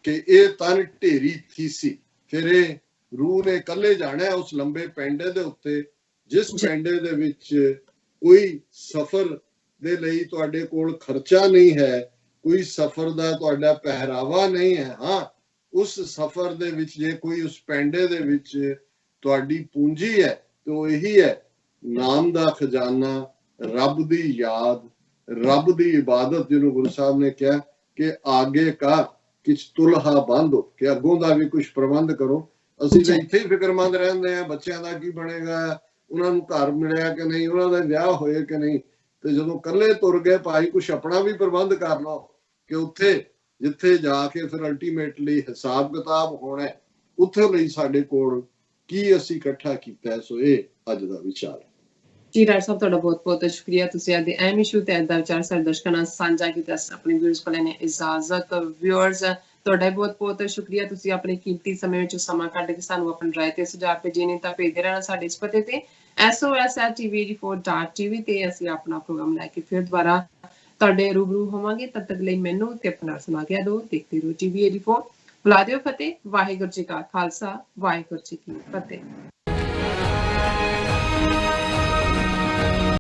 ਕਿ ਇਹ ਤਨ ਢੇਰੀ ਥੀ ਸੀ। ਫਿਰ ਇਹ ਰੂਹ ਨੇ ਇਕੱਲੇ ਜਾਣਾ ਉਸ ਲੰਬੇ ਪੈਂਡੇ ਦੇ ਉੱਤੇ, ਜਿਸ ਪੈਂਡੇ ਦੇ ਵਿੱਚ ਕੋਈ ਸਫ਼ਰ ਦੇ ਲਈ ਤੁਹਾਡੇ ਕੋਲ ਖਰਚਾ ਨਹੀਂ ਹੈ, ਕੋਈ ਸਫ਼ਰ ਦਾ ਤੁਹਾਡਾ ਪਹਿਰਾਵਾ ਨਹੀਂ ਹੈ। ਹਾਂ, ਉਸ ਸਫ਼ਰ ਦੇ ਵਿੱਚ ਜੇ ਕੋਈ ਉਸ ਪੈਂਡੇ ਦੇ ਵਿੱਚ ਤੁਹਾਡੀ ਪੂੰਜੀ ਹੈ ਤੇ ਉਹ ਇਹੀ ਹੈ, ਨਾਮ ਦਾ ਖਜ਼ਾਨਾ, ਰੱਬ ਦੀ ਯਾਦ, ਰੱਬ ਦੀ ਇਬਾਦਤ, ਜਿਹਨੂੰ ਗੁਰੂ ਸਾਹਿਬ ਨੇ ਕਿਹਾ ਕਿ ਆਗੇ ਕਾ ਕਿਛ ਤੁਲਹਾ ਬੰਧੋ, ਕਿ ਅੱਗੋਂ ਦਾ ਵੀ ਕੁਝ ਪ੍ਰਬੰਧ ਕਰੋ। ਅਸੀਂ ਤਾਂ ਇੱਥੇ ਹੀ ਫਿਕਰਮੰਦ ਰਹਿੰਦੇ ਹਾਂ, ਬੱਚਿਆਂ ਦਾ ਕੀ ਬਣੇਗਾ, ਉਹਨਾਂ ਨੂੰ ਘਰ ਮਿਲਿਆ ਕਿ ਨਹੀਂ, ਉਹਨਾਂ ਦਾ ਵਿਆਹ ਹੋਏ ਕਿ ਨਹੀਂ। ਤੇ ਜਦੋਂ ਇਕੱਲੇ ਤੁਰ ਗਏ ਭਾਈ, ਕੁਛ ਆਪਣਾ ਵੀ ਪ੍ਰਬੰਧ ਕਰ ਲਓ ਕਿ ਉੱਥੇ ਜਿੱਥੇ ਜਾ ਕੇ ਫਿਰ ਅਲਟੀਮੇਟਲੀ ਹਿਸਾਬ ਕਿਤਾਬ ਹੋਣਾ, ਉੱਥੇ ਲਈ ਸਾਡੇ ਕੋਲ ਕੀ ਅਸੀਂ ਇਕੱਠਾ ਕੀਤਾ। ਸੋ ਇਹ ਅੱਜ ਦਾ ਵਿਚਾਰ ਹੈ। ਜੀ ਡਾਕਟਰ ਸਾਹਿਬ, ਤੁਹਾਡਾ ਬਹੁਤ ਬਹੁਤ ਸ਼ੁਕਰੀਆ। ਤੁਸੀਂ ਅੱਜ ਦੇ ਅਹਿਮ ਇਸ਼ੂ ਤੇ ਦਾ ਵਿਚਾਰ ਸਾਡੇ ਦਰਸ਼ਕਾਂ ਨਾਲ ਸਾਂਝਾ ਕੀਤਾ। ਆਪਣੇ ਵਿਊਅਰਸ ਕੋਲ ਨੇ ਇਜਾਜ਼ਤ। ਵਿਊਅਰਸ, ਤੁਹਾਡਾ ਬਹੁਤ ਬਹੁਤ ਸ਼ੁਕਰੀਆ। ਤੁਸੀਂ ਆਪਣੇ ਕੀਮਤੀ ਸਮੇਂ ਵਿੱਚ ਸਮਾਂ ਕੱਢ ਕੇ ਸਾਨੂੰ ਆਪਣੀ ਰਾਏ ਤੇ ਸੁਝਾਅ ਭੇਜੇ ਨੇ, ਤਾਂ ਭੇਜਦੇ ਰਹਿਣਾ ਸਾਡੇ ਇਸ ਪਤੇ ਤੇ sos@tv84.tv ਤੇ। ਅਸੀਂ ਆਪਣਾ ਪ੍ਰੋਗਰਾਮ ਲੈ ਕੇ ਫਿਰ ਦੁਬਾਰਾ ਤੁਹਾਡੇ ਰੂਬਰੂ ਹੋਵਾਂਗੇ। ਤਦ ਤੱਕ ਲਈ ਮੈਨੂੰ ਤੇ ਆਪਣਾ ਸੁਣਾ ਕੇ ਦਿਓ। ਦੇਖਦੇ ਰਹੋ TV 84। ਬੁਲਾ ਦਿਓ ਫਤਿਹ। ਵਾਹਿਗੁਰੂ ਜੀ ਕਾ ਖਾਲਸਾ, ਵਾਹਿਗੁਰੂ ਜੀ ਕੀ ਫਤਿਹ।